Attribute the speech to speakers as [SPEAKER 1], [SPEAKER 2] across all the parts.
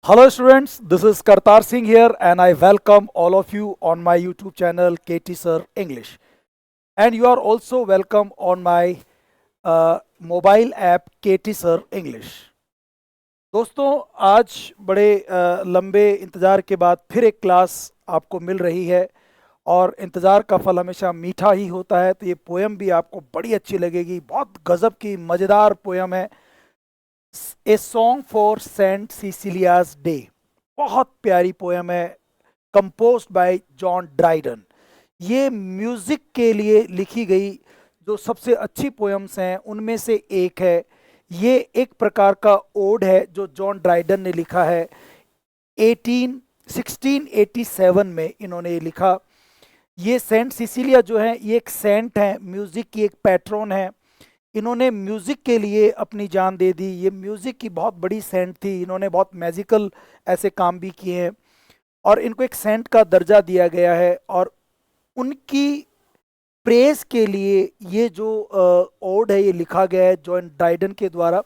[SPEAKER 1] Hello students, this is Kartar Singh here and I welcome all of you on my YouTube channel KT Sir English. And you are also welcome on my mobile app KT Sir English. दोस्तों आज बड़े लंबे इंतज़ार के बाद फिर एक class आपको मिल रही है और इंतज़ार का फल हमेशा मीठा ही होता है। तो ये पोयम भी आपको बड़ी अच्छी लगेगी, बहुत गज़ब की मज़ेदार पोयम है। A song for Saint Cecilia's day, बहुत प्यारी पोयम है, कंपोज्ड बाय जॉन ड्राइडन। ये म्यूजिक के लिए लिखी गई जो सबसे अच्छी पोयम्स हैं उनमें से एक है। ये एक प्रकार का ओड है जो जॉन ड्राइडन ने लिखा है। 18 1687 में इन्होंने ये लिखा। ये सेंट सिसिलिया जो है ये एक सेंट है, म्यूजिक की एक पैट्रॉन है। इन्होंने म्यूज़िक के लिए अपनी जान दे दी। ये म्यूज़िक की बहुत बड़ी सेंट थी, इन्होंने बहुत मैजिकल ऐसे काम भी किए हैं और इनको एक सेंट का दर्जा दिया गया है। और उनकी प्रेज के लिए ये जो ओड है ये लिखा गया है जॉन ड्राइडन के द्वारा।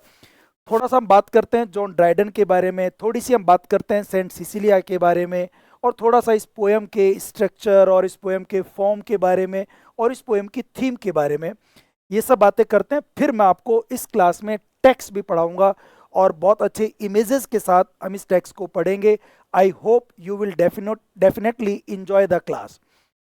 [SPEAKER 1] थोड़ा सा हम बात करते हैं जॉन ड्राइडन के बारे में, थोड़ी सी हम बात करते हैं सेंट सिसिलिया के बारे में, और थोड़ा सा इस पोएम के स्ट्रक्चर और इस पोएम के फॉर्म के बारे में और इस पोएम की थीम के बारे में, ये सब बातें करते हैं। फिर मैं आपको इस क्लास में टेक्स्ट भी पढ़ाऊंगा और बहुत अच्छे इमेजेस के साथ हम इस टेक्स्ट को पढ़ेंगे। I hope you will definitely enjoy the class.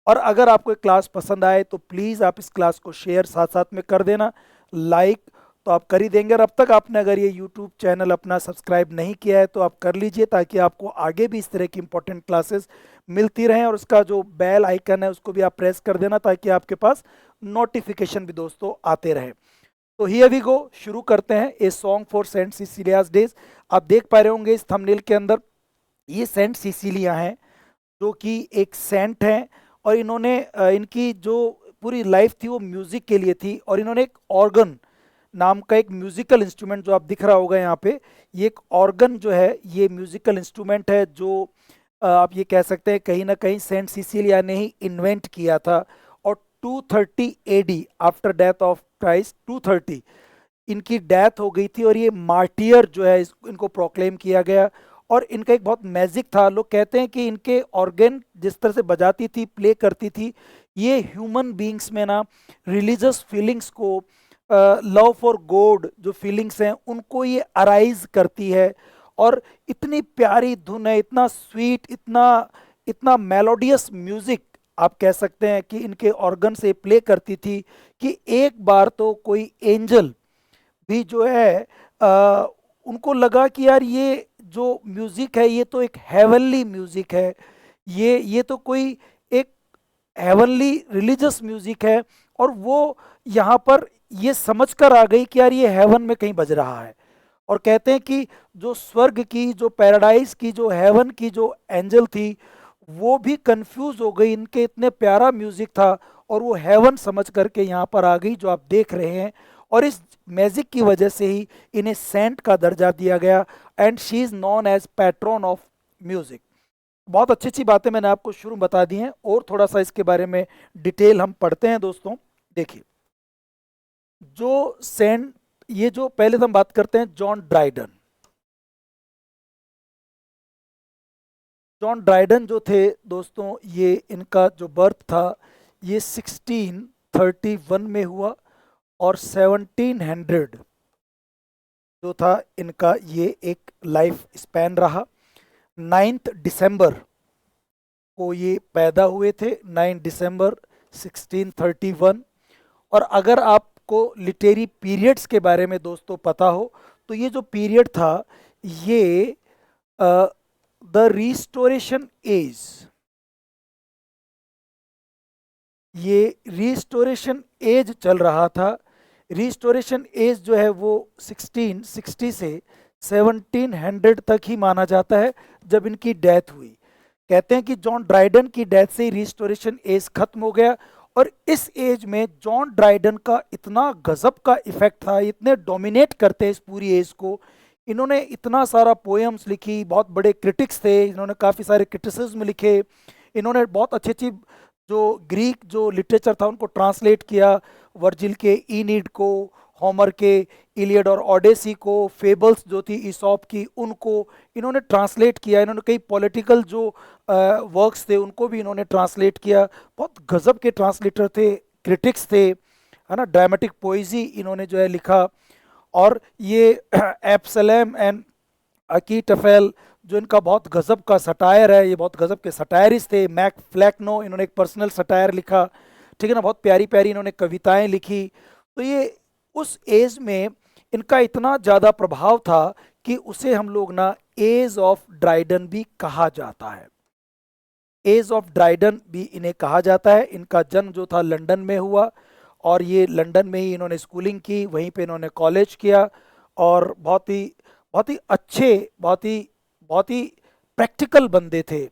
[SPEAKER 1] और अगर आपको एक क्लास पसंद आए तो प्लीज़ आप इस क्लास को शेयर साथ साथ में कर देना, लाइक तो आप कर ही देंगे। और अब तक आपने अगर ये यूट्यूब चैनल अपना सब्सक्राइब नहीं किया है तो आप कर लीजिए, ताकि आपको आगे भी इस तरह की इंपॉर्टेंट क्लासेस मिलती रहें। और उसका जो बेल आइकन है उसको भी आप प्रेस कर देना, ताकि आपके पास नोटिफिकेशन भी दोस्तों आते रहे। तो हियर वी गो, शुरू करते हैं। A song for Saint Cecilia's days. आप देख पा रहे होंगे इस थंबनेल के अंदर, ये सेंट सिसिलिया हैं जो कि एक सेंट हैं। और इन्होंने इनकी जो पूरी लाइफ थी वो म्यूजिक के लिए थी। और इन्होंने एक ऑर्गन नाम का एक म्यूजिकल इंस्ट्रूमेंट जो आप दिख रहा होगा यहाँ पे, ये एक ऑर्गन जो है ये म्यूजिकल इंस्ट्रूमेंट है जो आप ये कह सकते हैं कहीं ना कहीं सेंट सिसिलिया ने ही इन्वेंट किया था। और 230 AD, after death of Christ 230 इनकी डेथ हो गई थी और ये मार्टियर जो है इनको प्रोक्लेम किया गया। और इनका एक बहुत मैजिक था। लोग कहते हैं कि इनके ऑर्गन जिस तरह से बजाती थी, प्ले करती थी, ये ह्यूमन बीइंग्स में ना रिलीजियस फीलिंग्स को, लव फॉर गॉड जो फीलिंग्स हैं उनको ये अराइज करती है। और इतनी प्यारी धुन है, इतना स्वीट, इतना इतना मेलोडियस म्यूजिक आप कह सकते हैं कि इनके ऑर्गन से प्ले करती थी कि एक बार तो कोई एंजल भी जो है उनको लगा कि यार ये जो म्यूजिक है ये तो एक हेवनली म्यूजिक है, ये तो कोई एक हेवनली रिलीजियस म्यूजिक है। और वो यहाँ पर ये समझ कर आ गई कि यार ये हेवन में कहीं बज रहा है। और कहते हैं कि जो स्वर्ग की, जो पैराडाइज की, जो हेवन की जो एंजल थी वो भी कंफ्यूज हो गई, इनके इतने प्यारा म्यूजिक था और वो हेवन समझ करके यहाँ पर आ गई जो आप देख रहे हैं। और इस मैजिक की वजह से ही इन्हें सेंट का दर्जा दिया गया and she is known as patron of music. बहुत अच्छी अच्छी बातें मैंने आपको शुरू में बता दी हैं और थोड़ा सा इसके बारे में डिटेल हम पढ़ते हैं दोस्तों। देखिए, जो सेंट, ये जो पहले तो हम बात करते हैं जॉन ड्राइडन। जॉन ड्राइडन जो थे दोस्तों, ये इनका जो बर्थ था ये 1631 में हुआ और 1700 जो था इनका ये एक लाइफ स्पैन रहा। 9 दिसंबर को ये पैदा हुए थे, 9 दिसंबर 1631। और अगर आपको लिटरेरी पीरियड्स के बारे में दोस्तों पता हो तो ये जो पीरियड था ये द रिस्टोरेशन एज, ये रिस्टोरेशन एज चल रहा था। रिस्टोरेशन एज जो है वो 1660 से 1700 तक ही माना जाता है जब इनकी डेथ हुई। कहते हैं कि जॉन ड्राइडन की डेथ से ही रिस्टोरेशन एज खत्म हो गया। और इस एज में जॉन ड्राइडन का इतना गजब का इफेक्ट था, इतने डोमिनेट करते हैं इस पूरी एज को। इन्होंने इतना सारा पोएम्स लिखी, बहुत बड़े क्रिटिक्स थे, इन्होंने काफ़ी सारे क्रिटिसिज्म लिखे, इन्होंने बहुत अच्छी अच्छी जो ग्रीक जो लिटरेचर था उनको ट्रांसलेट किया, वर्जिल के ईनीड को, होमर के इलियड और ओडेसी को, फेबल्स जो थी ईसॉप की उनको इन्होंने ट्रांसलेट किया। इन्होंने कई पॉलिटिकल जो वर्क्स थे उनको भी इन्होंने ट्रांसलेट किया। बहुत गजब के ट्रांसलेटर थे, क्रिटिक्स थे, है ना। ड्रामेटिक पोइजी इन्होंने जो है लिखा। और ये एप्सलम एंड अकीटफेल जो इनका बहुत गजब का सटायर है, ये बहुत गजब के सटायरिस्ट थे। मैक फ्लैकनो इन्होंने एक पर्सनल सटायर लिखा, ठीक है ना। बहुत प्यारी प्यारी इन्होंने कविताएं लिखी। तो ये उस एज में इनका इतना ज़्यादा प्रभाव था कि उसे हम लोग ना एज ऑफ ड्राइडन भी कहा जाता है। एज ऑफ ड्राइडन भी इन्हें कहा जाता है। इनका जन्म जो था लंदन में हुआ, और ये लंदन में ही इन्होंने स्कूलिंग की, वहीं पे इन्होंने कॉलेज किया। और बहुत ही अच्छे, बहुत ही प्रैक्टिकल बंदे थे।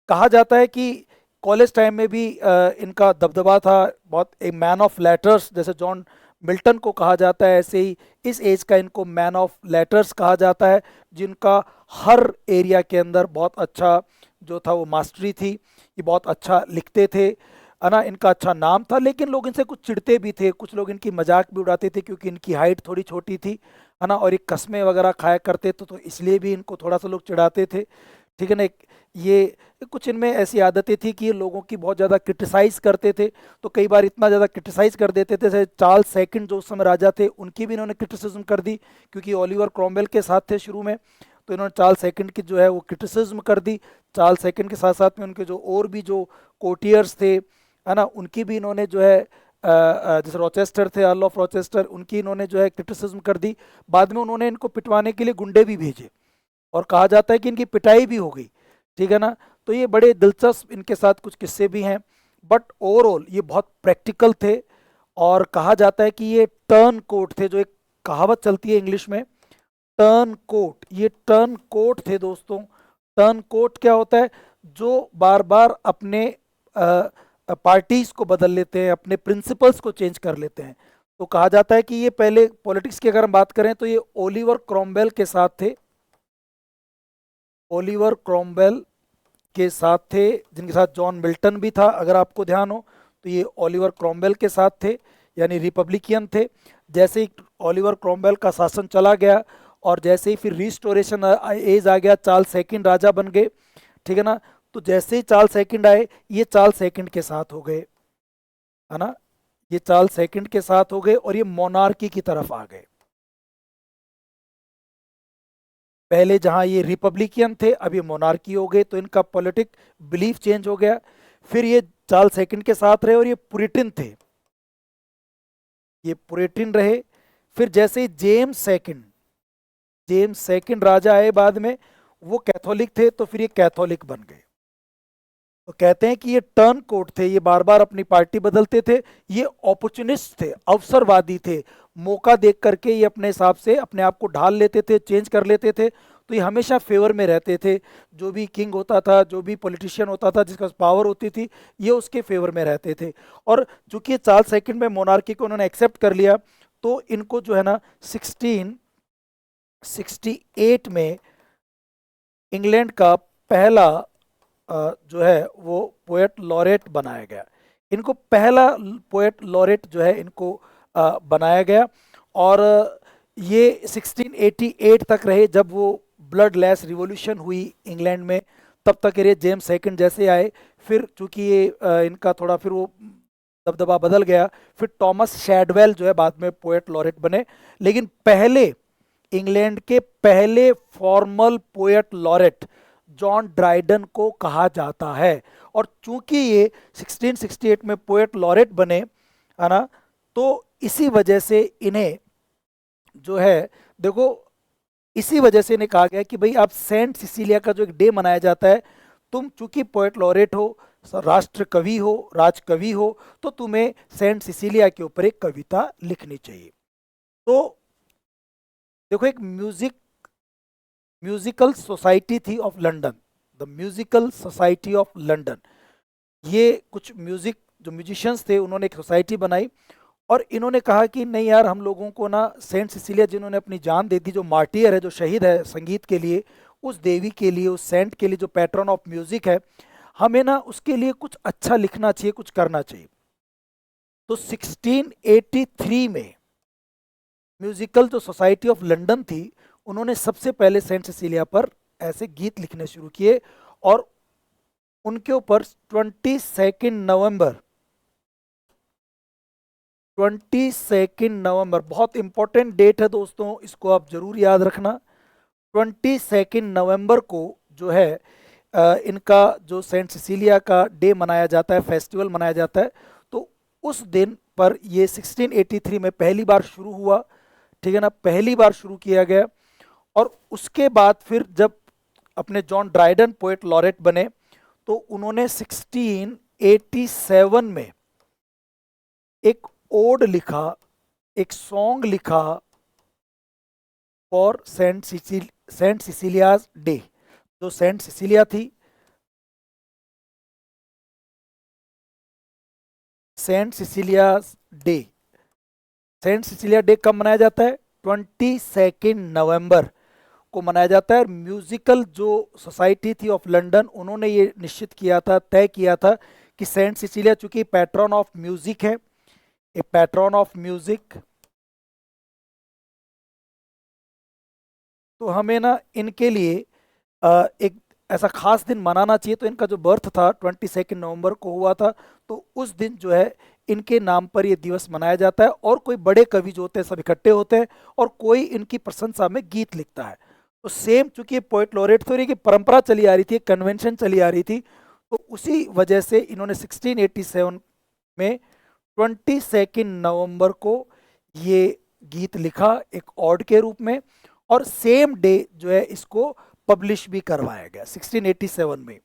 [SPEAKER 1] कहा जाता है कि कॉलेज टाइम में भी इनका दबदबा था, बहुत एक मैन ऑफ लेटर्स, जैसे जॉन मिल्टन को कहा जाता है, ऐसे ही इस एज का इनको मैन ऑफ लेटर्स कहा जाता है, जिनका हर एरिया के अंदर बहुत अच्छा जो था वो मास्टरी थी। ये बहुत अच्छा लिखते थे, है ना। इनका अच्छा नाम था, लेकिन लोग इनसे कुछ चिढ़ते भी थे, कुछ लोग इनकी मजाक भी उड़ाते थे क्योंकि इनकी हाइट थोड़ी छोटी थी, है ना। और ये कस्में वगैरह खाया करते थे, तो इसलिए भी इनको थोड़ा सा लोग चिढ़ाते थे, ठीक है ना। ये कुछ इनमें ऐसी आदतें थी कि ये लोगों की बहुत ज़्यादा क्रिटिसाइज करते थे। तो कई बार इतना ज़्यादा क्रिटिसाइज कर देते थे, जैसे चार्ल्स सेकंड जो उस समय राजा थे उनकी भी इन्होंने क्रिटिसिज्म कर दी, क्योंकि ओलिवर क्रॉमवेल के साथ थे शुरू में। तो इन्होंने चार्ल्स सेकंड की जो है वो क्रिटिसिज्म कर दी। चार्ल्स सेकंड के साथ साथ में उनके जो और भी जो कोटियर्स थे, है ना, उनकी भी इन्होंने जो है जैसे रॉचेस्टर थे, अर्ल ऑफ रॉचेस्टर, उनकी इन्होंने जो है क्रिटिसिज्म कर दी। बाद में उन्होंने इनको पिटवाने के लिए गुंडे भी भेजे, और कहा जाता है कि इनकी पिटाई भी हो गई, ठीक है ना। तो ये बड़े दिलचस्प इनके साथ कुछ किस्से भी हैं, बट ओवरऑल ये बहुत प्रैक्टिकल थे। और कहा जाता है कि ये टर्न कोट थे, जो एक कहावत चलती है इंग्लिश में, टर्न कोट, ये टर्न कोट थे दोस्तों। टर्न कोट क्या होता है? जो बार बार अपने पार्टीज को बदल लेते हैं, अपने प्रिंसिपल्स को चेंज कर लेते हैं। तो कहा जाता है कि ये पहले पॉलिटिक्स की अगर हम बात करें तो ये ओलिवर क्रॉमवेल के साथ थे, ओलिवर क्रॉमवेल के साथ थे, जिनके साथ जॉन मिल्टन भी था, अगर आपको ध्यान हो तो ये ओलिवर क्रॉमवेल के साथ थे, यानी रिपब्लिकियन थे। जैसे ही ओलिवर क्रॉमवेल का शासन चला गया, और जैसे ही फिर रिस्टोरेशन एज आ गया, चार्ल्स सेकंड राजा बन गए, ठीक है ना। तो जैसे ही चार्ल्स सेकंड आए, ये चार्ल्स सेकंड के साथ हो गए, है ना। ये चार्ल्स सेकंड के साथ हो गए और ये मोनार्की की तरफ आ गए। पहले जहां ये रिपब्लिकियन थे, अब ये मोनार्की हो गए, तो इनका पॉलिटिक बिलीफ चेंज हो गया। फिर ये चार्ल्स सेकंड के साथ रहे और ये पुरिटन थे, ये पुरिटन रहे। फिर जैसे ही जेम्स सेकंड राजा आए बाद में, वो कैथोलिक थे, तो फिर ये कैथोलिक बन गए। तो कहते हैं कि ये टर्न कोट थे, ये बार बार अपनी पार्टी बदलते थे, ये अपॉर्चुनिस्ट थे, अवसरवादी थे। मौका देख करके ये अपने हिसाब से अपने आप को ढाल लेते थे, चेंज कर लेते थे। तो ये हमेशा फेवर में रहते थे। जो भी किंग होता था, जो भी पॉलिटिशियन होता था, जिसका पावर होती थी, ये उसके फेवर में रहते थे। और चूंकि चार्ल्स सेकंड में मोनार्की को उन्होंने एक्सेप्ट कर लिया, तो इनको जो है ना 1668 में इंग्लैंड का पहला जो है वो पोएट लॉरेट बनाया गया। इनको पहला पोएट लॉरेट जो है इनको बनाया गया। और ये 1688 तक रहे, जब वो ब्लड लेस रिवॉल्यूशन हुई इंग्लैंड में, तब तक ये जेम्स सेकंड जैसे आए। फिर चूंकि ये इनका थोड़ा फिर वो दबदबा बदल गया, फिर टॉमस शैडवेल जो है बाद में पोएट लॉरेट बने। लेकिन पहले इंग्लैंड के पहले formal poet laureate John Dryden को कहा जाता है। और चूंकि ये 1668 में पोएट लॉरेट बने, है ना, तो इसी वजह से इन्हें जो है, देखो, इसी वजह से इन्हें कहा गया कि भाई आप सेंट सिसिलिया का जो एक डे मनाया जाता है, तुम चूंकि पोएट लॉरेट हो, राष्ट्र कवि हो, राज कवि हो, तो तुम्हें सेंट सिसिलिया के ऊपर एक कविता लिखनी चाहिए। तो देखो, एक म्यूजिकल सोसाइटी थी of London, the musical society of London. ये कुछ म्यूजिक जो म्यूजिशियंस थे, उन्होंने एक सोसाइटी बनाई, और इन्होंने कहा कि नहीं यार, हम लोगों को ना सेंट सिसिलिया जिन्होंने अपनी जान दे दी, जो मार्टियर है, जो शहीद है संगीत के लिए, उस देवी के लिए, उस सेंट के लिए, जो पैट्रन ऑफ म्यूजिक है, हमें ना उसके लिए कुछ अच्छा लिखना चाहिए, कुछ करना चाहिए। तो 1683 में म्यूजिकल जो सोसाइटी ऑफ लंदन थी, उन्होंने सबसे पहले सेंट सिसिलिया पर ऐसे गीत लिखने शुरू किए, और उनके ऊपर 22 नवंबर 22 नवंबर, बहुत इंपॉर्टेंट डेट है दोस्तों, इसको आप जरूर याद रखना। 22 नवंबर को जो है इनका जो सेंट सिसिलिया का डे मनाया जाता है, फेस्टिवल मनाया जाता है। तो उस दिन पर ये 1683 में पहली बार शुरू हुआ, ठीक है ना, पहली बार शुरू किया गया। और उसके बाद फिर जब अपने जॉन ड्राइडन पोएट लॉरेट बने, तो उन्होंने 1687 में एक ओड लिखा, एक सॉन्ग लिखा फॉर सेंट सिसिलियाज डे। जो सेंट सिसिलिया थी, Saint Cecilia's day, Saint Cecilia day कब मनाया जाता है? 22 नवंबर को मनाया जाता है। म्यूजिकल जो सोसाइटी थी ऑफ लंदन, उन्होंने ये निश्चित किया था, तय किया था कि सेंट सिसिलिया चूंकि पैट्रन ऑफ म्यूजिक है, ए पैट्रन ऑफ म्यूजिक, तो हमें ना इनके लिए एक ऐसा खास दिन मनाना चाहिए। तो इनका जो बर्थ था 22 नवंबर को हुआ था, तो उस दिन जो है इनके नाम पर ये दिवस मनाया जाता है। और कोई बड़े कवि जो होते हैं सब इकट्ठे होते हैं, और कोई इनकी प्रशंसा में गीत लिखता है। तो सेम चूंकि पोएट लॉरेट थ्योरी की परंपरा चली आ रही थी, कन्वेंशन चली आ रही थी, तो उसी वजह से इन्होंने 1687 में 22 नवंबर को ये गीत लिखा एक ऑड के रूप में, और सेम डे जो है इसको पब्लिश भी करवाया गया 1687 में,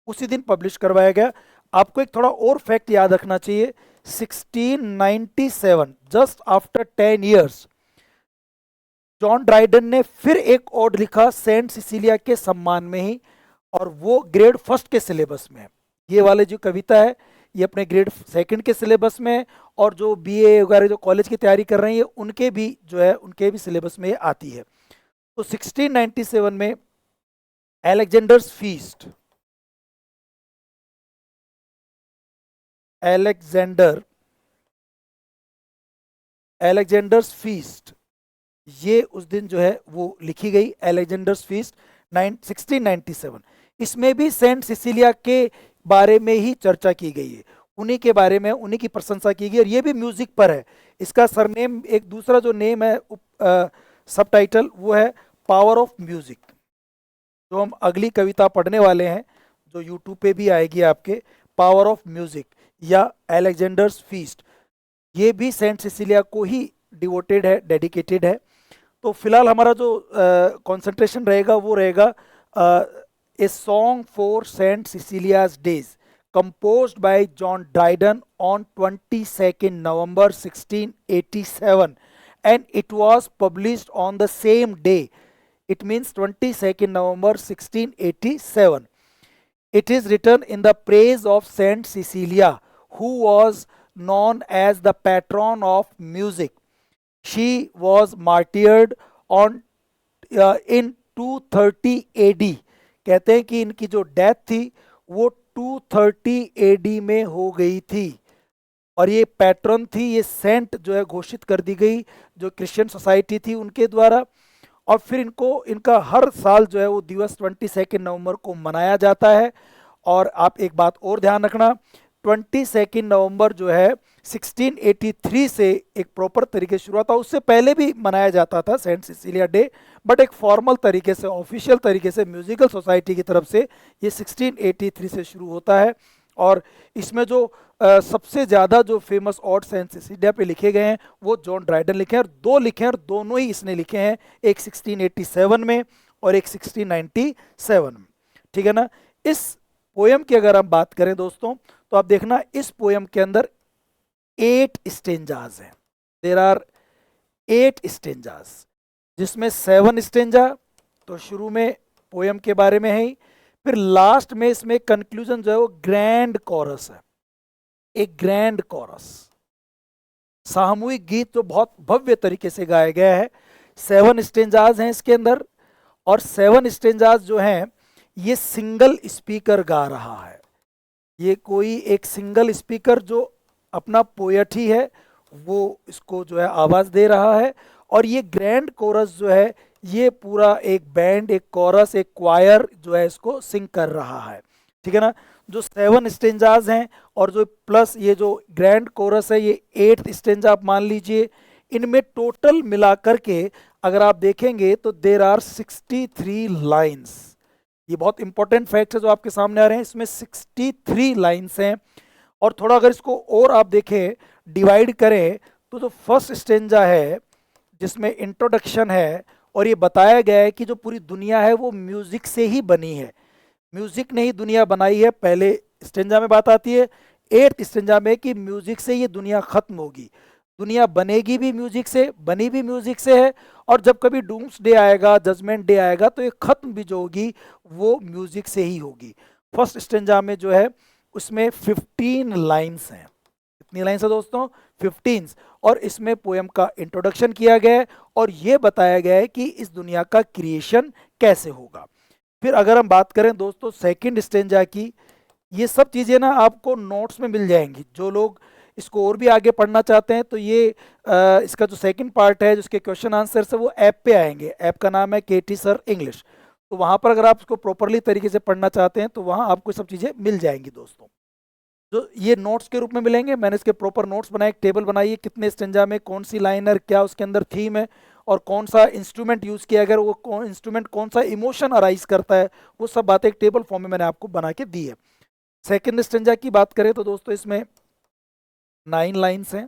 [SPEAKER 1] उसी दिन पब्लिश करवाया गया। आपको एक थोड़ा और फैक्ट याद रखना चाहिए, 1697 just after 10 years John Dryden ने फिर एक ओड लिखा सेंट सिसिलिया के सम्मान में ही, और वो ग्रेड फर्स्ट के सिलेबस में है। ये वाले जो कविता है ये अपने ग्रेड सेकंड के सिलेबस में है, और जो बीए वगैरह जो कॉलेज की तैयारी कर रहे हैं उनके भी जो है उनके भी सिलेबस में ये आती है। तो 1697 में Alexander's feast, Alexander Alexander's feast, ये उस दिन जो है वो लिखी गई, एलेक्जेंडर्स फीस्ट 1697। इसमें भी सेंट सिसिलिया के बारे में ही चर्चा की गई है, उन्हीं के बारे में, उन्हीं की प्रशंसा की गई, और ये भी म्यूजिक पर है। इसका सरनेम, एक दूसरा जो नेम है सब टाइटल, वो है पावर ऑफ म्यूजिक। जो हम अगली कविता पढ़ने वाले हैं, जो यूट्यूब पे भी आएगी आपके, पावर ऑफ म्यूजिक या एलेक्जेंडर्स फीस्ट, ये भी सेंट सिसिलिया को ही डिवोटेड है, डेडिकेटेड है। तो फिलहाल हमारा जो कंसंट्रेशन रहेगा वो रहेगा a song for Saint Cecilia's days composed by John Dryden on 22nd November 1687, and it was published on the same day. It means 22nd November 1687. It is written in the praise of Saint Cecilia, who was known as the patron of music. She was martyred on in 230 AD. कहते हैं कि इनकी जो death थी वो 230 AD में हो गई थी, और ये पैट्रन थी, ये सेंट जो है घोषित कर दी गई जो क्रिश्चियन सोसाइटी थी उनके द्वारा। और फिर इनका हर साल जो है वो दिवस 22 नवंबर को मनाया जाता है। और आप एक बात और ध्यान रखना, 22 नवंबर जो है 1683 से एक प्रॉपर तरीके से शुरू हुआ था, उससे पहले भी मनाया जाता था सेंट सिसिलिया डे, बट एक फॉर्मल तरीके से, ऑफिशियल तरीके से म्यूजिकल सोसाइटी की तरफ से ये 1683 से शुरू होता है। और इसमें जो सबसे ज़्यादा जो फेमस ऑड सेंट सिसिलिया पे लिखे गए हैं वो जॉन ड्राइडन लिखे हैं, और दो लिखे हैं, और दोनों ही इसने लिखे हैं, एक 1687 में और एक 1697 में, ठीक है ना। इस पोयम की अगर हम बात करें दोस्तों, तो आप देखना इस पोयम के अंदर 8 स्टेंजाज हैं। देर आर 8 स्टेंजाज, जिसमें 7 स्टेंजा तो शुरू में पोयम के बारे में है ही, फिर लास्ट में इसमें कंक्लूजन जो है वो ग्रैंड कोरस है, एक ग्रैंड कोरस, सामूहिक गीत जो बहुत भव्य तरीके से गाया गया है। 7 स्टेंजाज हैं इसके अंदर, और 7 स्टेंजाज जो हैं ये सिंगल स्पीकर गा रहा है। ये कोई एक सिंगल स्पीकर जो अपना पोएट ही है वो इसको जो है आवाज दे रहा है, और ये ग्रैंड कोरस जो है ये पूरा एक बैंड, एक कोरस, एक क्वायर जो है इसको सिंग कर रहा है, ठीक है ना। जो 7 स्टेंजाज हैं और जो प्लस ये जो ग्रैंड कोरस है ये 8th स्टेंजा आप मान लीजिए, इनमें टोटल मिलाकर के अगर आप देखेंगे तो देर आर 63 लाइन्स। ये बहुत इंपॉर्टेंट फैक्ट है जो आपके सामने आ रहे हैं, इसमें 63 लाइन्स हैं। और थोड़ा अगर इसको और आप देखें, डिवाइड करें, तो जो फर्स्ट स्टेंजा है जिसमें इंट्रोडक्शन है और ये बताया गया है कि जो पूरी दुनिया है वो म्यूजिक से ही बनी है, म्यूजिक ने ही दुनिया बनाई है, पहले स्टेंजा में बात आती है। 8th स्टेंजा में कि म्यूजिक से ये दुनिया खत्म होगी, दुनिया बनेगी भी म्यूजिक से, बनी भी म्यूजिक से है, और जब कभी डूम्स डे आएगा, जजमेंट डे आएगा, तो ये खत्म भी जो होगी वो म्यूजिक से ही होगी। फर्स्ट स्टेंजा में जो है उसमें 15 लाइन्स हैं। कितनी लाइन्स है दोस्तों? 15। और इसमें पोएम का इंट्रोडक्शन किया गया है और ये बताया गया है कि इस दुनिया का क्रिएशन कैसे होगा। फिर अगर हम बात करें दोस्तों सेकंड स्टेंजा की, ये सब चीज़ें ना आपको नोट्स में मिल जाएंगी। जो लोग इसको और भी आगे पढ़ना चाहते हैं तो ये इसका जो सेकंड पार्ट है जिसके क्वेश्चन आंसर है वो ऐप पे आएंगे। ऐप का नाम है केटी सर इंग्लिश। तो वहाँ पर अगर आप इसको प्रॉपरली तरीके से पढ़ना चाहते हैं तो वहाँ आपको सब चीज़ें मिल जाएंगी दोस्तों। जो ये नोट्स के रूप में मिलेंगे, मैंने इसके प्रॉपर नोट्स बनाए, एक टेबल बनाई है कितने स्टेंजा में कौन सी लाइनर, क्या उसके अंदर थीम है और कौन सा इंस्ट्रूमेंट यूज़ किया, अगर वो कौन इंस्ट्रूमेंट कौन सा इमोशन अराइज करता है, वो सब बातें एक टेबल फॉर्म में मैंने आपको बना के दी है। सेकेंड स्टेंजा की बात करें तो दोस्तों इसमें 9 लाइन्स हैं।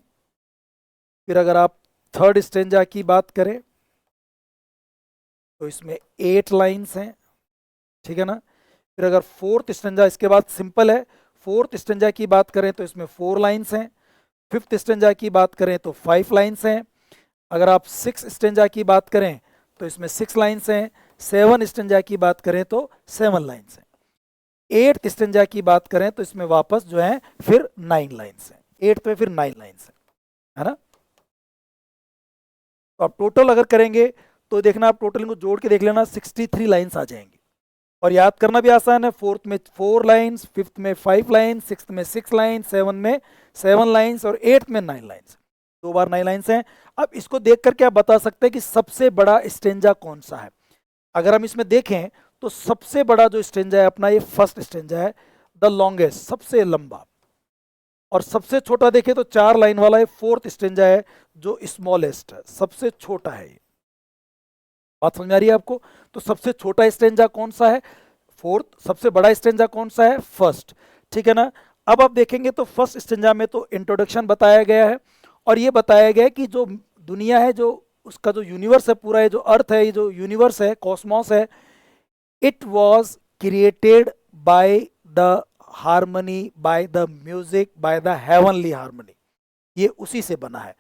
[SPEAKER 1] फिर अगर आप थर्ड स्टेंजा की बात करें तो इसमें 8 लाइन्स हैं, ठीक है ना। फिर अगर फोर्थ स्टेंजा, इसके बाद सिंपल है, फोर्थ स्टेंजा की बात करें तो इसमें 4 लाइन्स हैं। फिफ्थ स्टेंजा की बात करें तो 5 लाइन्स हैं। अगर आप 6 स्टेंजा की बात करें तो इसमें 6 लाइन्स हैं। 7 स्टेंजा की बात करें तो 7 लाइन्स हैं। 8th स्टेंजा की बात करें तो इसमें वापस जो है फिर 9 लाइन्स हैं। 8th में फिर 9 लाइन्स हैं, है ना। तो आप टोटल अगर करेंगे तो देखना, आप टोटल को जोड़ के देख लेना, 63 लाइन्स आ जाएंगी। और याद करना भी आसान है, फोर्थ में 4 लाइन्स, फिफ्थ में 5 लाइन्स, सिक्स्थ में 6 लाइन्स, 7 में 7 लाइन्स और 8th में 9 लाइन्स। 2 बार 9 लाइन्स हैं। अब इसको देख करके आप बता सकते हैं कि सबसे बड़ा स्टेंजा कौन सा है। अगर हम इसमें देखें तो सबसे बड़ा जो स्टेंजा है अपना ये फर्स्ट स्टेंजा है, द लॉन्गेस्ट, सबसे लंबा। और सबसे छोटा देखें तो 4 लाइन वाला है, फोर्थ स्टेंजा है जो स्मॉलेस्ट है, सबसे छोटा है। बात समझ आ रही है आपको? तो सबसे छोटा स्टेंजा कौन सा है? फोर्थ। सबसे बड़ा स्टेंजा कौन सा है? फर्स्ट, ठीक है ना। अब आप देखेंगे तो फर्स्ट स्टेंजा में तो इंट्रोडक्शन बताया गया है और ये बताया गया है कि जो दुनिया है, जो उसका जो यूनिवर्स है पूरा, ये जो अर्थ है, ये जो यूनिवर्स है, कॉस्मोस है, it was created by the harmony, by the music, by the heavenly harmony. ये उसी से बना है।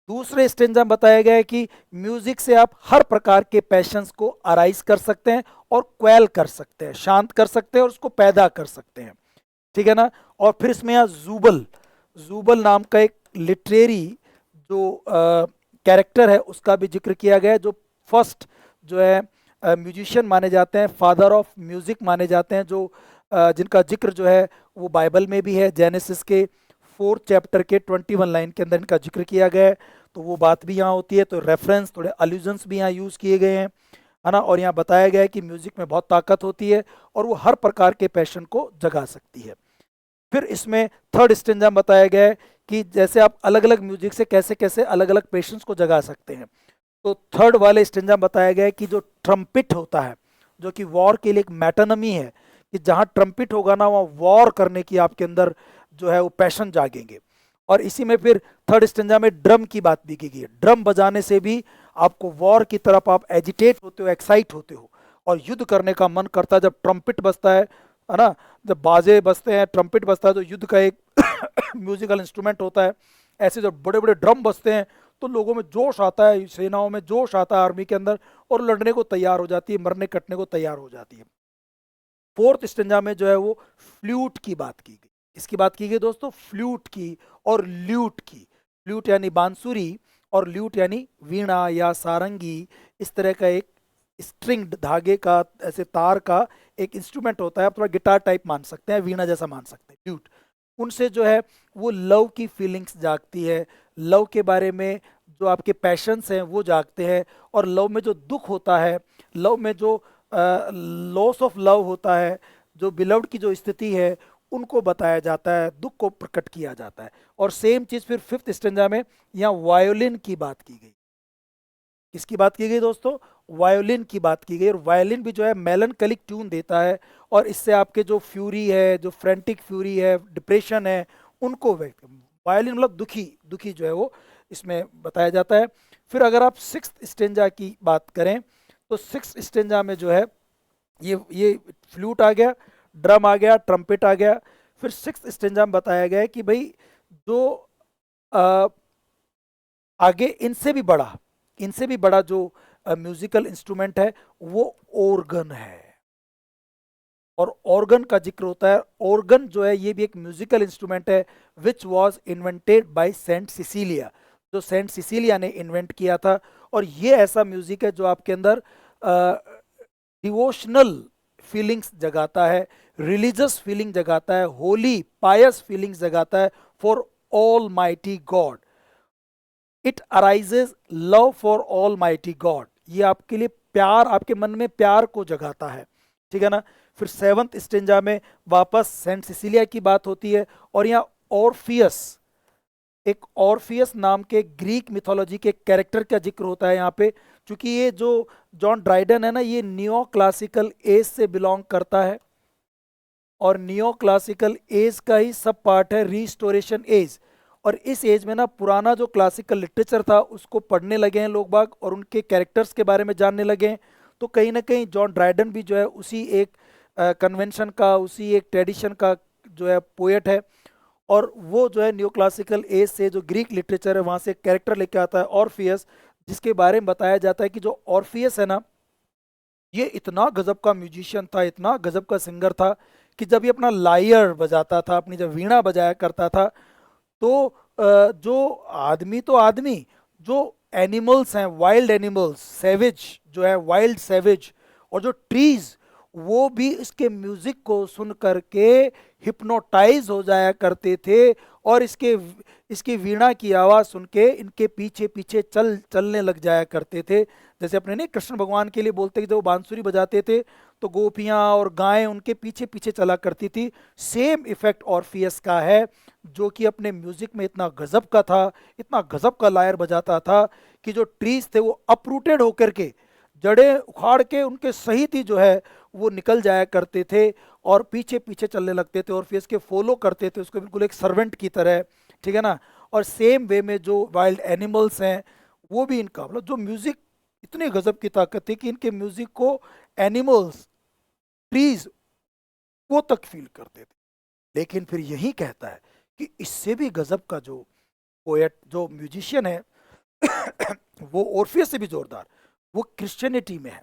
[SPEAKER 1] दूसरे स्टेंजा में बताया गया है कि म्यूजिक से आप हर प्रकार के पैशंस को अराइज कर सकते हैं और क्वेल कर सकते हैं, शांत कर सकते हैं और उसको पैदा कर सकते हैं, ठीक है ना। और फिर इसमें यहाँ जूबल, जूबल नाम का एक लिटरेरी जो कैरेक्टर है उसका भी जिक्र किया गया है, जो फर्स्ट जो है म्यूजिशियन माने जाते हैं, फादर ऑफ म्यूजिक माने जाते हैं, जो जिनका जिक्र जो है वो बाइबल में भी है। जेनेसिस के 4th चैप्टर के 21 लाइन के अंदर इनका जिक्र किया गया है। तो वो बात भी यहाँ होती है, तो रेफरेंस, थोड़े अल्यूजन्स भी यहाँ यूज़ किए गए हैं, है ना। और यहाँ बताया गया है कि म्यूजिक में बहुत ताकत होती है और वो हर प्रकार के पैशन को जगा सकती है। फिर इसमें थर्ड स्टेंजा में बताया गया है कि जैसे आप अलग अलग म्यूजिक से कैसे कैसे अलग अलग पैशंस को जगा सकते हैं। तो थर्ड वाले स्टेंजा में बताया गया है कि जो ट्रम्पिट होता है, जो कि वॉर के लिए एक मैटोनमी है, कि जहाँ ट्रम्पिट होगा ना वहाँ वॉर करने की आपके अंदर जो है वो पैशन जागेंगे। और इसी में फिर थर्ड स्टेंजा में ड्रम की बात भी की गई है। ड्रम बजाने से भी आपको वॉर की तरफ आप एजिटेट होते हो, एक्साइट होते हो और युद्ध करने का मन करता है। जब ट्रम्पिट बजता है ना, जब बाजे बजते हैं, ट्रम्पिट बजता है, तो युद्ध का एक म्यूजिकल इंस्ट्रूमेंट होता है। ऐसे जब बड़े बड़े ड्रम बजते हैं तो लोगों में जोश आता है, सेनाओं में जोश आता है, आर्मी के अंदर, और लड़ने को तैयार हो जाती है, मरने कटने को तैयार हो जाती है। फोर्थ स्टेंजा में जो है वो फ्लूट की बात की गई। इसकी बात की गई दोस्तों, फ्लूट की और ल्यूट की। फ्लूट यानी बांसुरी और ल्यूट यानी वीणा या सारंगी। इस तरह का एक स्ट्रिंग्ड धागे का, ऐसे तार का एक इंस्ट्रूमेंट होता है, आप थोड़ा गिटार टाइप मान सकते हैं, वीणा जैसा मान सकते हैं, ल्यूट। उनसे जो है वो लव की फीलिंग्स जागती है, लव के बारे में जो आपके पैशंस हैं वो जागते हैं, और लव में जो दुख होता है, लव में जो लॉस ऑफ लव होता है, जो बिलव्ड की जो स्थिति है उनको बताया जाता है, दुख को प्रकट किया जाता है। और सेम चीज फिर फिफ्थ स्टेंजा में यहाँ वायोलिन की बात की गई। किसकी बात की गई दोस्तों? वायोलिन की बात की गई। और वायोलिन भी जो है मेलनकलिक ट्यून देता है, और इससे आपके जो फ्यूरी है, जो फ्रेंटिक फ्यूरी है, डिप्रेशन है, उनको व्यक्त, वायोलिन मतलब दुखी, दुखी जो है वो इसमें बताया जाता है। फिर अगर आप सिक्स्थ स्टेंजा की बात करें तो सिक्स्थ स्टेंजा में जो है ये फ्लूट आ गया, ड्रम आ गया, ट्रम्पेट आ गया। फिर सिक्स्थ स्टेंजा में बताया गया है कि भाई जो अ, आगे इनसे भी बड़ा जो म्यूजिकल इंस्ट्रूमेंट है वो ऑर्गन है। और ऑर्गन का जिक्र होता है। ऑर्गन जो है ये भी एक म्यूजिकल इंस्ट्रूमेंट है which was invented by saint Cecilia, जो सेंट सिसिलिया ने इन्वेंट किया था। और ये ऐसा म्यूजिक है जो आपके अंदर डिवोशनल फीलिंग्स जगाता है, रिलीजियस फीलिंग जगाता है, होली पायस फीलिंग्स जगाता है for all mighty God. It arises love for all mighty God, ये आपके लिए प्यार, आपके मन में प्यार को जगाता है, ठीक है ना। फिर सेवंथ स्टेंजा में वापस सेंट सिसिलिया की बात होती है, और यहाँ ऑर्फियस, एक ऑर्फियस नाम के ग्रीक मिथोलॉजी के कैरेक्टर का जिक्र होता है यहाँ पे। क्योंकि ये जो जॉन ड्राइडन है ना, ये नियो क्लासिकल एज से बिलोंग करता है, और नियो क्लासिकल एज का ही सब पार्ट है रिस्टोरेशन एज। और इस एज में ना पुराना जो क्लासिकल लिटरेचर था उसको पढ़ने लगे हैं लोग बाग, और उनके कैरेक्टर्स के बारे में जानने लगे हैं। तो कहीं ना कहीं जॉन ड्राइडन भी जो है उसी एक कन्वेंशन का, उसी एक ट्रेडिशन का जो है पोएट है। और वो जो है न्यू क्लासिकल एज से जो ग्रीक लिटरेचर है वहाँ से कैरेक्टर लेके आता है ऑर्फियस, जिसके बारे में बताया जाता है कि जो ऑर्फियस है ना, ये इतना गजब का म्यूजिशियन था, इतना गजब का सिंगर था कि जब ये अपना लायर बजाता था, अपनी जब वीणा बजाया करता था, तो जो आदमी तो आदमी, जो एनिमल्स हैं, वाइल्ड एनिमल्स, सैवेज जो है, वाइल्ड सैवेज, और जो ट्रीज, वो भी इसके म्यूजिक को सुन करके हिप्नोटाइज हो जाया करते थे, और इसकी वीणा की आवाज़ सुन के इनके पीछे पीछे चलने लग जाया करते थे। जैसे अपने नहीं कृष्ण भगवान के लिए बोलते कि जब वो बांसुरी बजाते थे तो गोपियाँ और गायें उनके पीछे पीछे चला करती थी। सेम इफेक्ट ऑर्फियस का है, जो कि अपने म्यूजिक में इतना गजब का था, इतना गजब का लायर बजाता था कि जो ट्रीज थे वो अपरूटेड होकर के, जड़ें उखाड़ के उनके सहित ही जो है वो निकल जाया करते थे, और पीछे पीछे चलने लगते थे, और फिर इसके फॉलो करते थे उसको बिल्कुल एक सर्वेंट की तरह, ठीक है ना। और सेम वे में जो वाइल्ड एनिमल्स हैं वो भी इनका मतलब जो म्यूजिक, इतने गजब की ताकत थी कि इनके म्यूजिक को एनिमल्स, ट्रीज, वो तक फील करते थे। लेकिन फिर यही कहता है कि इससे भी गजब का जो पोएट, जो म्यूजिशियन है वो ऑर्फियस से भी जोरदार, वो क्रिश्चियनिटी में है,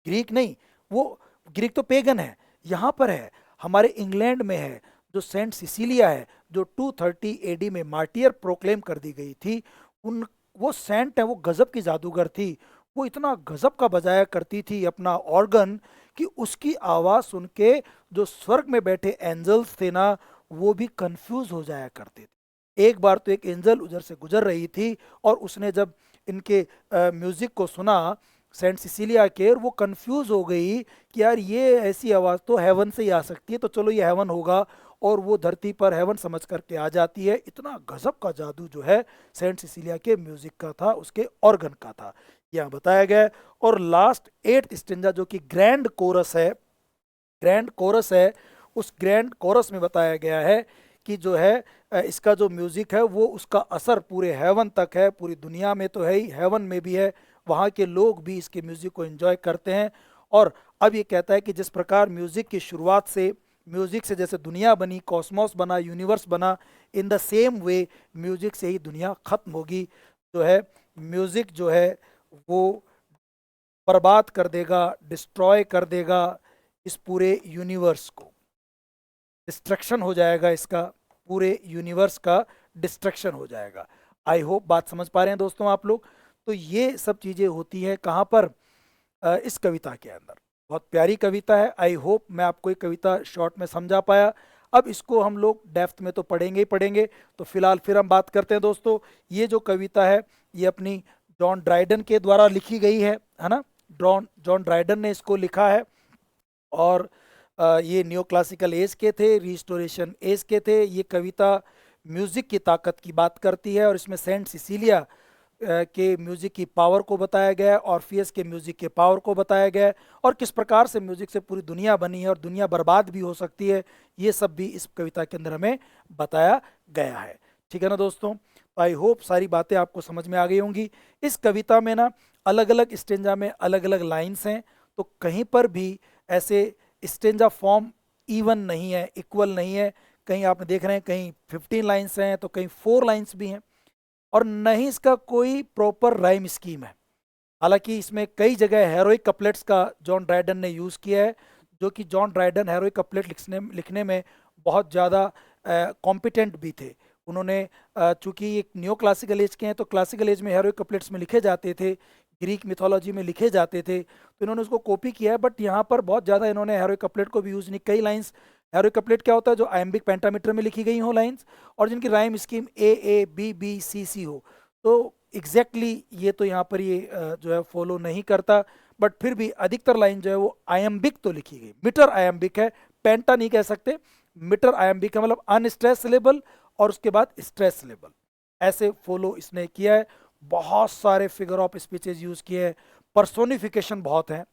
[SPEAKER 1] ग्रीक नहीं, वो ग्रीक तो पेगन है, यहाँ पर है, हमारे इंग्लैंड में है, जो सेंट सिसिलिया है, जो 230 एडी में मार्टियर प्रोक्लेम कर दी गई थी। उन, वो सेंट है, वो गजब की जादूगर थी, वो इतना गजब का बजाया करती थी अपना ऑर्गन कि उसकी आवाज़ सुन के जो स्वर्ग में बैठे एंजल्स थे ना, वो भी कंफ्यूज हो जाया करते थे। एक बार तो एक एंजल उधर से गुजर रही थी, और उसने जब इनके म्यूजिक को सुना सेंट सिसिलिया के, और वो कंफ्यूज हो गई कि यार ये ऐसी आवाज़ तो हेवन से ही आ सकती है, तो चलो ये हेवन होगा, और वो धरती पर हेवन समझ करके आ जाती है। इतना गजब का जादू जो है सेंट सिसिलिया के म्यूजिक का था, उसके ऑर्गन का था, यहाँ बताया गया है। और लास्ट एट्थ स्टेंजा जो कि ग्रैंड कोरस है, ग्रैंड कोरस है, उस ग्रैंड कोरस में बताया गया है कि जो है इसका जो म्यूजिक है वो, उसका असर पूरे हेवन तक है, पूरी दुनिया में तो है ही, हेवन में भी है, वहाँ के लोग भी इसके म्यूजिक को एंजॉय करते हैं। और अब ये कहता है कि जिस प्रकार म्यूजिक की शुरुआत से, म्यूजिक से जैसे दुनिया बनी, कॉस्मोस बना, यूनिवर्स बना, in the same way music से ही दुनिया खत्म होगी। जो है म्यूजिक जो है वो बर्बाद कर देगा, डिस्ट्रॉय कर देगा इस पूरे यूनिवर्स को, डिस्ट्रक्शन हो जाएगा इसका, पूरे यूनिवर्स का डिस्ट्रक्शन हो जाएगा। आई होप बात समझ पा रहे हैं दोस्तों आप लोग। तो ये सब चीज़ें होती हैं कहाँ पर, इस कविता के अंदर। बहुत प्यारी कविता है, आई होप मैं आपको ये कविता शॉर्ट में समझा पाया। अब इसको हम लोग डेप्थ में तो पढ़ेंगे ही पढ़ेंगे। तो फिलहाल फिर हम बात करते हैं दोस्तों, ये जो कविता है ये अपनी जॉन ड्राइडन के द्वारा लिखी गई है ना। जॉन ड्राइडन ने इसको लिखा है। और ये न्यो क्लासिकल एज के थे, रिस्टोरेशन एज के थे। ये कविता म्यूजिक की ताकत की बात करती है, और इसमें सेंट सिसिलिया के म्यूजिक की पावर को बताया गया है, ऑर्फियस के म्यूजिक के पावर को बताया गया है, और किस प्रकार से म्यूजिक से पूरी दुनिया बनी है और दुनिया बर्बाद भी हो सकती है, ये सब भी इस कविता के अंदर हमें बताया गया है। ठीक है ना दोस्तों, आई होप सारी बातें आपको समझ में आ गई होंगी। इस कविता में ना अलग अलग स्टेंजा में अलग अलग लाइन्स हैं, तो कहीं पर भी ऐसे स्टेंजा फॉर्म इवन नहीं है, इक्वल नहीं है। कहीं आप देख रहे हैं कहीं 15 लाइन्स हैं तो कहीं 4 लाइन्स भी हैं, और न ही इसका कोई प्रॉपर राइम स्कीम है। हालांकि इसमें कई जगह हेरोइक कपलेट्स का जॉन ड्राइडन ने यूज़ किया है, जो कि जॉन ड्राइडन हेरोइक कपलेट लिखने में बहुत ज़्यादा कॉम्पिटेंट भी थे। उन्होंने चूंकि एक न्यो क्लासिकल एज के हैं, तो क्लासिकल एज में हेरोइक कपलेट्स में लिखे जाते थे, ग्रीक मिथोलॉजी में लिखे जाते थे, तो इन्होंने उसको कॉपी किया है। बट यहाँ पर बहुत ज़्यादा इन्होंने हेरोइक कपलेट को भी यूज़ नहीं। कई लाइन्स हेरोइक कपलेट क्या होता है, जो आयम्बिक पेंटामीटर में लिखी गई हो लाइन्स, और जिनकी rhyme scheme A A B B C C हो। तो ये तो यहाँ पर ये जो है फॉलो नहीं करता। बट फिर भी अधिकतर लाइन जो है वो आयम्बिक तो लिखी गई, मीटर आयम्बिक है, पेंटा नहीं कह सकते, मीटर आयम्बिक है, मतलब अनस्ट्रेस सिलेबल और उसके बाद स्ट्रेस सिलेबल, ऐसे फॉलो इसने किया है। बहुत सारे फिगर ऑफ स्पीचेज यूज किए हैं, पर्सोनिफिकेशन बहुत है,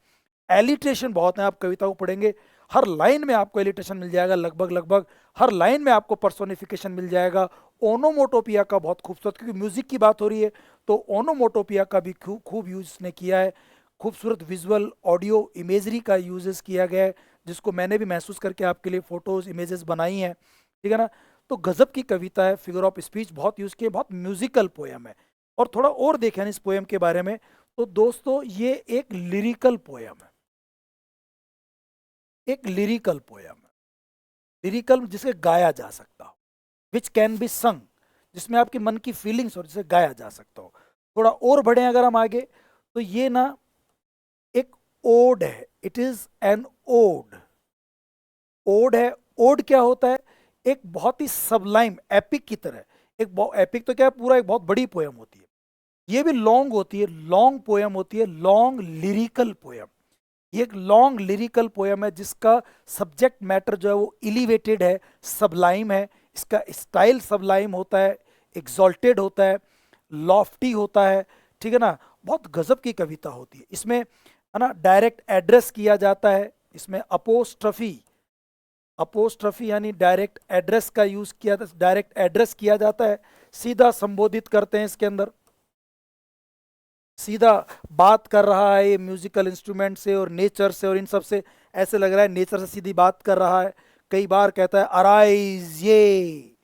[SPEAKER 1] एलिट्रेशन बहुत है। आप कविता को पढ़ेंगे हर लाइन में आपको एलिट्रेशन मिल जाएगा, लगभग हर लाइन में आपको पर्सोनिफिकेशन मिल जाएगा। ओनोमोटोपिया का बहुत खूबसूरत, क्योंकि म्यूजिक की बात हो रही है तो ओनोमोटोपिया का भी खूब यूज इसने किया है। खूबसूरत विजुअल ऑडियो इमेजरी का यूजेस किया गया है, जिसको मैंने भी महसूस करके आपके लिए फोटोज इमेजेस बनाई हैं। ठीक है ना, तो गजब की कविता है, फिगर ऑफ स्पीच बहुत यूज किए, बहुत म्यूजिकल पोयम है। और थोड़ा और देखें इस पोयम के बारे में, तो दोस्तों ये एक लिरिकल पोयम है, एक लिरिकल पोयम है। लिरिकल जिसे गाया जा सकता हो, विच कैन बी संग, जिसमें आपके मन की फीलिंग्स और जिसे गाया जा सकता हो। थोड़ा और बढ़े अगर हम आगे, तो ये ना एक ओड है, it is an ode. Ode है, ओड क्या होता है, एक बहुत ही सबलाइम एपिक की तरह। एपिक तो क्या है, पूरा एक बहुत बड़ी पोयम होती है। ये भी लॉन्ग होती है, लॉन्ग पोयम होती है, लॉन्ग लिरिकल पोयम। ये एक लॉन्ग लिरिकल पोयम है जिसका सब्जेक्ट मैटर जो है वो इलिवेटेड है, सबलाइम है। इसका स्टाइल सबलाइम होता है, एग्जॉल्टेड होता है, लॉफ्टी होता है। ठीक है ना, बहुत गजब की कविता होती है। इसमें है ना डायरेक्ट एड्रेस किया जाता है, इसमें अपोस्ट्रफी यानी डायरेक्ट एड्रेस का यूज किया, डायरेक्ट एड्रेस किया जाता है, सीधा संबोधित करते हैं इसके अंदर, सीधा बात कर रहा है ये म्यूजिकल इंस्ट्रूमेंट से और नेचर से और इन सब से। ऐसे लग रहा है नेचर से सीधी बात कर रहा है। कई बार कहता है अराइज ये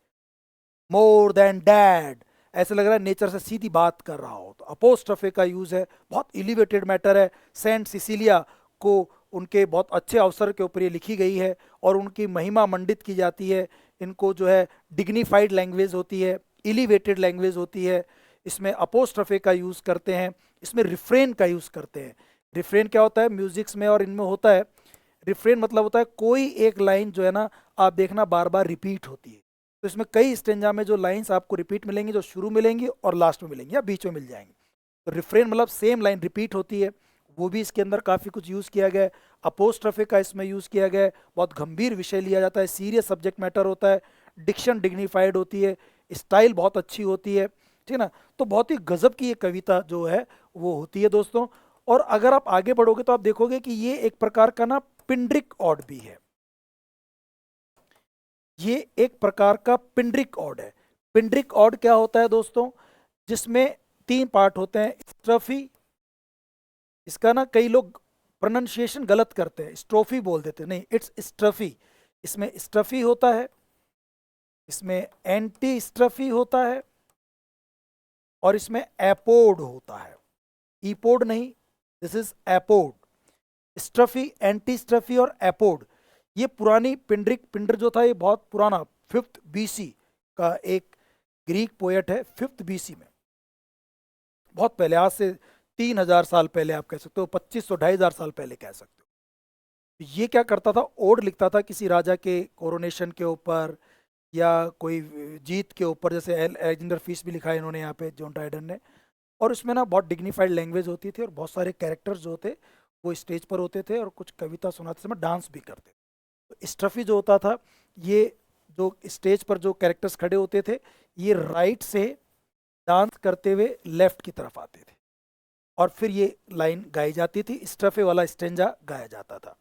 [SPEAKER 1] मोर देन डैड, ऐसे लग रहा है नेचर से सीधी बात कर रहा हो। तो अपोस्ट्रफे का यूज है, बहुत एलिवेटेड मैटर है। सेंट सिसिलिया को उनके बहुत अच्छे अवसर के ऊपर ये लिखी गई है और उनकी महिमा मंडित की जाती है। इनको जो है डिग्निफाइड लैंग्वेज होती है, एलिवेटेड लैंग्वेज होती है। इसमें अपोस्ट्रफे का यूज़ करते हैं, इसमें रिफ्रेन का यूज़ करते हैं। रिफ्रेन क्या होता है म्यूजिक्स में और इनमें होता है, रिफ्रेन मतलब होता है कोई एक लाइन जो है ना आप देखना बार बार रिपीट होती है। तो इसमें कई स्टेंजा में जो लाइंस आपको रिपीट मिलेंगी, जो शुरू मिलेंगी और लास्ट में मिलेंगी या बीच में मिल जाएंगी। तो रिफ्रेन मतलब सेम लाइन रिपीट होती है, वो भी इसके अंदर काफ़ी कुछ यूज़ किया गया है। अपोस्ट्रफे का इसमें यूज़ किया गया है, बहुत गंभीर विषय लिया जाता है, सीरियस सब्जेक्ट मैटर होता है, डिक्शन डिग्निफाइड होती है, स्टाइल बहुत अच्छी होती है। ठीक है ना, तो बहुत ही गजब की ये कविता जो है वो होती है दोस्तों। और अगर आप आगे बढ़ोगे तो आप देखोगे कि ये एक प्रकार का ना पिंड्रिक ऑड भी है, ये एक प्रकार का पिंड्रिक ऑड है। पिंड्रिक ऑड क्या होता है दोस्तों, जिसमें 3 पार्ट होते हैं। स्ट्रफी, इसका ना कई लोग प्रोनाउंसिएशन गलत करते हैं, स्ट्रोफी बोल देते हैं, नहीं इट्स स्ट्रफी। इसमें स्ट्रफी होता है, इसमें एंटी स्ट्रफी होता है और इसमें एपोड होता है, ईपोड नहीं, दिस इज एपोड। स्ट्रफी, एंटी स्ट्रफी और एपोड, ये पुरानी पिंडर जो था ये बहुत पुराना 5th BC का एक ग्रीक पोएट है। 5th BC में, बहुत पहले, आज से 3000 साल पहले आप कह सकते हो, 2500-2500 साल पहले कह सकते हो। ये क्या करता था, ओड लिखता था किसी राजा के कोरोनेशन के ऊपर या कोई जीत के ऊपर, जैसे एलेक्जेंडर फीस भी लिखा है इन्होंने यहाँ पे जॉन ड्राइडन ने। और उसमें ना बहुत डिग्निफाइड लैंग्वेज होती थी और बहुत सारे कैरेक्टर्स जो होते वो स्टेज पर होते थे और कुछ कविता सुनाते समय डांस भी करते। तो स्ट्रफी जो होता था, ये जो स्टेज पर जो कैरेक्टर्स खड़े होते थे, ये राइट से डांस करते हुए लेफ्ट की तरफ आते थे और फिर ये लाइन गाई जाती थी, स्ट्रफे वाला स्टेंजा गाया जाता था।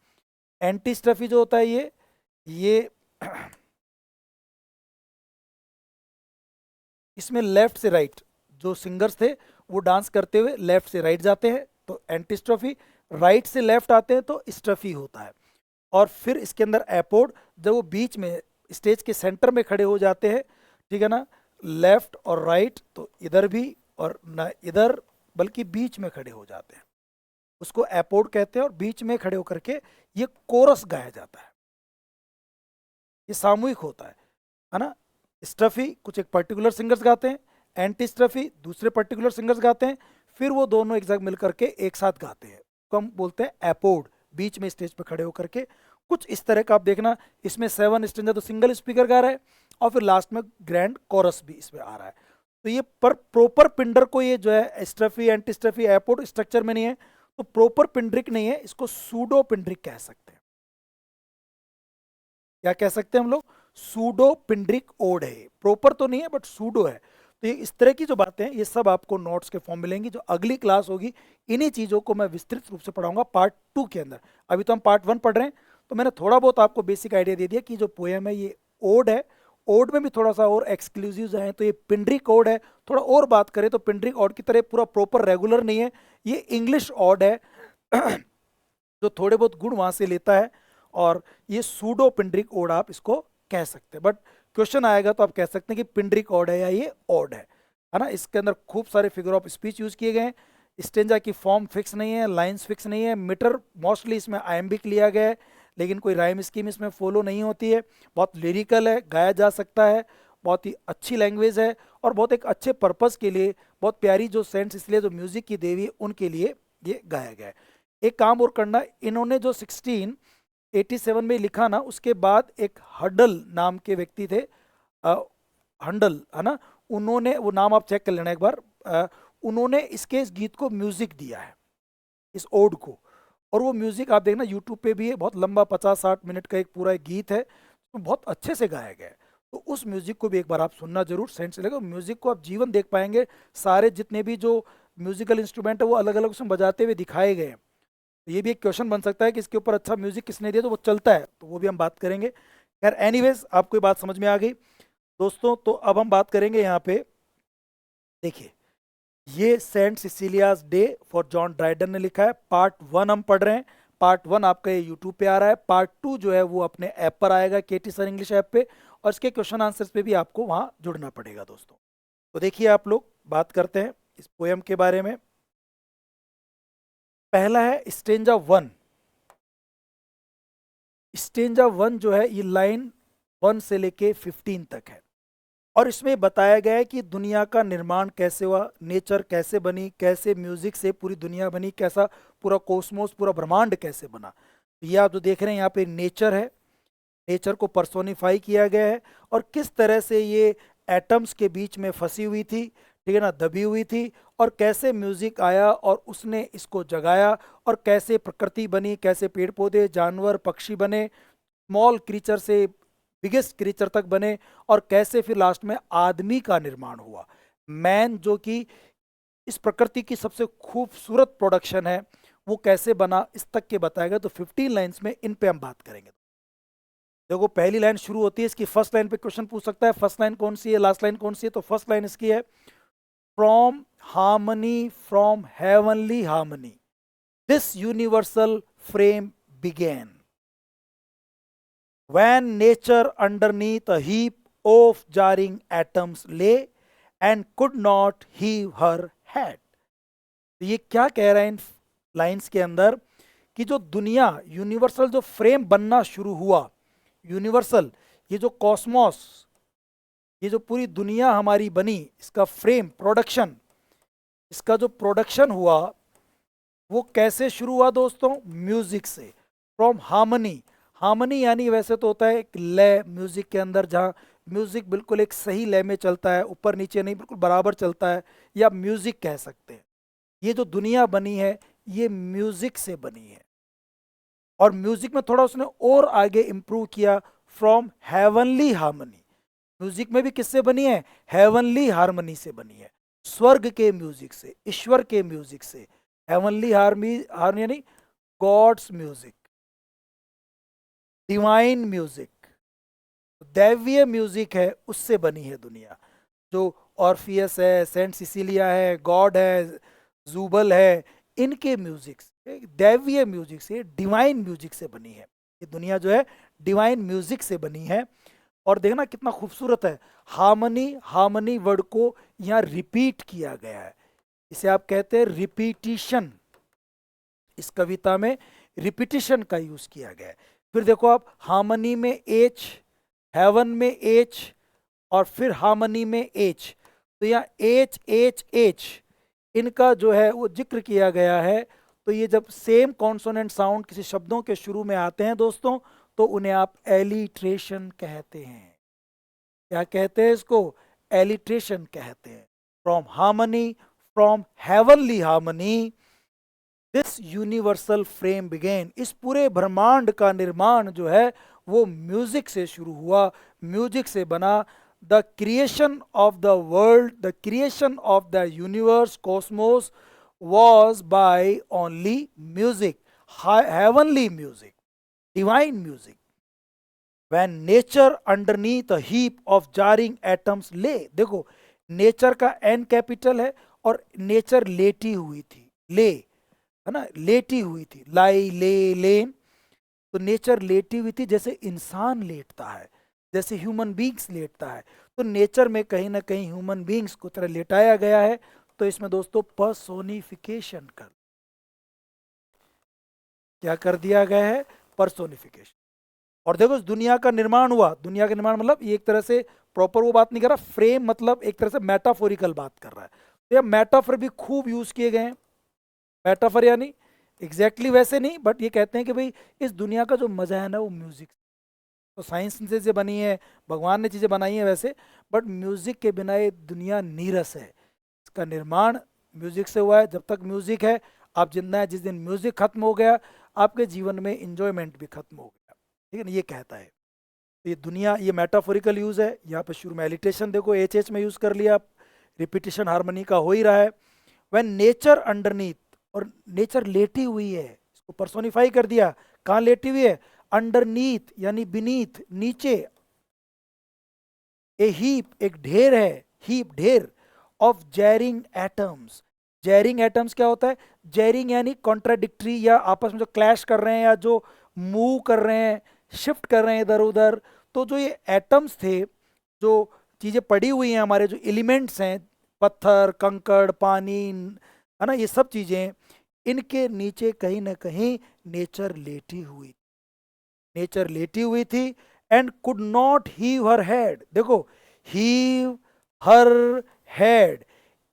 [SPEAKER 1] एंटी स्ट्रफी जो होता है ये इसमें लेफ्ट से राइट जो सिंगर्स थे वो डांस करते हुए लेफ्ट से राइट जाते हैं, तो एंटी स्ट्रफी। राइट से लेफ्ट आते हैं तो स्ट्रफी होता है। और फिर इसके अंदर एपोड, जब वो बीच में स्टेज के सेंटर में खड़े हो जाते हैं, ठीक है ना, लेफ्ट और राइट, तो इधर भी और ना इधर बल्कि बीच में खड़े हो जाते हैं, उसको एपोड कहते हैं। और बीच में खड़े होकर के ये कोरस गाया जाता है, ये सामूहिक होता है ना। स्ट्रफी कुछ एक पर्टिकुलर सिंगर्स गाते हैं, एंटी स्ट्रफी दूसरे पर्टिकुलर सिंगर्स गाते हैं, फिर वो दोनों एक जगह मिलकर के एक साथ गाते हैं, तो हम बोलते हैं एपोड, बीच में स्टेज पे खड़े होकर के। कुछ इस तरह का आप देखना, इसमें 7 स्टेंजा तो सिंगल स्पीकर गा रहा है और फिर लास्ट में ग्रैंड कोरस भी इसमें आ रहा है। तो ये पर प्रॉपर पिंडर को ये जो है स्ट्रफी एंटी स्ट्रफी एपोड स्ट्रक्चर में नहीं है, तो प्रॉपर पिंड्रिक नहीं है, इसको सूडो पिंड्रिक कह सकते हैं। क्या कह सकते हैं हम लोग? सूडो पिंड्रिक ओड है, प्रॉपर तो नहीं है बट सूडो है। तो ये इस तरह की जो बातें हैं ये सब आपको नोट्स के फॉर्म मिलेंगी। जो अगली क्लास होगी इन्हीं चीज़ों को मैं विस्तृत रूप से पढ़ाऊंगा पार्ट 2 के अंदर। अभी तो हम पार्ट 1 पढ़ रहे हैं, तो मैंने थोड़ा बहुत आपको बेसिक आइडिया दे दिया कि जो पोएम है ये ओड है। ओड में भी थोड़ा सा और एक्सक्लूसिव है, तो ये पिंड्रिक ओड है। थोड़ा और बात करें तो पिंड्रिक ओड की तरह पूरा प्रॉपर रेगुलर नहीं है, ये इंग्लिश ओड है जो थोड़े बहुत गुण वहां से लेता है, और ये सूडो पिंड्रिक ओड आप इसको कह सकते हैं। बट क्वेश्चन आएगा तो आप कह सकते हैं कि पिंड्रिक ओड है या ये ओड है ना। इसके अंदर खूब सारे फिगर ऑफ स्पीच यूज किए गए हैं। स्टेंजा की फॉर्म फिक्स नहीं है, लाइंस फिक्स नहीं है, मीटर मोस्टली इसमें आयम्बिक लिया गया है, लेकिन कोई राइम स्कीम इसमें फॉलो नहीं होती है। बहुत लिरिकल है, गाया जा सकता है, बहुत ही अच्छी लैंग्वेज है और बहुत एक अच्छे पर्पस के लिए, बहुत प्यारी जो सेंस इसलिए जो म्यूजिक की देवी उनके लिए ये गाया गया है। एक काम और करना, इन्होंने जो 1687 में लिखा ना, उसके बाद एक हडल नाम के व्यक्ति थे, हंडल है ना, उन्होंने, वो नाम आप चेक कर लेना एक बार, उन्होंने इसके इस गीत को म्यूजिक दिया है, इस ओड को। और वो म्यूजिक आप देखना यूट्यूब पे भी है, बहुत लंबा 50-60 मिनट का एक पूरा एक गीत है, तो बहुत अच्छे से गाया गया है। तो उस म्यूजिक को भी एक बार आप सुनना जरूर, सेंस चलेगा। म्यूजिक को आप जीवन देख पाएंगे, सारे जितने भी जो म्यूजिकल इंस्ट्रूमेंट है वो अलग अलग उसमें बजाते हुए दिखाए गए हैं। तो ये भी एक क्वेश्चन बन सकता है कि इसके ऊपर अच्छा म्यूजिक किसने दिया तो वो चलता है, तो वो भी हम बात करेंगे। खैर एनीवेज, आपको ये बात समझ में आ गई दोस्तों। तो अब हम बात करेंगे यहाँ पे, देखिए ये Saint Cecilia's day for John Dryden ने लिखा है, पार्ट 1 हम पढ़ रहे हैं। पार्ट 1 आपका ये यूट्यूब पे आ रहा है, पार्ट 2 जो है वो अपने ऐप पर आएगा, केटी सर इंग्लिश ऐप पे, और इसके क्वेश्चन आंसर्स पे भी आपको वहां जुड़ना पड़ेगा दोस्तों। तो देखिए आप लोग, बात करते हैं इस पोएम के बारे में। पहला है स्टेंजा 1। स्टेंजा 1 जो है ये लाइन 1 से लेके 15 तक है, और इसमें बताया गया है कि दुनिया का निर्माण कैसे हुआ, नेचर कैसे बनी, कैसे म्यूजिक से पूरी दुनिया बनी, कैसा पूरा कोस्मोस, पूरा ब्रह्मांड कैसे बना। तो ये आप जो देख रहे हैं यहाँ पे नेचर है, नेचर को पर्सोनिफाई किया गया है, और किस तरह से ये एटम्स के बीच में फंसी हुई थी, ठीक है ना, दबी हुई थी, और कैसे म्यूजिक आया और उसने इसको जगाया, और कैसे प्रकृति बनी, कैसे पेड़ पौधे जानवर पक्षी बने, स्मॉल क्रीचर से बिगेस्ट क्रीचर तक बने, और कैसे फिर लास्ट में आदमी का निर्माण हुआ, मैन जो कि इस प्रकृति की सबसे खूबसूरत प्रोडक्शन है, वो कैसे बना, इस तक के बताएगा। तो 15 लाइंस में इन पे हम बात करेंगे। देखो पहली लाइन शुरू होती है इसकी, फर्स्ट लाइन पे क्वेश्चन पूछ सकता है फर्स्ट लाइन कौन सी है, लास्ट लाइन कौन सी है। तो फर्स्ट लाइन इसकी है, from harmony, from heavenly harmony, this universal frame began, when nature underneath a heap of jarring atoms lay and could not heave her head। तो ये क्या कह रहा है इन लाइंस के अंदर, कि जो दुनिया यूनिवर्सल जो फ्रेम बनना शुरू हुआ, यूनिवर्सल ये जो कॉस्मोस, ये जो पूरी दुनिया हमारी बनी, इसका फ्रेम प्रोडक्शन, इसका जो प्रोडक्शन हुआ वो कैसे शुरू हुआ दोस्तों, म्यूजिक से। फ्रॉम हार्मनी, हार्मनी यानी वैसे तो होता है एक लय म्यूजिक के अंदर, जहाँ म्यूजिक बिल्कुल एक सही लय में चलता है, ऊपर नीचे नहीं, बिल्कुल बराबर चलता है, या म्यूजिक कह सकते हैं। ये जो दुनिया बनी है ये म्यूजिक से बनी है। और म्यूजिक में थोड़ा उसने और आगे इंप्रूव किया, फ्रॉम हेवनली हार्मनी। म्यूजिक में भी किससे बनी है? हेवनली हार्मनी से बनी है, स्वर्ग के म्यूजिक से, ईश्वर के म्यूजिक से। हेवनली हार्मनी, हार्मनी यानी गॉड्स म्यूजिक, डिवाइन म्यूजिक, दैवीय म्यूजिक है, उससे बनी है दुनिया। जो ऑर्फियस है, सेंट सिसिलिया है, गॉड है, जूबल है, इनके म्यूजिक से, दैवीय म्यूजिक से, डिवाइन म्यूजिक से बनी है। ये दुनिया जो है डिवाइन म्यूजिक से बनी है। और देखना कितना खूबसूरत है, हार्मनी, हार्मनी वर्ड को यहाँ रिपीट किया गया है। इसे आप कहते हैं रिपीटिशन। इस कविता में रिपीटिशन का यूज किया गया है। फिर देखो आप, हार्मनी में एच, हेवन में एच, और फिर हार्मनी में एच। तो यहाँ एच एच एच इनका जो है वो जिक्र किया गया है। तो ये जब सेम कॉन्सोनेंट साउंड किसी शब्दों के शुरू में आते हैं दोस्तों, तो उन्हें आप एलिट्रेशन कहते हैं। क्या कहते हैं इसको? एलिट्रेशन कहते हैं। From harmony, from heavenly harmony, this universal frame began. इस पूरे ब्रह्मांड का निर्माण जो है वो म्यूजिक से शुरू हुआ, म्यूजिक से बना। The creation of the world, the creation of the universe, Cosmos was by only music, heavenly music, divine music. When nature underneath a heap of jarring atoms lay, देखो नेचर का N capital है, और nature लेटी हुई थी, ले है ना, लेटी हुई थी, लाई ले लेन। तो नेचर लेटी हुई थी, जैसे इंसान लेटता है, जैसे ह्यूमन बींग्स लेटता है। तो नेचर में कहीं ना कहीं ह्यूमन बींग्स को तरह लेटाया गया है। तो इसमें दोस्तों पर्सोनिफिकेशन कर, क्या कर दिया गया है? पर्सोनिफिकेशन। और देखो इस दुनिया का निर्माण हुआ, दुनिया का निर्माण मतलब ये एक तरह से प्रॉपर वो बात नहीं कर रहा, फ्रेम मतलब एक तरह से मेटाफोरिकल बात कर रहा है। तो ये मेटाफर भी खूब यूज किए गए हैं। मेटाफर यानी एग्जैक्टली वैसे नहीं, बट ये कहते हैं कि भाई इस दुनिया का जो मजा है ना वो म्यूजिक। तो साइंस से चीजें बनी है, भगवान ने चीजें बनाई हैं वैसे, बट म्यूजिक के बिना ये दुनिया नीरस है। इसका निर्माण म्यूजिक से हुआ है। जब तक म्यूजिक है आप जिंदा है, जिस दिन म्यूजिक खत्म हो गया आपके जीवन में इंजॉयमेंट भी खत्म हो गया। ठीक है ना, ये कहता है। तो ये दुनिया, ये मेटाफोरिकल यूज है। यहाँ पे शुरू में एलिटेशन देखो एच एच में यूज कर लिया, रिपीटिशन हार्मनी का हो ही रहा है। व्हेन नेचर अंडरनीथ, और नेचर लेटी हुई है, इसको पर्सोनिफाई कर दिया। कहाँ लेटी हुई है? अंडरनीथ यानी बीनीथ, नीचे। ए हीप, एक ढेर है, हीप ढेर, of jarring atoms. Jarring atoms क्या होता है? जैरिंग यानी कॉन्ट्राडिक्टरी, या आपस में जो क्लैश कर रहे हैं, या जो मूव कर रहे हैं, शिफ्ट कर रहे हैं इधर उधर। तो जो ये एटम्स थे, जो चीजें पड़ी हुई हैं, हमारे जो एलिमेंट्स हैं, पत्थर, कंकड़, पानी, है ना, ये सब चीजें, इनके नीचे कहीं ना कहीं नेचर लेटी हुई, नेचर लेटी हुई थी। And could not heave her head, देखो heave her head,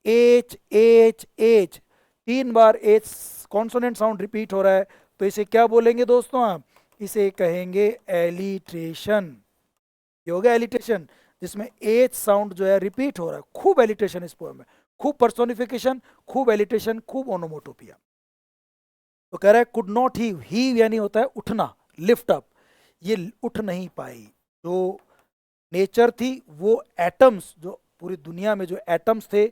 [SPEAKER 1] H H H, 3 बार एच कॉन्सोनेंट साउंड रिपीट हो रहा है। तो इसे क्या बोलेंगे दोस्तों आप? इसे कहेंगे एलिट्रेशन। ये हो गया एलिट्रेशन, जिसमें एच साउंड जो है रिपीट हो रहा है। खूब एलिट्रेशन इस पोएम में, खूब पर्सोनिफिकेशन, खूब एलिट्रेशन, खूब ओनोमोटोपिया। तो कह रहा है कुड नॉट हीव यानी होता है उठना, लिफ्ट अप। ये उठ नहीं पाई। जो नेचर थी वो एटम्स, जो पूरी दुनिया में जो एटम्स थे,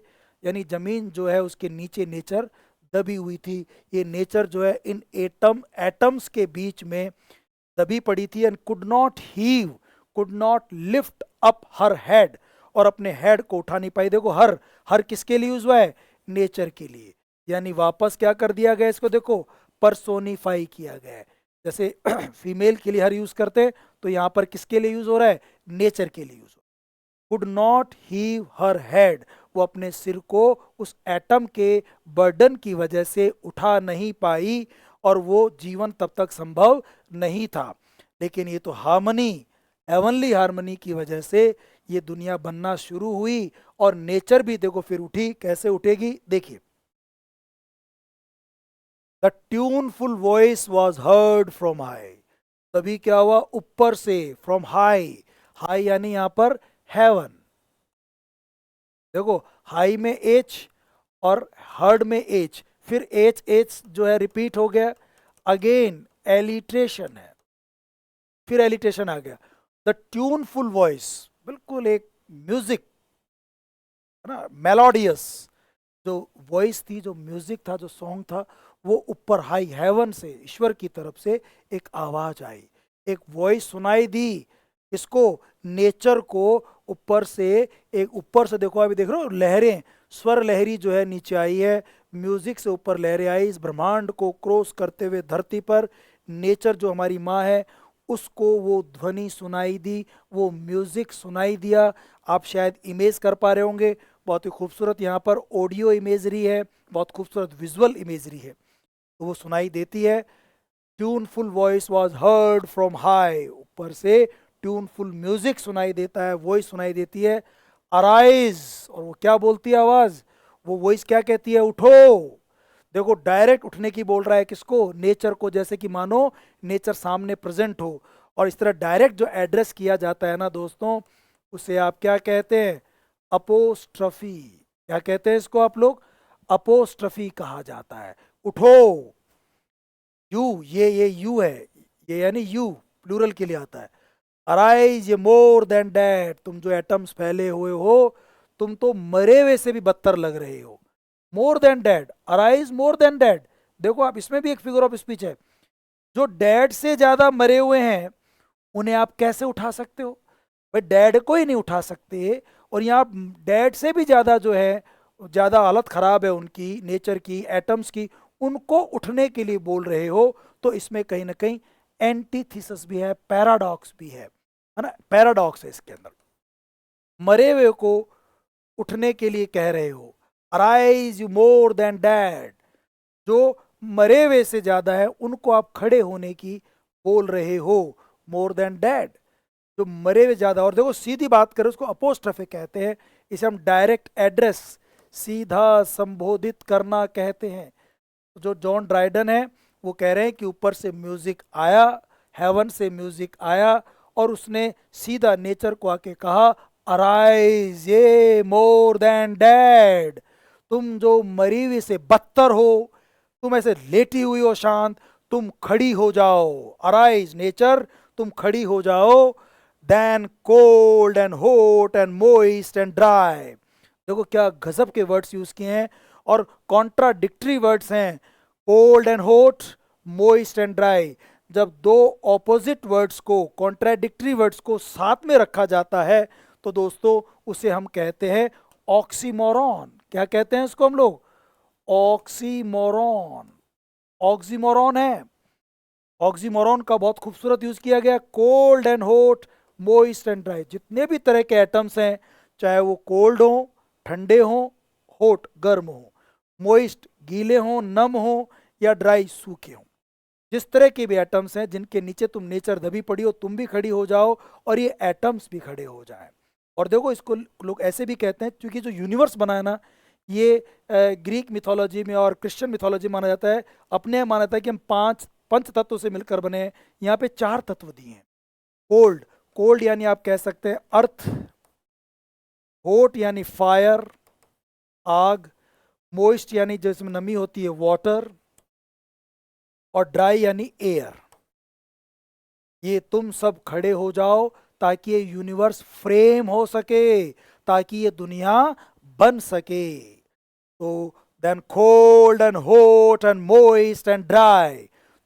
[SPEAKER 1] यानी जमीन जो है उसके नीचे नेचर दबी हुई थी। ये नेचर जो है इन एटम्स के बीच में दबी पड़ी थी। And could not heave, could not lift up her head, और अपने हेड को उठा नहीं पाई। देखो हर, हर किसके लिए यूज हुआ है? नेचर के लिए। यानी वापस क्या कर दिया गया इसको? देखो पर्सोनिफाई किया गया है। जैसे फीमेल के लिए हर यूज करते हैं, तो यहाँ पर किसके लिए यूज हो रहा है? नेचर के लिए यूज हो। Could not heave her head, वो अपने सिर को उस एटम के बर्डन की वजह से उठा नहीं पाई, और वो जीवन तब तक संभव नहीं था। लेकिन ये तो हार्मनी, हेवनली हार्मनी की वजह से ये दुनिया बनना शुरू हुई। और नेचर भी देखो फिर उठी, कैसे उठेगी देखिए। The tuneful voice was heard from high, तभी क्या हुआ? ऊपर से, फ्रॉम हाई, हाई यानी यहाँ पर हेवन। देखो हाई में एच और हर्ड में एच, फिर एच एच जो है रिपीट हो गया, अगेन एलिट्रेशन है, फिर एलिट्रेशन आ गया। द ट्यूनफुल वॉइस, बिल्कुल एक म्यूजिक है ना, मेलोडियस जो वॉइस थी, जो म्यूजिक था, जो सॉन्ग था, वो ऊपर हाई हेवन से, ईश्वर की तरफ से एक आवाज आई, एक वॉइस सुनाई दी। इसको, नेचर को ऊपर से, एक ऊपर से देखो, अभी देख रहे हो लहरें, स्वर लहरी जो है नीचे आई है, म्यूजिक से ऊपर लहरें आई, इस ब्रह्मांड को क्रॉस करते हुए धरती पर नेचर जो हमारी माँ है उसको वो ध्वनि सुनाई दी, वो म्यूजिक सुनाई दिया। आप शायद इमेज कर पा रहे होंगे, बहुत ही खूबसूरत यहाँ पर ऑडियो इमेजरी है, बहुत खूबसूरत विजुअल इमेजरी है, तो वो सुनाई देती है। Tuneful voice was heard from high, ऊपर से ट्यूनफुल म्यूजिक सुनाई देता है, वॉइस सुनाई देती है। अराइज, और वो क्या बोलती है आवाज, वो वॉइस क्या कहती है, उठो। देखो डायरेक्ट उठने की बोल रहा है, किसको, नेचर को, जैसे कि मानो नेचर सामने प्रेजेंट हो। और इस तरह डायरेक्ट जो एड्रेस किया जाता है ना दोस्तों, उसे आप क्या कहते हैं, अपोस्ट्रफी। क्या कहते हैं इसको आप लोग, अपोस्ट्रफी कहा जाता है। उठो, यू, ये यू है, ये यानी यू प्लूरल के लिए आता है। अराइज, ये मोर देन डैड, तुम जो एटम्स फैले हुए हो, तुम तो मरे हुए से भी बदतर लग रहे हो। More than dad, arise more than dad. देखो आप, इसमें भी एक फिगर ऑफ स्पीच है, जो डैड से ज्यादा मरे हुए हैं उन्हें आप कैसे उठा सकते हो, भाई डैड को ही नहीं उठा सकते, और यहाँ डैड से भी ज्यादा जो है, ज्यादा हालत खराब है उनकी, नेचर की, एटम्स की, उनको उठने के लिए बोल रहे हो। तो इसमें कहीं ना कहीं एंटीथीसिस भी है, पैराडॉक्स भी है ना, पैराडॉक्स है इसके अंदर। मरे हुए को उठने के लिए कह रहे हो, arise you more than dad, जो मरे हुए से ज्यादा है उनको आप खड़े होने की बोल रहे हो, मोर देन डैड, जो मरे हुए ज्यादा। और देखो सीधी बात करें उसको अपोस्ट्रफे कहते हैं, इसे हम डायरेक्ट एड्रेस, सीधा संबोधित करना कहते हैं। जो जॉन ड्राइडन है वो कह रहे हैं कि ऊपर से म्यूजिक आया, हेवन से म्यूजिक आया, और उसने सीधा नेचर को आके कहा, अराइज ये मोर देन डैड, तुम जो मरी हुई से बदतर हो, तुम ऐसे लेटी हुई हो शांत, तुम खड़ी हो जाओ। अराइज नेचर, तुम खड़ी हो जाओ। Then cold and hot and moist and dry, देखो क्या गजब के वर्ड्स यूज किए हैं, और कॉन्ट्राडिक्टरी वर्ड्स हैं। Cold and hot, moist and dry, जब दो ऑपोजिट वर्ड्स को, कॉन्ट्राडिक्टरी वर्ड्स को साथ में रखा जाता है तो दोस्तों उसे हम कहते हैं ऑक्सीमोरॉन। क्या कहते हैं इसको हम लोग, ऑक्सीमोरॉन। ऑक्सीमोरॉन है, ऑक्सीमोरॉन का बहुत खूबसूरत यूज किया गया। Cold and hot, moist and dry, जितने भी तरह के एटम्स हैं, चाहे वो कोल्ड हो, ठंडे हो, हॉट गर्म हो, मोइस्ट गीले हो, नम हो, या ड्राई सूखे हो, जिस तरह के भी एटम्स हैं जिनके नीचे तुम नेचर दबी पड़ी हो, तुम भी खड़ी हो जाओ और ये एटम्स भी खड़े हो जाएं। और देखो इसको लोग ऐसे भी कहते हैं, क्योंकि जो यूनिवर्स बना है ना, ये ग्रीक मिथोलॉजी में और क्रिश्चियन मिथोलॉजी माना जाता है, अपने यहाँ माना जाता है कि हम पांच पंच तत्व से मिलकर बने हैं। यहाँ पे चार तत्व दिए हैं। कोल्ड, कोल्ड यानी आप कह सकते हैं अर्थ, हॉट यानी फायर, आग, मोइस्ट यानी जिसमें नमी होती है वाटर, और ड्राई यानी एयर। ये तुम सब खड़े हो जाओ ताकि ये यूनिवर्स फ्रेम हो सके, ताकि ये दुनिया बन सके। तो then cold and hot and moist and dry,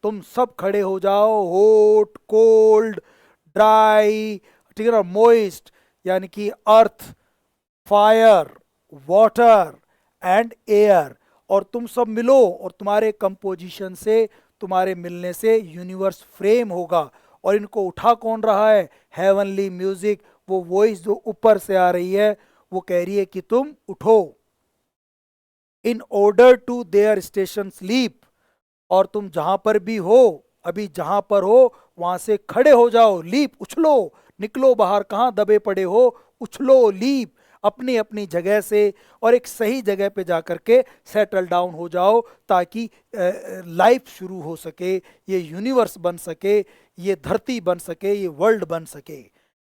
[SPEAKER 1] तुम सब खड़े हो जाओ, हॉट, कोल्ड, ड्राई, ठीक है ना, मोइस्ट यानी कि अर्थ, फायर, वाटर एंड एयर, और तुम सब मिलो, और तुम्हारे कंपोजिशन से, तुम्हारे मिलने से यूनिवर्स फ्रेम होगा। और इनको उठा कौन रहा है, हेवनली म्यूजिक, वो वॉइस जो ऊपर से आ रही है, वो कह रही है कि तुम उठो। In order to their station sleep, और तुम जहां पर भी हो, अभी जहां पर हो वहां से खड़े हो जाओ, लीप उछलो, निकलो बाहर, कहां दबे पड़े हो, उछलो, लीप अपनी अपनी जगह से, और एक सही जगह पे जाकर के सेटल डाउन हो जाओ, ताकि लाइफ शुरू हो सके, ये यूनिवर्स बन सके, ये धरती बन सके, ये वर्ल्ड बन सके।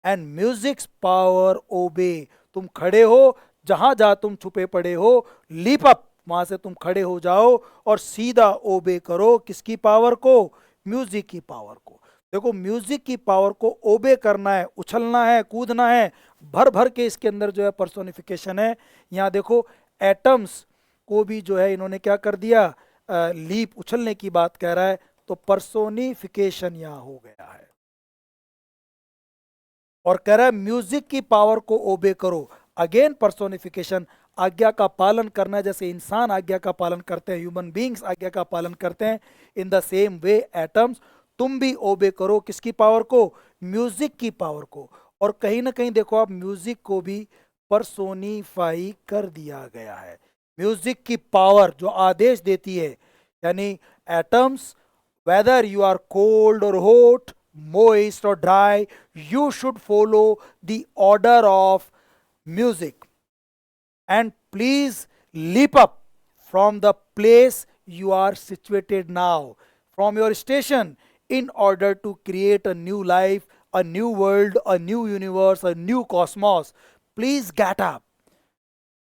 [SPEAKER 1] एंड म्यूजिक्स पावर ओबे। तुम खड़े हो, जहां जहां तुम छुपे पड़े हो, लीप अप, वहां से तुम खड़े हो जाओ और सीधा ओबे करो। किसकी पावर को? म्यूजिक की पावर को। देखो म्यूजिक की पावर को ओबे करना है, उछलना है, कूदना है, भर भर के इसके अंदर जो है पर्सोनिफिकेशन है। यहाँ देखो एटम्स को भी जो है इन्होंने क्या कर दिया, लीप, उछलने की बात कह रहा है, तो पर्सोनिफिकेशन यहाँ हो गया है। और कह रहा है म्यूजिक की पावर को ओबे करो, अगेन पर्सोनिफिकेशन। आज्ञा का पालन करना, जैसे इंसान आज्ञा का पालन करते हैं, ह्यूमन बींग्स आज्ञा का पालन करते हैं, in the same way atoms तुम भी ओबे करो। किसकी पावर को? म्यूजिक की पावर को। और कहीं ना कहीं देखो आप, म्यूजिक को भी पर्सोनीफाई कर दिया गया है। म्यूजिक की पावर जो आदेश देती है, यानी atoms, whether you are cold or hot, moist or dry, you should follow the order of music. And please leap up from the place you are situated now, from your station, in order to create a new life, a new world, a new universe, a new cosmos. Please get up.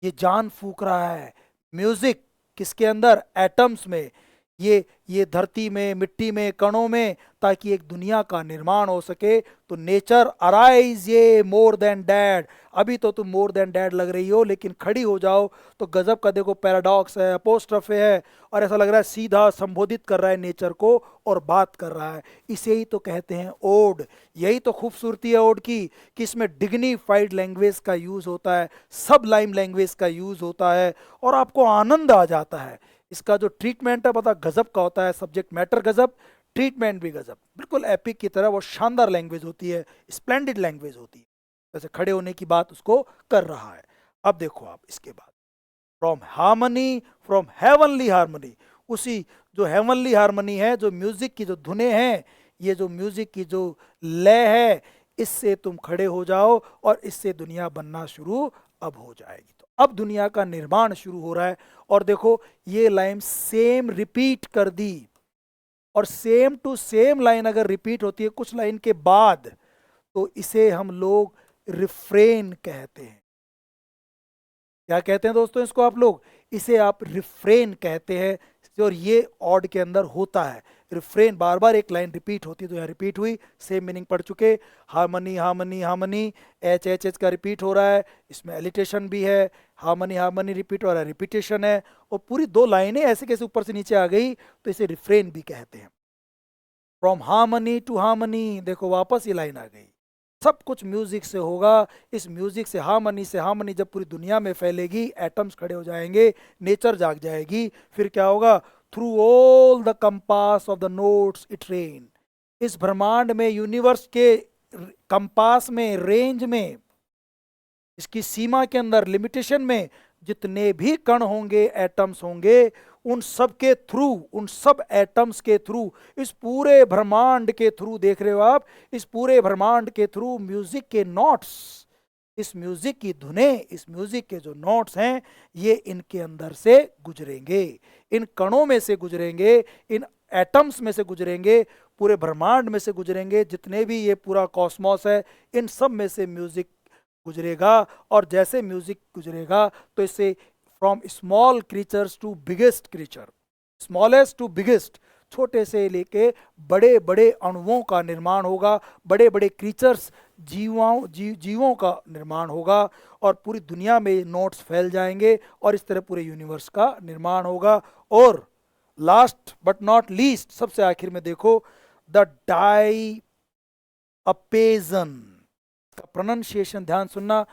[SPEAKER 1] ये जान फूक रहा है music, किसके अंदर? Atoms में, ये धरती में, मिट्टी में, कणों में, ताकि एक दुनिया का निर्माण हो सके। तो नेचर अराइज, ये मोर देन डैड। अभी तो तुम मोर देन डैड लग रही हो, लेकिन खड़ी हो जाओ तो गजब का देखो पैराडॉक्स है, अपोस्ट्रफे है, और ऐसा लग रहा है सीधा संबोधित कर रहा है नेचर को और बात कर रहा है। इसे ही तो कहते हैं ओड। यही तो खूबसूरती है ओड की, कि इसमें डिग्निफाइड लैंग्वेज का यूज होता है, सब लाइम लैंग्वेज का यूज होता है, और आपको आनंद आ जाता है। इसका जो ट्रीटमेंट है पता गजब का होता है, सब्जेक्ट मैटर गजब, ट्रीटमेंट भी गजब, बिल्कुल एपिक की तरह। वो शानदार लैंग्वेज होती है, स्प्लेंडेड लैंग्वेज होती है, जैसे खड़े होने की बात उसको कर रहा है। अब देखो आप इसके बाद, from harmony, from heavenly harmony, उसी जो हेवनली हार्मनी है, जो म्यूजिक की जो धुनें हैं, ये जो म्यूजिक की जो लय है, इससे तुम खड़े हो जाओ और इससे दुनिया बनना शुरू अब हो जाएगी। तो अब दुनिया का निर्माण शुरू हो रहा है। और देखो ये लाइन सेम रिपीट कर दी, और सेम टू सेम लाइन अगर रिपीट होती है कुछ लाइन के बाद, तो इसे हम लोग रिफ्रेन कहते हैं। क्या कहते हैं दोस्तों इसको आप लोग? इसे आप रिफ्रेन कहते हैं। और ये ऑड के अंदर होता है रिफ्रेन, बार बार एक लाइन रिपीट होती है, तो यहाँ रिपीट हुई, सेम मीनिंग पढ़ चुके। Harmony harmony harmony, H H H का रिपीट हो रहा है, इसमें एलिटेशन भी है, हार्मनी हार्मनी रिपीट हो रहा है, रिपीटेशन है, और पूरी दो लाइनें ऐसे कैसे ऊपर से नीचे आ गई, तो इसे रिफ्रेन भी कहते हैं। फ्रॉम हार्मनी टू हार्मनी, देखो वापस ये लाइन आ गई। सब कुछ म्यूजिक से होगा। इस म्यूजिक से हार्मनी जब पूरी दुनिया में फैलेगी, एटम्स खड़े हो जाएंगे, नेचर जाग जाएगी, फिर क्या होगा? Through all the compass of the notes it rain. इस ब्रह्मांड में, यूनिवर्स के कंपास में, रेंज में, इसकी सीमा के अंदर, लिमिटेशन में, जितने भी कण होंगे, एटम्स होंगे, उन सब के थ्रू, उन सब एटम्स के थ्रू, इस पूरे ब्रह्मांड के थ्रू, देख रहे हो आप, इस पूरे ब्रह्मांड के थ्रू म्यूजिक के नोट्स, इस म्यूजिक की धुनें, इस म्यूजिक के जो नोट्स हैं, ये इनके अंदर से गुजरेंगे, इन कणों में से गुजरेंगे, इन एटम्स में से गुजरेंगे, पूरे ब्रह्मांड में से गुजरेंगे, जितने भी ये पूरा कॉस्मोस है, इन सब में से म्यूजिक गुजरेगा। और जैसे म्यूजिक गुजरेगा तो इससे from small creatures to biggest creature, smallest to biggest, छोटे से लेके बड़े बड़े अणुओं का निर्माण होगा, बड़े बड़े क्रीचर्स, जीवों का निर्माण होगा, और पूरी दुनिया में नोट्स फैल जाएंगे, और इस तरह पूरे यूनिवर्स का निर्माण होगा। और लास्ट बट नॉट लीस्ट, सबसे आखिर में देखो, द डाई अपेजन का प्रोनाउंसिएशन ध्यान सुनना,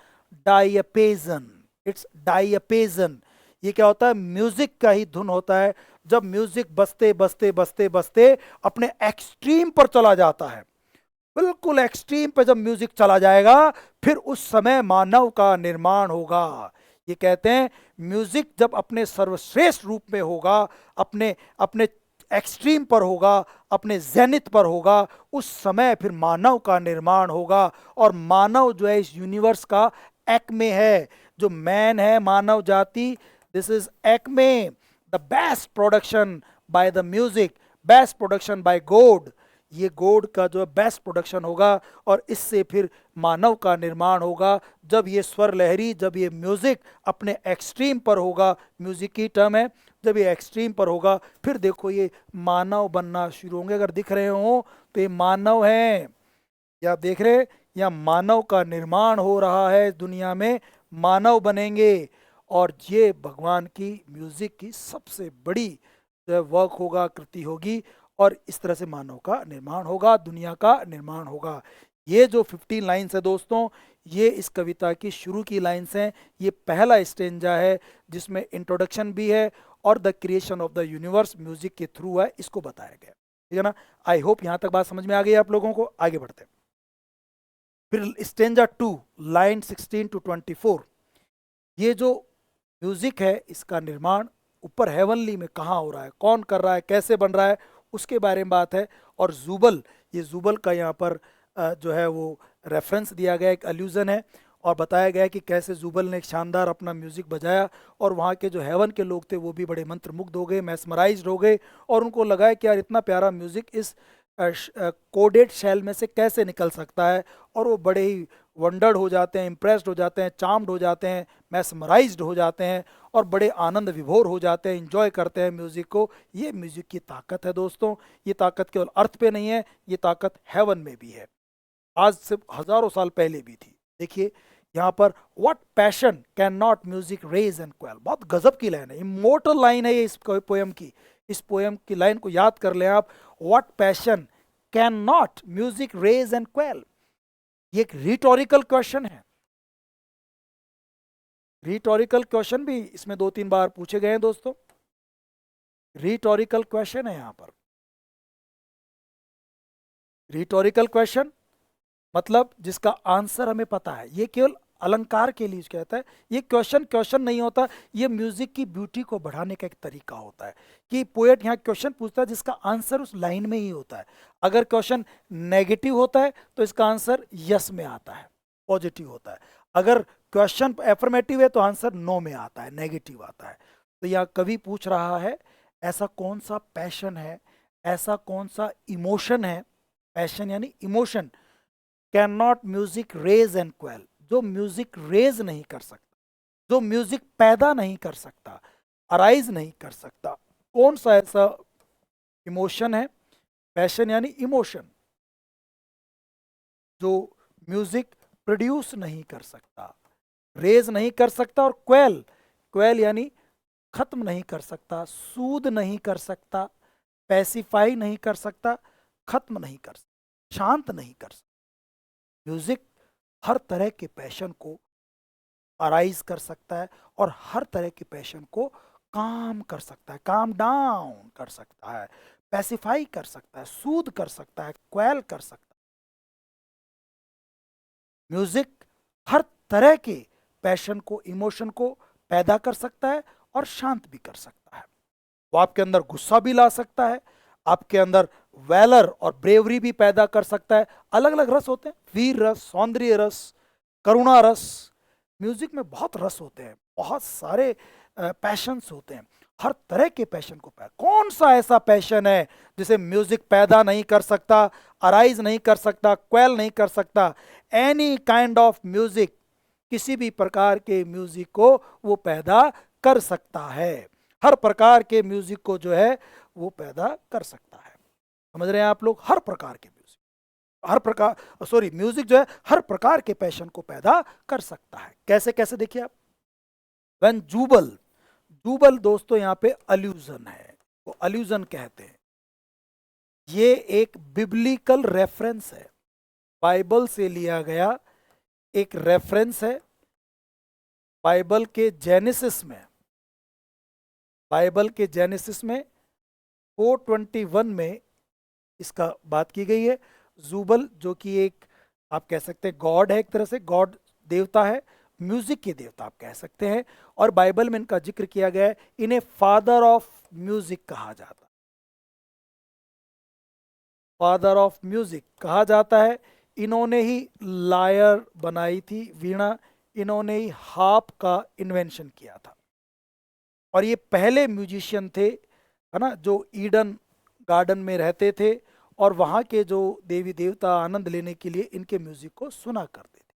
[SPEAKER 1] डायपेजन, इट्स डायपेजन। ये क्या होता है? म्यूजिक का ही धुन होता है। जब म्यूजिक बजते बजते बजते बजते अपने एक्सट्रीम पर चला जाता है, बिल्कुल एक्सट्रीम पे जब म्यूजिक चला जाएगा, फिर उस समय मानव का निर्माण होगा। ये कहते हैं म्यूजिक जब अपने सर्वश्रेष्ठ रूप में होगा, अपने अपने एक्सट्रीम पर होगा, अपने जेनिथ पर होगा, उस समय फिर मानव का निर्माण होगा। और मानव जो है इस यूनिवर्स का एक्मे है, जो मैन है, मानव जाति, this is Acme, the best production by the music, best production by God. ये गॉड का जो है बेस्ट प्रोडक्शन होगा और इससे फिर मानव का निर्माण होगा। जब ये स्वर लहरी, जब ये म्यूजिक अपने एक्सट्रीम पर होगा, म्यूजिक की टर्म है, जब ये एक्सट्रीम पर होगा, फिर देखो ये मानव बनना शुरू होंगे। अगर दिख रहे हो तो ये मानव हैं, ये आप देख रहे हैं, यहाँ मानव का निर्माण हो रहा है, दुनिया में मानव बनेंगे और ये भगवान की म्यूजिक की सबसे बड़ी जो है वर्क होगा, कृति होगी और इस तरह से मानव का निर्माण होगा, दुनिया का निर्माण होगा। ये जो 15 लाइन्स है दोस्तों, ये इस कविता की शुरू की लाइन्स हैं। ये पहला स्टेंजा है जिसमें इंट्रोडक्शन भी है और the creation of the universe music के थ्रू है, इसको बताया गया। ठीक है ना। आई होप यहाँ तक बात समझ में आ गई आप लोगों को। आगे बढ़ते हैं। फिर स्टेंजा 2 लाइन 16 टू 24, ये जो म्यूजिक है इसका निर्माण ऊपर हेवनली में कहाँ हो रहा है, कौन कर रहा है, कैसे बन रहा है, उसके बारे में बात है। और जुबल, ये जुबल का यहाँ पर जो है वो रेफरेंस दिया गया, एक अल्यूजन है और बताया गया कि कैसे जुबल ने एक शानदार अपना म्यूजिक बजाया और वहाँ के जो हेवन के लोग थे वो भी बड़े मंत्रमुग्ध हो गए, मैस्मराइज्ड हो गए और उनको लगा कि यार इतना प्यारा म्यूजिक इस कोडेड शेल में से कैसे निकल सकता है। और वो बड़े ही वंडर्ड हो जाते हैं, इम्प्रेस्ड हो जाते हैं, चार्म्ड हो जाते हैं, मैस्मराइज्ड हो जाते हैं और बड़े आनंद विभोर हो जाते हैं, इंजॉय करते हैं म्यूजिक को। ये म्यूजिक की ताकत है दोस्तों। ये ताकत केवल अर्थ पे नहीं है, ये ताकत हेवन में भी है, आज से हजारों साल पहले भी थी। देखिए यहाँ पर, what passion can not music raise and quell, बहुत गजब की लाइन है, इमोर्टल लाइन है ये इस पोयम की। इस पोयम की लाइन को याद कर लें आप, what passion can not music raise and quell. ये एक रिटोरिकल क्वेश्चन है। रिटोरिकल क्वेश्चन भी इसमें 2-3 बार पूछे गए हैं दोस्तों। रिटोरिकल क्वेश्चन है यहाँ पर। रिटोरिकल क्वेश्चन मतलब जिसका आंसर हमें पता है। ये केवल अलंकार के लिए कहता है, ये क्वेश्चन नहीं होता, ये म्यूजिक की ब्यूटी को बढ़ाने का एक तरीका होता है कि पोएट यहाँ क्वेश्चन पूछता है जिसका आंसर उस लाइन में ही होता है। अगर क्वेश्चन नेगेटिव होता है तो इसका आंसर यस में आता है, पॉजिटिव होता है। अगर क्वेश्चन एफर्मेटिव है तो आंसर नो में आता है, नेगेटिव आता है। तो यहाँ कवि पूछ रहा है ऐसा कौन सा पैशन है, ऐसा कौन सा इमोशन है, पैशन यानी emotion, can not music raise and quell, जो म्यूजिक रेज नहीं कर सकता, जो म्यूजिक पैदा नहीं कर सकता, अराइज नहीं कर सकता। कौन सा ऐसा इमोशन है, पैशन यानी इमोशन, जो म्यूजिक प्रोड्यूस नहीं कर सकता, रेज नहीं कर सकता, और क्वेल, क्वेल यानी खत्म नहीं कर सकता, सूद नहीं कर सकता, पैसिफाई नहीं कर सकता, खत्म नहीं कर सकता, शांत नहीं कर सकता। म्यूजिक हर तरह के पैशन को अराइज कर सकता है और हर तरह के पैशन को काम कर सकता है, काम डाउन कर सकता है, पैसिफाई कर सकता है, सूद कर सकता है, क्वेल कर सकता है। म्यूजिक हर तरह के पैशन को, इमोशन को पैदा कर सकता है और शांत भी कर सकता है। वो आपके अंदर गुस्सा भी ला सकता है, आपके अंदर वैलर और ब्रेवरी भी पैदा कर सकता है। अलग अलग रस होते हैं, वीर रस, सौंदर्य रस, करुणा रस। म्यूजिक में बहुत रस होते हैं, बहुत सारे पैशंस होते हैं, हर तरह के पैशन को पैदा। कौन सा ऐसा पैशन है जिसे म्यूजिक पैदा नहीं कर सकता, अराइज नहीं कर सकता, क्वेल नहीं कर सकता? एनी काइंड ऑफ म्यूजिक, किसी भी प्रकार के म्यूजिक को वो पैदा कर सकता है। हर प्रकार के म्यूजिक को जो है वो पैदा कर सकता है। समझ रहे हैं आप लोग? हर प्रकार के म्यूजिक, हर प्रकार, सॉरी, म्यूजिक जो है हर प्रकार के पैशन को पैदा कर सकता है। कैसे कैसे देखिए आप। व्हेन जूबल, जूबल दोस्तों यहाँ पे अल्यूजन है, वो अल्यूजन कहते हैं। ये एक बिब्लिकल रेफरेंस है, बाइबल से लिया गया एक रेफरेंस है। बाइबल के जेनेसिस में, बाइबल के जेनेसिस में 421 में इसका बात की गई है। जूबल जो कि एक, आप कह सकते हैं गॉड है, एक तरह से गॉड, देवता है, म्यूजिक के देवता आप कह सकते हैं। और बाइबल में इनका जिक्र किया गया है, इन्हें फादर ऑफ म्यूजिक कहा जाता है, फादर ऑफ म्यूजिक कहा जाता है। इन्होंने ही लायर बनाई थी, वीणा, इन्होंने ही हार्प का इन्वेंशन किया था। और ये पहले म्यूजिशियन थे, है ना, जो ईडन गार्डन में रहते थे और वहाँ के जो देवी देवता आनंद लेने के लिए इनके म्यूजिक को सुना करते थे।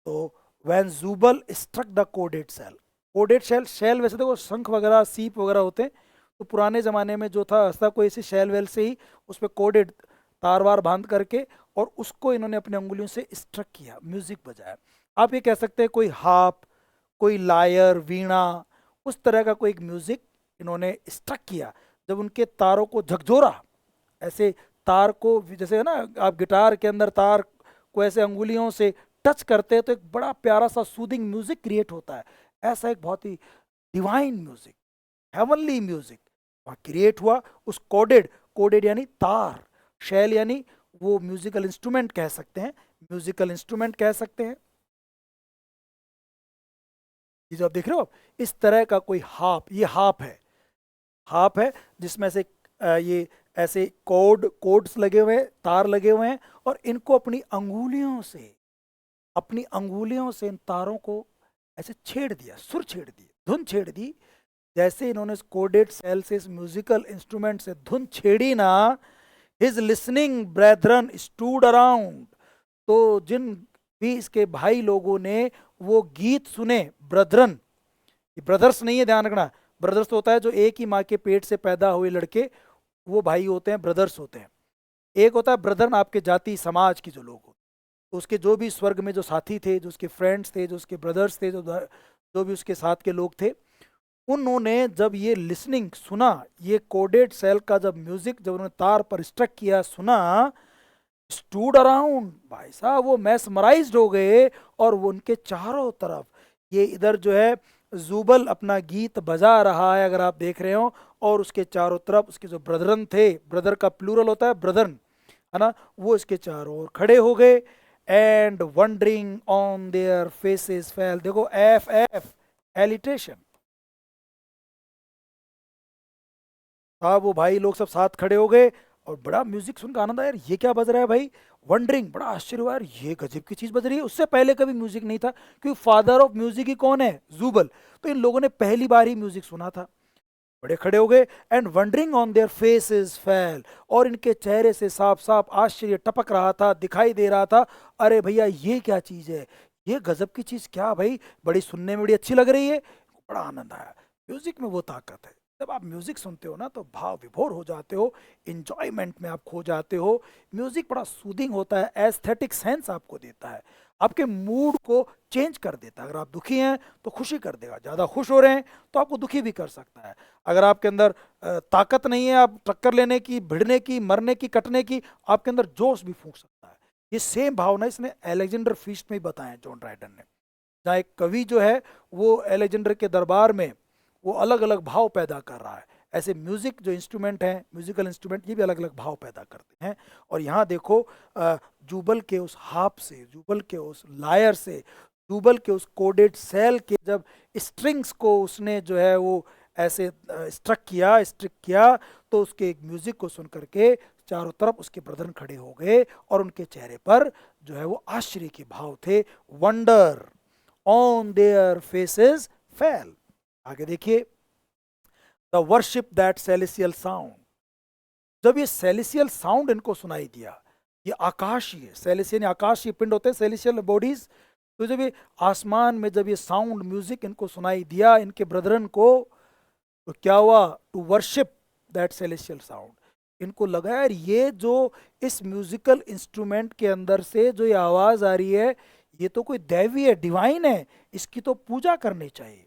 [SPEAKER 1] तो when Jubal struck the corded shell, corded shell, shell वैसे देखो शंख वगैरह सीप वगैरह होते हैं, तो पुराने ज़माने में जो था ऐसा कोई ऐसी शेल वेल से ही उस पर कोडेड तार वार बांध करके और उसको इन्होंने अपने अंगुलियों से स्ट्रक किया, म्यूजिक बजाया। आप ये कह सकते हैं कोई हार्प, कोई लायर, वीणा, उस तरह का कोई एक म्यूजिक इन्होंने स्ट्रक किया। जब उनके तारों को झकझोरा, ऐसे तार को जैसे है ना आप गिटार के अंदर तार को ऐसे अंगुलियों से टच करते हैं तो एक बड़ा प्यारा सा सूदिंग म्यूजिक क्रिएट होता है। ऐसा एक बहुत ही डिवाइन म्यूजिक, हेवनली म्यूजिक वहाँ क्रिएट हुआ उस कोडेड, कोडेड यानी तार, शैल यानी वो म्यूजिकल इंस्ट्रूमेंट कह सकते हैं, म्यूजिकल इंस्ट्रूमेंट कह सकते हैं। ये जो आप देख रहे हो इस तरह का कोई हार्प, ये हार्प है, हार्प है जिसमें से ये ऐसे कोड्स लगे हुए हैं, तार लगे हुए हैं और इनको अपनी अंगुलियों से इन तारों को ऐसे छेड़ दिया, सुर छेड़ दी, धुन छेड़ दी। जैसे इन्होंने इस कोडेड सेल से, इस म्यूजिकल इंस्ट्रूमेंट से धुन छेड़ी ना, हिज लिसनिंग ब्रेथरन स्टूड अराउंड, तो जिन भी इसके भाई लोगों ने वो गीत सुने, ब्रदरन, ये ब्रदर्स नहीं है, ध्यान रखना, ब्रदर्स तो होता है जो एक ही माँ के पेट से पैदा हुए लड़के, वो भाई होते हैं, ब्रदर्स होते हैं। एक होता है ब्रदरन आपके जाति समाज के जो लोग होते, तो उसके जो भी स्वर्ग में जो साथी थे, जो उसके फ्रेंड्स थे, जो उसके ब्रदर्स थे, जो भी उसके साथ के लोग थे, उन्होंने जब ये लिसनिंग सुना, ये कोडेड सेल का जब म्यूजिक जब उन्होंने तार पर स्ट्रक किया, सुना, स्टूड अराउंड, भाई साहब वो मैसमराइज्ड हो गए और वो उनके चारों तरफ, ये इधर जो है जूबल अपना गीत बजा रहा है अगर आप देख रहे हो, और उसके चारों तरफ उसके जो ब्रदरन थे, ब्रदर का प्लूरल होता है ब्रदरन, है ना, वो इसके चारों ओर खड़े हो गए। And wondering on their faces fail, देखो एफ एफ एलिटेशन, साहब वो भाई लोग सब साथ खड़े हो गए और बड़ा म्यूजिक सुनकर आनंद आया, यार ये क्या बज रहा है भाई, वंडरिंग, बड़ा आश्चर्य हुआ, यार ये गजब की चीज बज रही है, उससे पहले कभी म्यूजिक नहीं था, क्योंकि फादर ऑफ म्यूजिक ही कौन है, जूबल, तो इन लोगों ने पहली बार ही म्यूजिक सुना था, बड़े खड़े हो गए। And wondering on their faces fail, और इनके चेहरे से साफ साफ आश्चर्य टपक रहा था, दिखाई दे रहा था, अरे भैया ये क्या चीज है, ये गजब की चीज क्या भाई, बड़ी सुनने में बड़ी अच्छी लग रही है, बड़ा आनंद आया। म्यूजिक में वो ताकत है, जब आप म्यूजिक सुनते हो ना तो भाव विभोर हो जाते हो, इंजॉयमेंट में आप खो जाते हो। म्यूजिक बड़ा सूदिंग होता है, एस्थेटिक सेंस आपको देता है, आपके मूड को चेंज कर देता है। अगर आप दुखी हैं तो खुशी कर देगा, ज़्यादा खुश हो रहे हैं तो आपको दुखी भी कर सकता है। अगर आपके अंदर ताकत नहीं है आप टक्कर लेने की, भिड़ने की, मरने की, कटने की, आपके अंदर जोश भी फूंक सकता है। ये सेम भावना इसने एलेक्जेंडर फीस्ट में ही बताया जॉन ड्राइडन ने, जहाँ एक कवि जो है वो एलेक्जेंडर के दरबार में वो अलग अलग भाव पैदा कर रहा है, ऐसे म्यूजिक जो इंस्ट्रूमेंट हैं, म्यूजिकल इंस्ट्रूमेंट, ये भी अलग अलग भाव पैदा करते हैं। और यहाँ देखो जूबल के उस हार्प से, जूबल के उस लायर से, जूबल के उस कोडेड सेल के जब स्ट्रिंग्स को उसने जो है वो ऐसे स्ट्रिक किया तो उसके एक म्यूजिक को सुन करके चारों तरफ उसके ब्रदर खड़े हो गए और उनके चेहरे पर जो है वो आश्चर्य के भाव थे, wonder on their faces fail. आगे देखिए, the worship that celestial sound, जब ये सेलेसियल साउंड इनको सुनाई दिया, ये आकाशीय, सेलेसियल आकाशीय पिंड होते हैं, सेलेसियल बॉडीज, तो जब ये आसमान में जब ये साउंड म्यूजिक इनको सुनाई दिया इनके ब्रदरन को, तो क्या हुआ, to worship that celestial sound, इनको लगा यार ये जो इस म्यूजिकल इंस्ट्रूमेंट के अंदर से जो ये आवाज आ रही है ये तो कोई दैवी है, डिवाइन है, इसकी तो पूजा करनी चाहिए।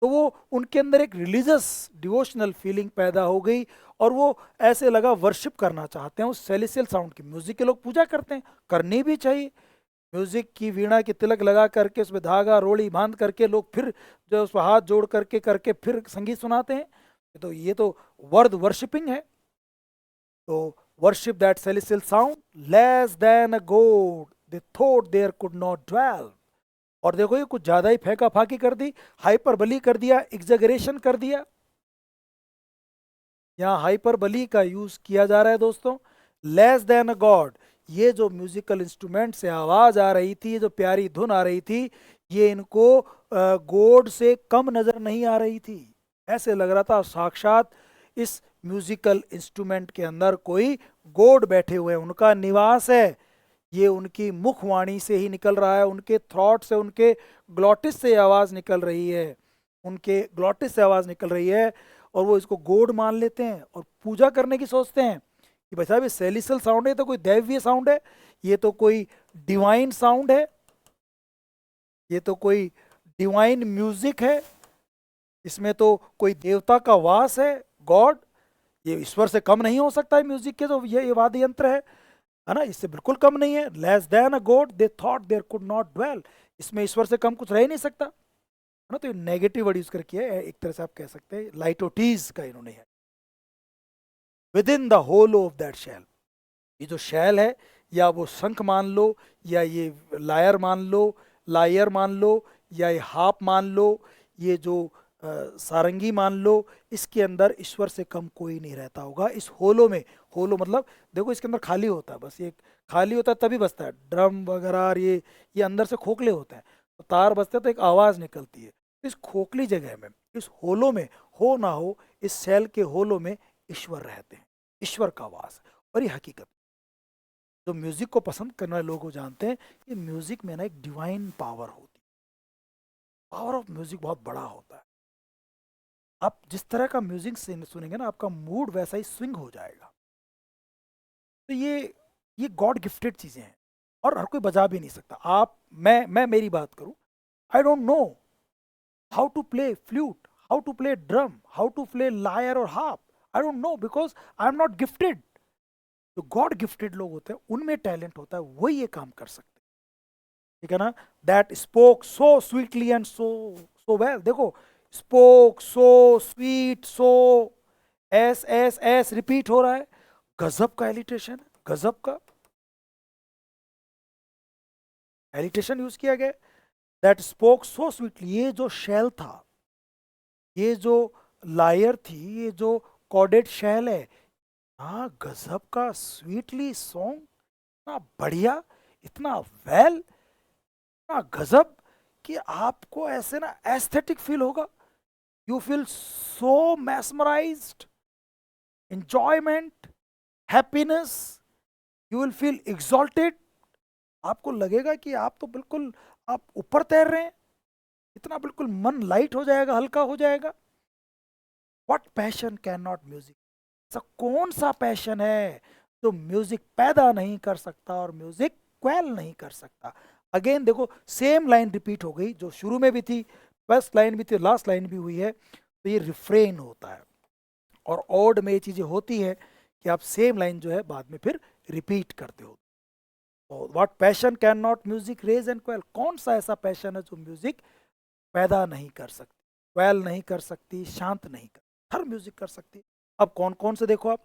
[SPEAKER 1] तो वो उनके अंदर एक रिलीजियस डिवोशनल फीलिंग पैदा हो गई और वो ऐसे लगा वर्शिप करना चाहते हैं उस सेलेसियल साउंड की। म्यूजिक के लोग पूजा करते हैं, करनी भी चाहिए, म्यूजिक की वीणा की तिलक लगा करके उसमें धागा रोड़ी बांध करके लोग फिर जो उस पर हाथ जोड़ करके करके फिर संगीत सुनाते हैं, तो ये तो वर्ड वर्शिपिंग है। तो worship that celestial sound less than a god they thought there could not dwell, और देखो ये कुछ ज्यादा ही फेंका फाकी कर दी, हाइपरबली कर दिया, एग्जैगरेशन कर दिया, यहाँ हाइपरबली का यूज किया जा रहा है दोस्तों। लेस देन अ गॉड, ये जो म्यूजिकल इंस्ट्रूमेंट से आवाज आ रही थी, जो प्यारी धुन आ रही थी, ये इनको गॉड से कम नजर नहीं आ रही थी, ऐसे लग रहा था साक्षात इस म्यूजिकल इंस्ट्रूमेंट के अंदर कोई गॉड बैठे हुए हैं, उनका निवास है। ये उनकी मुखवाणी से ही निकल रहा है, उनके थ्रॉट से, उनके ग्लॉटिस से आवाज निकल रही है, उनके ग्लॉटिस से आवाज निकल रही है। और वो इसको गॉड मान लेते हैं और पूजा करने की सोचते हैं कि भाई साहब ये सेलिसल साउंड है, तो कोई दैवीय साउंड है, ये तो कोई डिवाइन साउंड है, ये तो कोई डिवाइन म्यूजिक है, इसमें तो कोई देवता का वास है, गॉड, ये ईश्वर से कम नहीं हो सकता है म्यूजिक के, तो ये वाद्य यंत्र है ना, इससे बिल्कुल कम नहीं है। Less than a god they thought there could not dwell, इसमें ईश्वर से कम कुछ रह ही नहीं सकता, है ना। तो ये नेगेटिव वर्ड यूज करके है, एक तरह से आप कह सकते हैं लाइटोटीज का इन्होंने है। Within the whole of that shell, ये जो शैल है, या वो शंख मान लो, या ये लायर मान लो, लायर मान लो, या ये हाप मान लो, ये जो सारंगी मान लो, इसके अंदर ईश्वर से कम कोई नहीं रहता होगा इस होलो में। होलो मतलब देखो इसके अंदर खाली होता है, बस ये खाली होता है तभी बजता है, ड्रम वगैरह और ये अंदर से खोखले होते हैं, तो तार बजते हैं तो एक आवाज़ निकलती है। इस खोखली जगह में, इस होलो में, हो ना हो, इस सेल के होलो में ईश्वर रहते हैं, ईश्वर का वास है। और ये हकीकत, जो म्यूजिक को पसंद करने वाले लोग जानते हैं कि म्यूजिक में ना एक डिवाइन पावर होती है, पावर ऑफ म्यूजिक बहुत बड़ा होता है। आप जिस तरह का म्यूजिक सुनेंगे ना, आपका मूड वैसा ही स्विंग हो जाएगा। तो ये गॉड गिफ्टेड चीजें हैं और हर कोई बजा भी नहीं सकता। आप, मैं मेरी बात करूं, I don't know how to play flute, how to play drum, how to play lyre और harp, I don't know, because I am not gifted. जो गॉड गिफ्टेड लोग होते हैं उनमें टैलेंट होता है, वही ये काम कर सकते हैं, ठीक है ना। That spoke so sweetly and so so well, देखो स्पोक सो स्वीट, सो एस एस एस रिपीट हो रहा है, गजब का एलिटेशन है, गजब का एलिटेशन यूज किया गया। दैट स्पोक सो स्वीटली, ये जो शैल था, ये जो लायर थी, ये जो कॉर्डेड शैल है, हाँ गजब का स्वीटली सॉन्ग, इतना बढ़िया, इतना वेल, इतना गजब कि आपको ऐसे ना एस्थेटिक फील होगा, you feel so mesmerised, enjoyment, happiness, you will feel exalted, आपको लगेगा कि आप तो बिल्कुल आप ऊपर तैर रहे हैं, इतना बिल्कुल मन लाइट हो जाएगा, हल्का हो जाएगा। What passion can not music, ऐसा कौन सा पैशन है जो म्यूजिक पैदा नहीं कर सकता और म्यूजिक क्वेल नहीं कर सकता। अगेन देखो सेम लाइन रिपीट हो गई, जो शुरू में भी थी, फर्स्ट लाइन भी थी, लास्ट लाइन भी हुई है, तो ये रिफ्रेन होता है। और ऑड में ये चीजें होती है कि आप सेम लाइन जो है बाद में फिर रिपीट करते हो। What passion can not music raise and quell, कौन सा ऐसा पैशन है जो म्यूजिक पैदा नहीं कर सकती, क्वेल नहीं कर सकती, शांत नहीं कर, हर म्यूजिक कर सकती है। अब कौन कौन से देखो आप,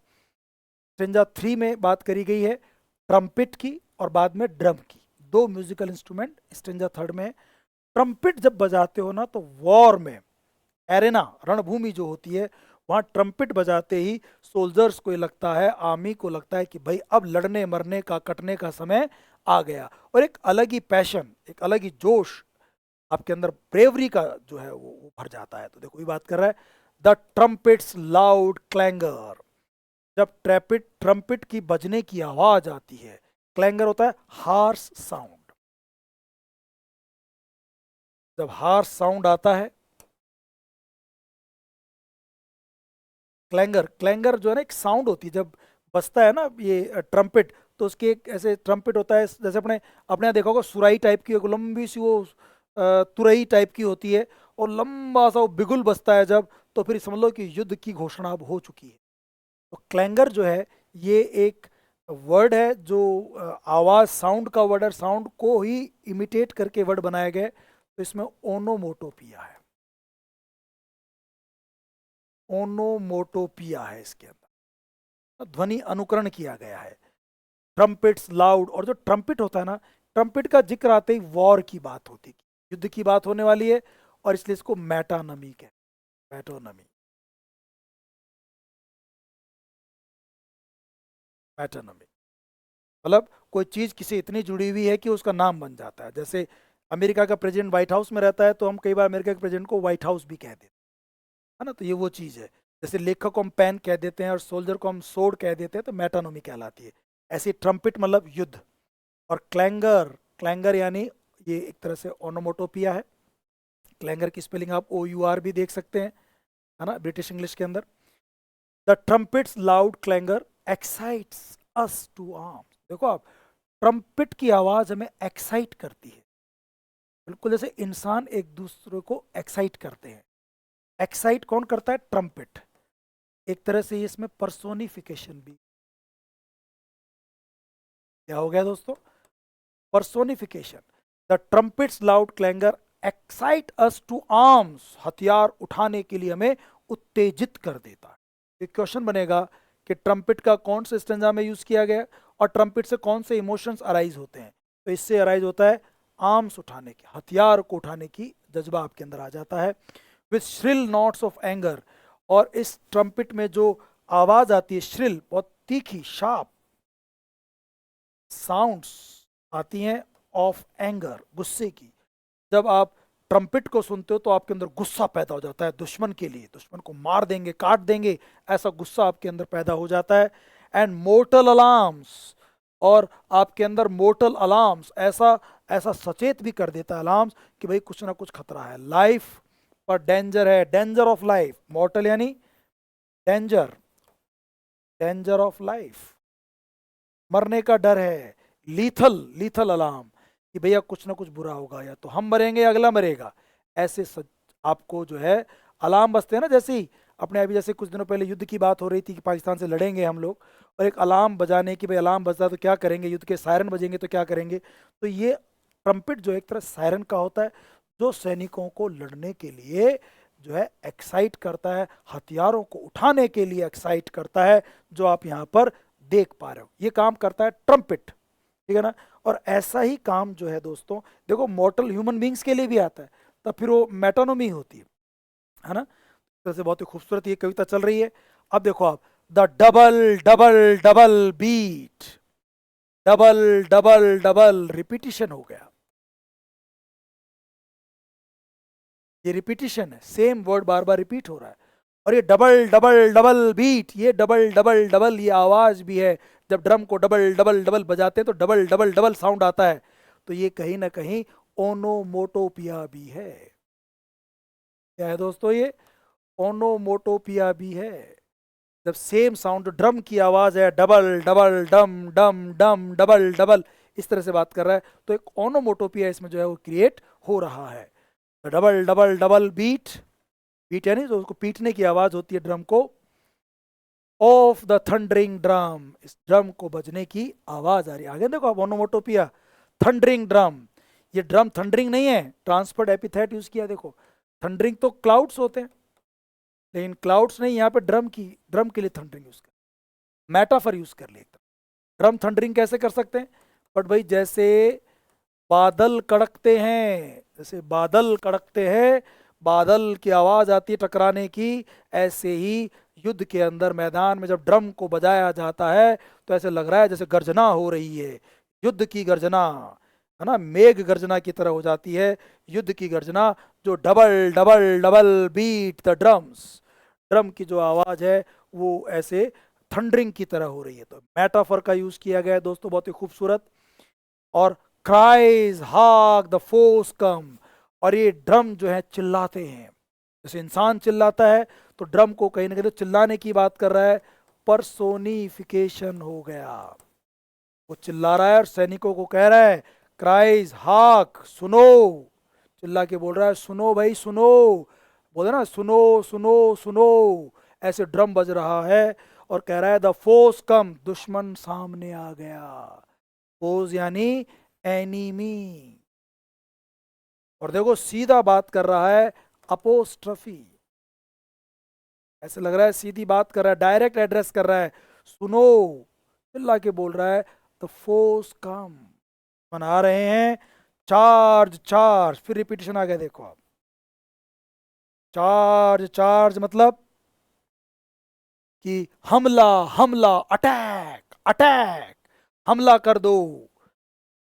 [SPEAKER 1] स्ट्रेंजा 3 में बात करी गई है ट्रम्पेट की और बाद में ड्रम की, दो म्यूजिकल इंस्ट्रूमेंट स्ट्रेंजा 3 में है। ट्रम्पेट जब बजाते हो ना, तो वॉर में, एरेना, रणभूमि जो होती है, वहां ट्रम्पेट बजाते ही सोल्जर्स को लगता है, आर्मी को लगता है कि भाई अब लड़ने मरने का, कटने का समय आ गया। और एक अलग ही पैशन, एक अलग ही जोश आपके अंदर, ब्रेवरी का जो है वो भर जाता है। तो देखो ये बात कर रहा है, द ट्रम्पेट्स लाउड क्लैंगर, जब ट्रम्पेट की बजने की आवाज आती है, क्लैंगर होता है हार्स साउंड, जब हार्स साउंड आता है, क्लैंगर, क्लैंगर जो है ना एक साउंड होती है, जब बजता है ना ये ट्रम्पेट, तो उसके एक ऐसे ट्रम्पेट होता है, जैसे अपने अपने यहाँ देखा होगा सुराई टाइप की, एक लंबी सी वो तुरई टाइप की होती है, और लंबा सा वो बिगुल बजता है जब, तो फिर समझ लो कि युद्ध की घोषणा अब हो चुकी है। तो क्लैंगर जो है ये एक वर्ड है जो आवाज, साउंड का वर्ड है, साउंड को ही इमिटेट करके वर्ड बनाया गया है। तो इसमें ओनोमोटोपिया है, ओनोमोटोपिया है इसके अंदर, तो ध्वनि अनुकरण किया गया है। ट्रम्पेट्स लाउड, और जो ट्रम्पेट होता है ना, ट्रम्पेट का जिक्र आते ही वॉर की बात होती है, युद्ध की बात होने वाली है, और इसलिए इसको मेटानमी कहते हैं, मेटोनमी, मेटानमी मतलब कोई चीज किसी इतनी जुड़ी हुई है कि उसका नाम बन जाता है। जैसे अमेरिका का प्रेसिडेंट व्हाइट हाउस में रहता है, तो हम कई बार अमेरिका के प्रेसिडेंट को व्हाइट हाउस भी कहते हैं, है ना, तो ये वो चीज है। जैसे लेखक को हम पेन कह देते हैं और सोल्जर को हम सोड कह देते हैं, तो मेटानोमी कहलाती है। ऐसे ट्रम्पिट मतलब युद्ध। और क्लैंगर, क्लैंगर यानी ये एक तरह से ओनोमोटोपिया है। क्लैंगर की स्पेलिंग आप OUR भी देख सकते हैं, है ना, ब्रिटिश इंग्लिश के अंदर। The trumpets loud clangour excites us to arms. देखो आप, ट्रम्पिट की आवाज हमें एक्साइट करती है, बिल्कुल जैसे इंसान एक दूसरे को एक्साइट करते हैं। एक्साइट कौन करता है? ट्रम्पिट। एक तरह से इसमें पर्सोनिफिकेशन भी। क्या हो गया दोस्तों? Personification. The trumpets loud clangour excite us to arms. हथियार उठाने के लिए हमें उत्तेजित कर देता है। एक क्वेश्चन बनेगा कि ट्रम्पिट का कौन से स्टेंजा में यूज किया गया और ट्रम्पिट से कौन से इमोशंस अराइज होते हैं? तो इससे अराइज होता है आर्म्स उठाने की, हथियार को उठाने की जज्बा आपके अंदर आ जाता है। With shrill notes of anger. और इस ट्रम्पिट में जो आवाज आती है, श्रिल, बहुत तीखी, शार्प साउंड्स आती हैं ऑफ एंगर, गुस्से की। जब आप ट्रम्पिट को सुनते हो तो आपके अंदर गुस्सा पैदा हो जाता है दुश्मन के लिए, दुश्मन को मार देंगे, काट देंगे, ऐसा गुस्सा आपके अंदर पैदा हो जाता है। And mortar alarms. और आपके अंदर मोर्टल अलार्म्स, ऐसा ऐसा सचेत भी कर देता है अलार्म्स कि भाई कुछ ना कुछ खतरा है, लाइफ पर डेंजर है, डेंजर ऑफ लाइफ। मॉर्टल यानी डेंजर, डेंजर ऑफ लाइफ, मरने का डर है। लीथल, लीथल अलार्म कि भैया कुछ ना कुछ बुरा होगा, या तो हम मरेंगे या अगला मरेगा। ऐसे आपको जो है अलार्म बजते हैं ना, जैसे ही अपने अभी जैसे कुछ दिनों पहले युद्ध की बात हो रही थी कि पाकिस्तान से लड़ेंगे हम लोग, और एक अलार्म बजाने की, भाई अलार्म बजता तो क्या करेंगे, युद्ध के सायरन बजेंगे तो क्या करेंगे। तो ये ट्रम्पिट जो एक तरह सायरन का होता है, जो सैनिकों को लड़ने के लिए जो है एक्साइट करता है, हथियारों को उठाने के लिए एक्साइट करता है, जो आप यहाँ पर देख पा रहे हो। ये काम करता है ट्रम्पिट, ठीक है ना। और ऐसा ही काम जो है दोस्तों, देखो मॉर्टल ह्यूमन बींग्स के लिए भी आता है, तब फिर वो मेटानोमी होती है ना। तो से बहुत ही खूबसूरत ये कविता चल रही है। अब देखो आप, the double double double beat, double double double repetition हो गया। ये रिपीटिशन है, सेम वर्ड बार बार रिपीट हो रहा है। और ये डबल डबल डबल बीट, ये डबल डबल डबल ये आवाज भी है। जब ड्रम को डबल डबल डबल बजाते हैं तो डबल डबल डबल साउंड आता है। तो ये कहीं ना कहीं ओनोमोटोपिया भी है। क्या है दोस्तों? ये ओनोमोटोपिया भी है। जब सेम साउंड, ड्रम की आवाज है, डबल डबल डम डम डम डबल डबल, इस तरह से बात कर रहा है, तो एक ओनोमोटोपिया इसमें जो है वो क्रिएट हो रहा है। Double double double beat, beat यानी जो उसको पीटने की आवाज होती है ड्रम को, ऑफ द थंडरिंग ड्रम, इस ड्रम को बजने की आवाज आ रही है। आगे देखो आप, ओनोमोटोपिया, थंडरिंग ड्रम। ये ड्रम थंडरिंग नहीं है, ट्रांसफर्ड एपिथेट यूज किया। देखो थंडरिंग तो क्लाउड्स होते हैं, लेकिन क्लाउड्स नहीं, यहाँ पे ड्रम की, ड्रम के लिए थंडरिंग यूज कर, मेटाफर यूज कर लिया। ड्रम थंडरिंग कैसे कर सकते हैं? बट भाई जैसे बादल कड़कते हैं, जैसे बादल कड़कते हैं, बादल की आवाज आती है टकराने की, ऐसे ही युद्ध के अंदर मैदान में जब ड्रम को बजाया जाता है तो ऐसे लग रहा है जैसे गर्जना हो रही है, युद्ध की गर्जना, है ना, मेघ गर्जना की तरह हो जाती है युद्ध की गर्जना। जो double double double beat the drums, drum की जो आवाज है वो ऐसे थंडरिंग की तरह हो रही है। तो मेटाफर का यूज किया गया है दोस्तों, बहुत ही खूबसूरत। और क्राइज हाक द फोर्स कम, और ये ड्रम जो है चिल्लाते हैं, जैसे इंसान चिल्लाता है, तो ड्रम को कहीं ना कहीं तो चिल्लाने की बात कर रहा है। पर्सोनिफिकेशन हो गया, वो चिल्ला रहा है और सैनिकों को कह रहा है, क्राइज हाक, सुनो, चिल्ला के बोल रहा है, सुनो भाई सुनो, बोले ना, सुनो सुनो सुनो, ऐसे ड्रम बज रहा है। और कह रहा है द फोर्स कम, दुश्मन सामने आ गया। फोर्स यानी एनिमी। और देखो सीधा बात कर रहा है, अपोस्ट्रफी, ऐसे लग रहा है सीधी बात कर रहा है, डायरेक्ट एड्रेस कर रहा है, सुनो, चिल्ला के बोल रहा है द फोर्स कम, मना रहे हैं, चार्ज चार्ज, फिर रिपीटिशन आ गया देखो आप, चार्ज चार्ज मतलब कि हमला हमला, अटैक अटैक, हमला कर दो।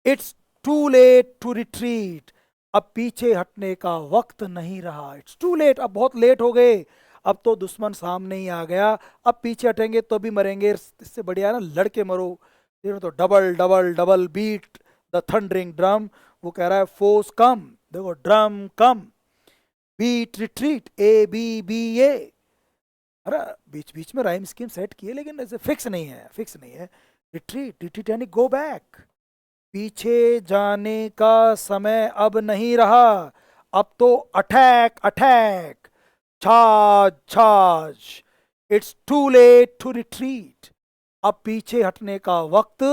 [SPEAKER 1] It's too late to retreat, अब पीछे हटने का वक्त नहीं रहा। इट्स टू लेट, अब बहुत लेट हो गए, अब तो दुश्मन सामने ही आ गया, अब पीछे हटेंगे तो भी मरेंगे, इससे बढ़िया है ना लड़के मरो। तो double double double beat the thundering drum, वो कह रहा है फोर्स कम, देखो drum come, beat retreat, A B B A. अरे बीच बीच में राइम स्कीम सेट किए लेकिन ऐसे फिक्स नहीं है, फिक्स नहीं है। रिट्रीट, रिट्रीट यानी गो बैक, पीछे जाने का समय अब नहीं रहा, अब तो attack attack, charge charge, it's too late to retreat, अब पीछे हटने का वक्त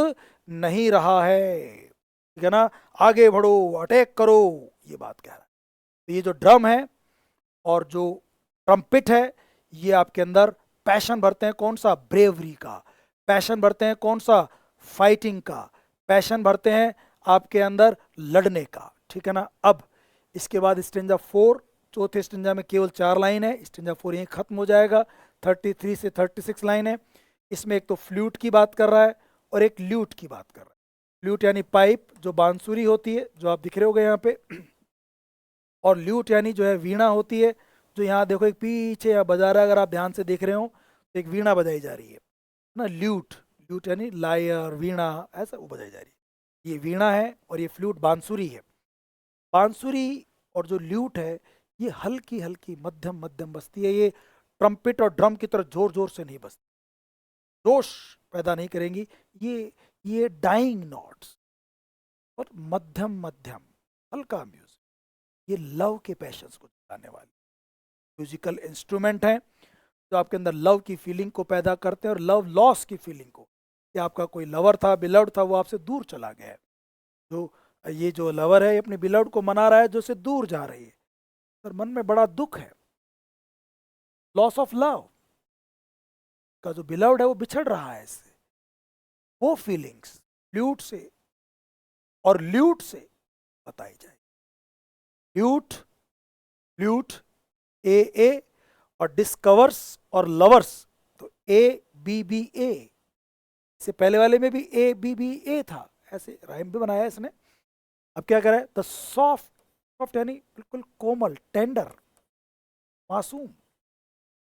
[SPEAKER 1] नहीं रहा है, ठीक है ना, आगे बढ़ो अटैक करो, ये बात कह रहा है। तो ये जो ड्रम है और जो ट्रम्पेट है, ये आपके अंदर पैशन भरते हैं, कौन सा, ब्रेवरी का, पैशन भरते हैं कौन सा, फाइटिंग का, पैशन भरते हैं आपके अंदर लड़ने का, ठीक है ना। अब इसके बाद स्टेंजा 4, चौथे स्टेंजा में केवल 4 लाइन है, स्टेंजा 4 यहीं खत्म हो जाएगा। 33 से 36 लाइन है। इसमें एक तो फ्लूट की बात कर रहा है और एक ल्यूट की बात कर रहा है। फ्लूट यानी पाइप जो बांसुरी होती है, जो आप दिख रहे होगे यहाँ पे, और ल्यूट यानी जो है वीणा होती है, जो यहाँ देखो एक पीछे या बजा रहा है, अगर आप ध्यान से देख रहे हो तो एक वीणा बजाई जा रही है ना, ल्यूट, ल्यूट यानी लायर वीणा, ऐसा वो बजाई जा रही है, ये वीणा है और ये फ्लूट बांसुरी है। बांसुरी और जो ल्यूट है ये हल्की हल्की मध्यम मध्यम बजती है, ये ट्रम्पेट और ड्रम की तरह जोर जोर से नहीं बजती, जोश पैदा नहीं करेंगी, ये डाइंग नोट्स और मध्यम मध्यम हल्का म्यूजिक, ये लव के पैशंस को जताने वाले म्यूजिकल इंस्ट्रूमेंट हैं, जो आपके अंदर लव की फीलिंग को पैदा करते हैं और लव लॉस की फीलिंग को, कि आपका कोई लवर था, बिलव्ड था, वो आपसे दूर चला गया है, जो ये जो लवर है अपने बिलव्ड को मना रहा है जो से दूर जा रही है, पर मन में बड़ा दुख है, लॉस ऑफ लव का, जो बिलव्ड है वो बिछड़ रहा है इससे, वो फीलिंग्स फ्लूट से और ल्यूट से बताई जाए। ल्यूट, फ्लूट, ए और डिस्कवर्स और लवर्स, तो ए बी बी ए, इससे पहले वाले में भी ए बी बी ए था, ऐसे राइम भी बनाया इसने। अब क्या करें, द सॉफ्ट, सॉफ्ट यानी बिल्कुल कोमल, टेंडर, मासूम,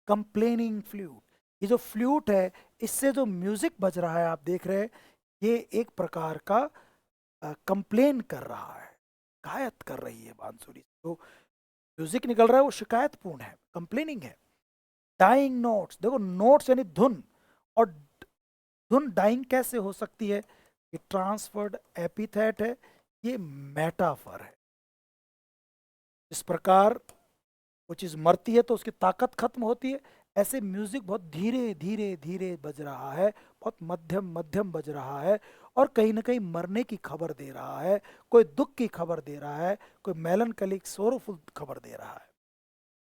[SPEAKER 1] कंप्लेनिंग फ्लूट, ये जो फ्लूट है इससे जो म्यूजिक बज रहा है आप देख रहे हैं, ये एक प्रकार का कंप्लेन कर रहा है, शिकायत कर रही है बांसुरी, तो म्यूजिक निकल रहा है वो शिकायतपूर्ण है, कंप्लेनिंग है। डाइंग नोट्स, देखो नोट्स यानी धुन, और धुन डाइंग कैसे हो सकती है, ये ट्रांसफर्ड एपिथेट है, ये मेटाफर है। इस प्रकार वो चीज मरती है तो उसकी ताकत खत्म होती है, ऐसे म्यूजिक बहुत धीरे धीरे धीरे बज रहा है, बहुत मध्यम मध्यम बज रहा है, और कहीं ना कहीं मरने की खबर दे रहा है, कोई दुख की खबर दे रहा है, कोई मेलनकलिक सोरोफुल खबर दे रहा है।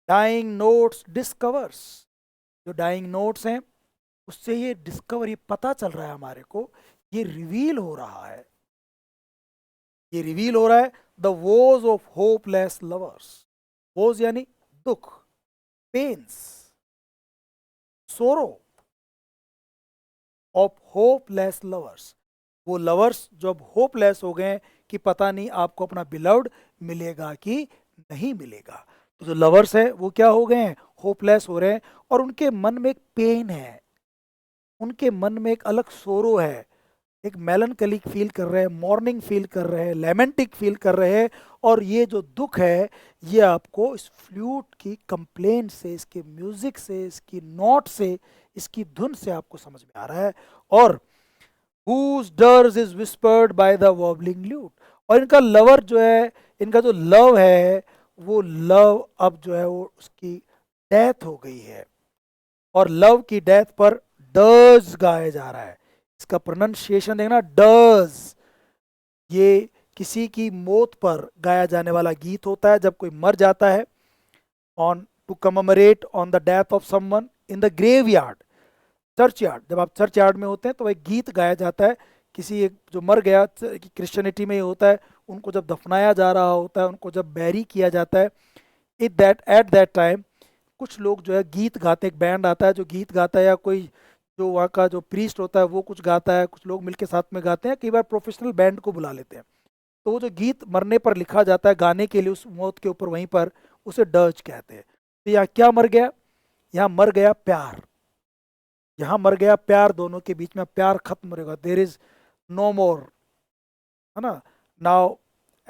[SPEAKER 1] डाइंग नोट्स डिस्कवर्स, जो डाइंग नोट्स हैं उससे ये डिस्कवर, ये पता चल रहा है हमारे को, ये रिवील हो रहा है, ये रिवील हो रहा है, the woes of hopeless lovers, woes यानी दुख, pains, sorrow of hopeless lovers, वो लवर्स जो अब होपलेस हो गए कि पता नहीं आपको अपना बिलव्ड मिलेगा कि नहीं मिलेगा, तो जो लवर्स है वो क्या हो गए हैं, होपलेस हो रहे हैं, और उनके मन में एक पेन है, उनके मन में एक अलग सोरो है, एक मेलनकलिक फील कर रहे हैं, मॉर्निंग फील कर रहे हैं, लेमेंटिक फील कर रहे हैं, और ये जो दुख है ये आपको इस फ्लूट की कंप्लेन से, इसके म्यूजिक से, इसकी नोट से, इसकी धुन से आपको समझ में आ रहा है। और whose dirge is whispered by the wobbling lute, और इनका लवर जो है, इनका जो लव है, वो लव अब जो है वो उसकी डेथ हो गई है, और लव की डेथ पर डर्ज गाया जा रहा है, इसका प्रोनाउंसिएशन देखना, डर्ज, ये किसी की मौत पर गाया जाने वाला गीत होता है, जब कोई मर जाता है, on to commemorate on the death of someone in the graveyard, churchyard, जब आप चर्च यार्ड में होते हैं तो एक गीत गाया जाता है, किसी एक जो मर गया, क्रिश्चियनिटी में ये होता है, उनको जब दफनाया जा रहा होता है, उनको जब बैरी किया जाता है, एट दैट टाइम कुछ लोग जो है गीत गाते हैं, एक बैंड आता है जो गीत गाता है, या कोई जो वहाँ का जो प्रीस्ट होता है वो कुछ गाता है, कुछ लोग मिलकर साथ में गाते हैं, कई बार प्रोफेशनल बैंड को बुला लेते हैं, तो वो जो गीत मरने पर लिखा जाता है गाने के लिए उस मौत के ऊपर, वहीं पर उसे डर्ज कहते हैं। तो यहाँ क्या मर गया, यहाँ मर गया प्यार, यहाँ मर गया प्यार, दोनों के बीच में प्यार खत्म हो गया, देर इज नो मोर, है ना, now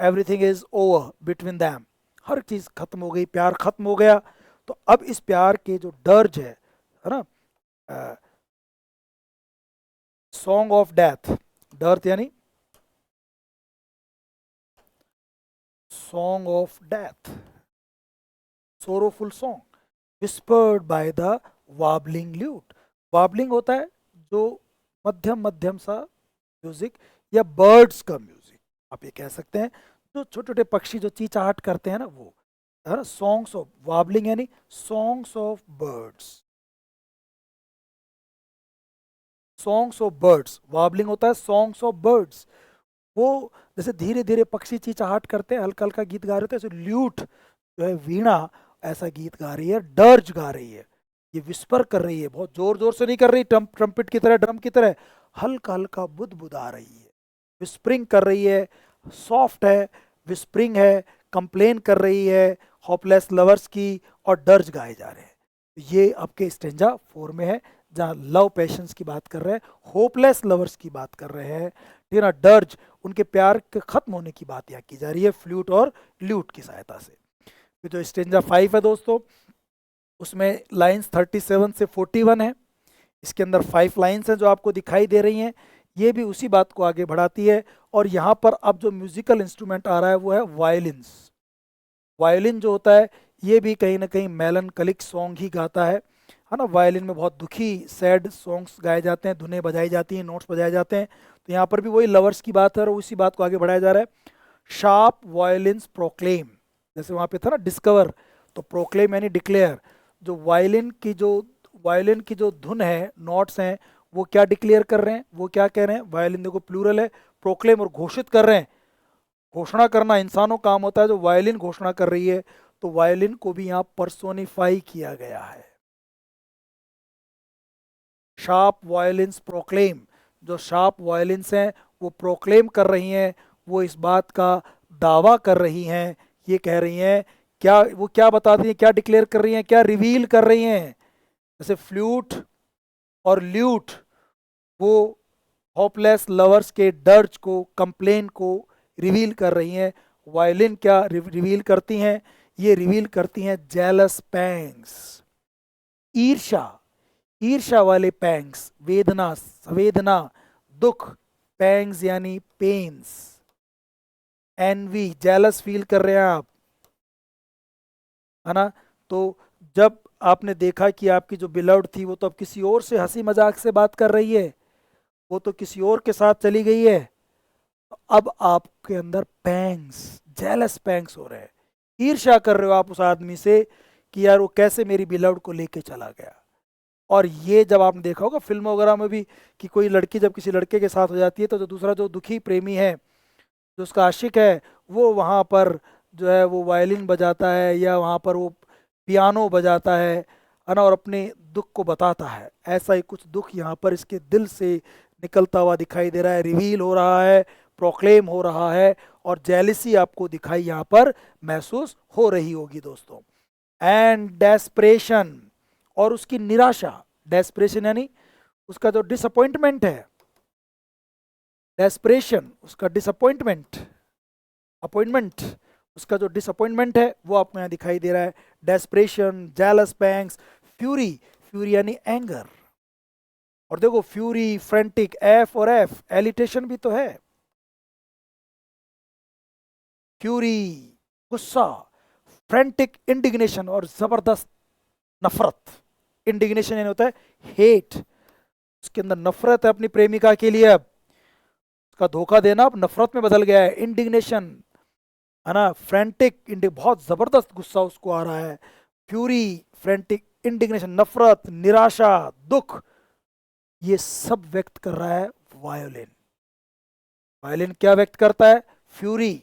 [SPEAKER 1] everything is over between them, हर चीज खत्म हो गई, प्यार खत्म हो गया। तो अब इस प्यार के जो डर्ज है ना, सॉन्ग ऑफ डेथ, डर्थ यानी song of death, sorrowful song whispered by the warbling lute. Warbling होता है जो मध्यम मध्यम सा म्यूजिक या बर्ड्स का म्यूजिक आप ये कह सकते हैं, जो छोटे छोटे पक्षी जो चीचाहट करते हैं ना वो, है ना, सॉन्ग्स ऑफ वाबलिंग यानी songs of birds, songs of birds, warbling होता है सॉन्ग्स ऑफ बर्ड्स। वो जैसे धीरे धीरे पक्षी चीचाहट करते हैं, हल्का हल्का गीत गा रहे थे, ऐसे ल्यूट जो है वीणा ऐसा गीत गा रही है, डर्ज गा रही है, ये विस्पर कर रही है, बहुत जोर जोर से नहीं कर रही ट्रम्पेट की तरह, ड्रम की तरह, हल्का हल्का बुदबुदा रही है, विस्परिंग कर रही है, सॉफ्ट है, विस्परिंग है, कंप्लेन कर रही है होपलेस लवर्स की, और डर्ज गाए जा रहे हैं। ये आपके स्टेंजा 4 में है, जहाँ लव पैशंस की बात कर रहे हैं, होपलेस लवर्स की बात कर रहे हैं, ठीक है, डर्ज उनके प्यार के खत्म होने की बात यहाँ की जा रही है फ्लूट और ल्यूट की सहायता से। फिर जो स्टेंजा 5 है दोस्तों, उसमें लाइंस 37 से 41 है, इसके अंदर 5 लाइंस हैं जो आपको दिखाई दे रही हैं, ये भी उसी बात को आगे बढ़ाती है। और यहाँ पर अब जो म्यूजिकल इंस्ट्रूमेंट आ रहा है वो है वायलिन्स। वायलिन जो होता है ये भी कहीं ना कहीं मेलनकलिक सॉन्ग ही गाता है ना, वायलिन में बहुत दुखी सैड सॉन्ग्स गाए जाते हैं, धुनें बजाई जाती हैं, नोट्स बजाए जाते हैं। तो यहाँ पर भी वही लवर्स की बात है और उसी बात को आगे बढ़ाया जा रहा है। शार्प वायलिन्स प्रोक्लेम, जैसे वहाँ पे था ना डिस्कवर, तो प्रोक्लेम यानी डिक्लेयर, जो वायलिन की जो धुन है, नोट्स हैं, वो क्या डिक्लेयर कर रहे हैं, वो क्या कह रहे हैं, वायलिन देखो प्लूरल है, प्रोक्लेम और घोषित कर रहे हैं, घोषणा करना इंसानों काम होता है, जो वायलिन घोषणा कर रही है, तो वायलिन को भी यहाँ पर्सोनिफाई किया गया है। शार्प वायलिन्स प्रोक्लेम, जो शार्प वायलिन्स हैं वो प्रोक्लेम कर रही हैं, वो इस बात का दावा कर रही हैं, ये कह रही हैं, क्या वो क्या बताती हैं, क्या डिक्लेयर कर रही हैं, क्या रिवील कर रही हैं। जैसे फ्लूट और ल्यूट वो होपलेस लवर्स के डर्ज को, कंप्लेन को रिवील कर रही हैं। वायलिन क्या रिवील करती हैं, ये रिवील करती हैं जेलस पैंग्स, ईर्ष्या, ईर्ष्या वाले पैंग्स, वेदना, संवेदना, दुख, पैंग्स यानी पेन्स, एनवी, जेलस फील कर रहे हैं आप, है ना। तो जब आपने देखा कि आपकी जो बिलव्ड थी वो तो अब किसी और से हंसी मजाक से बात कर रही है, वो तो किसी और के साथ चली गई है, तो अब आपके अंदर पैंग्स, जेलस पैंग्स हो रहे हैं, ईर्ष्या कर रहे हो आप उस आदमी से कि यार वो कैसे मेरी बिलव्ड को लेके चला गया। और ये जब आपने देखा होगा फिल्म वगैरह में भी कि कोई लड़की जब किसी लड़के के साथ हो जाती है तो जो दूसरा जो दुखी प्रेमी है, जो उसका आशिक है, वो वहाँ पर जो है वो वायलिन बजाता है या वहाँ पर वो पियानो बजाता है ना, और अपने दुख को बताता है। ऐसा ही कुछ दुख यहाँ पर इसके दिल से निकलता हुआ दिखाई दे रहा है, रिवील हो रहा है, प्रोक्लेम हो रहा है, और जेलिसी आपको दिखाई यहाँ पर महसूस हो रही होगी दोस्तों। एंड डेस्परेशन, और उसकी निराशा, डेस्परेशन यानी उसका जो डिसअपॉइंटमेंट है, डेस्परेशन उसका डिसअपॉइंटमेंट, अपॉइंटमेंट उसका जो डिसअपॉइंटमेंट है वो आपको यहाँ दिखाई दे रहा है। Desperation, jealous pangs, fury, fury यानी एंगर, और देखो फ्यूरी, फ्रेंटिक, एफ और एफ एलिटेशन भी तो है, फ्यूरी गुस्सा, फ्रेंटिक इंडिग्नेशन और जबरदस्त नफरत, इंडिग्नेशन यानी होता है हेट, उसके अंदर नफरत है अपनी प्रेमिका के लिए, अब उसका धोखा देना अब नफरत में बदल गया है, इंडिग्नेशन, है ना, फ्रेंटिक बहुत जबरदस्त गुस्सा उसको आ रहा है, फ्यूरी, फ्रेंटिक, इंडिग्नेशन, नफरत, निराशा, दुख, ये सब व्यक्त कर रहा है वायोलिन। वायोलिन क्या व्यक्त करता है, fury,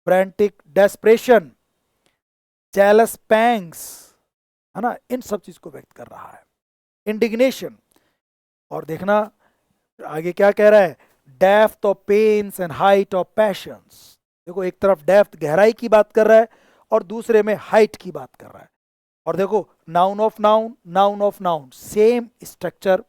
[SPEAKER 1] frantic, desperation, jealous pangs, है ना, इन सब चीज को व्यक्त कर रहा है, इंडिग्नेशन। और देखना आगे क्या कह रहा है, depth of pains and height of passions. देखो एक तरफ डेप्थ गहराई की बात कर रहा है और दूसरे में हाइट की बात कर रहा है। और देखो noun of noun, noun of noun, same structure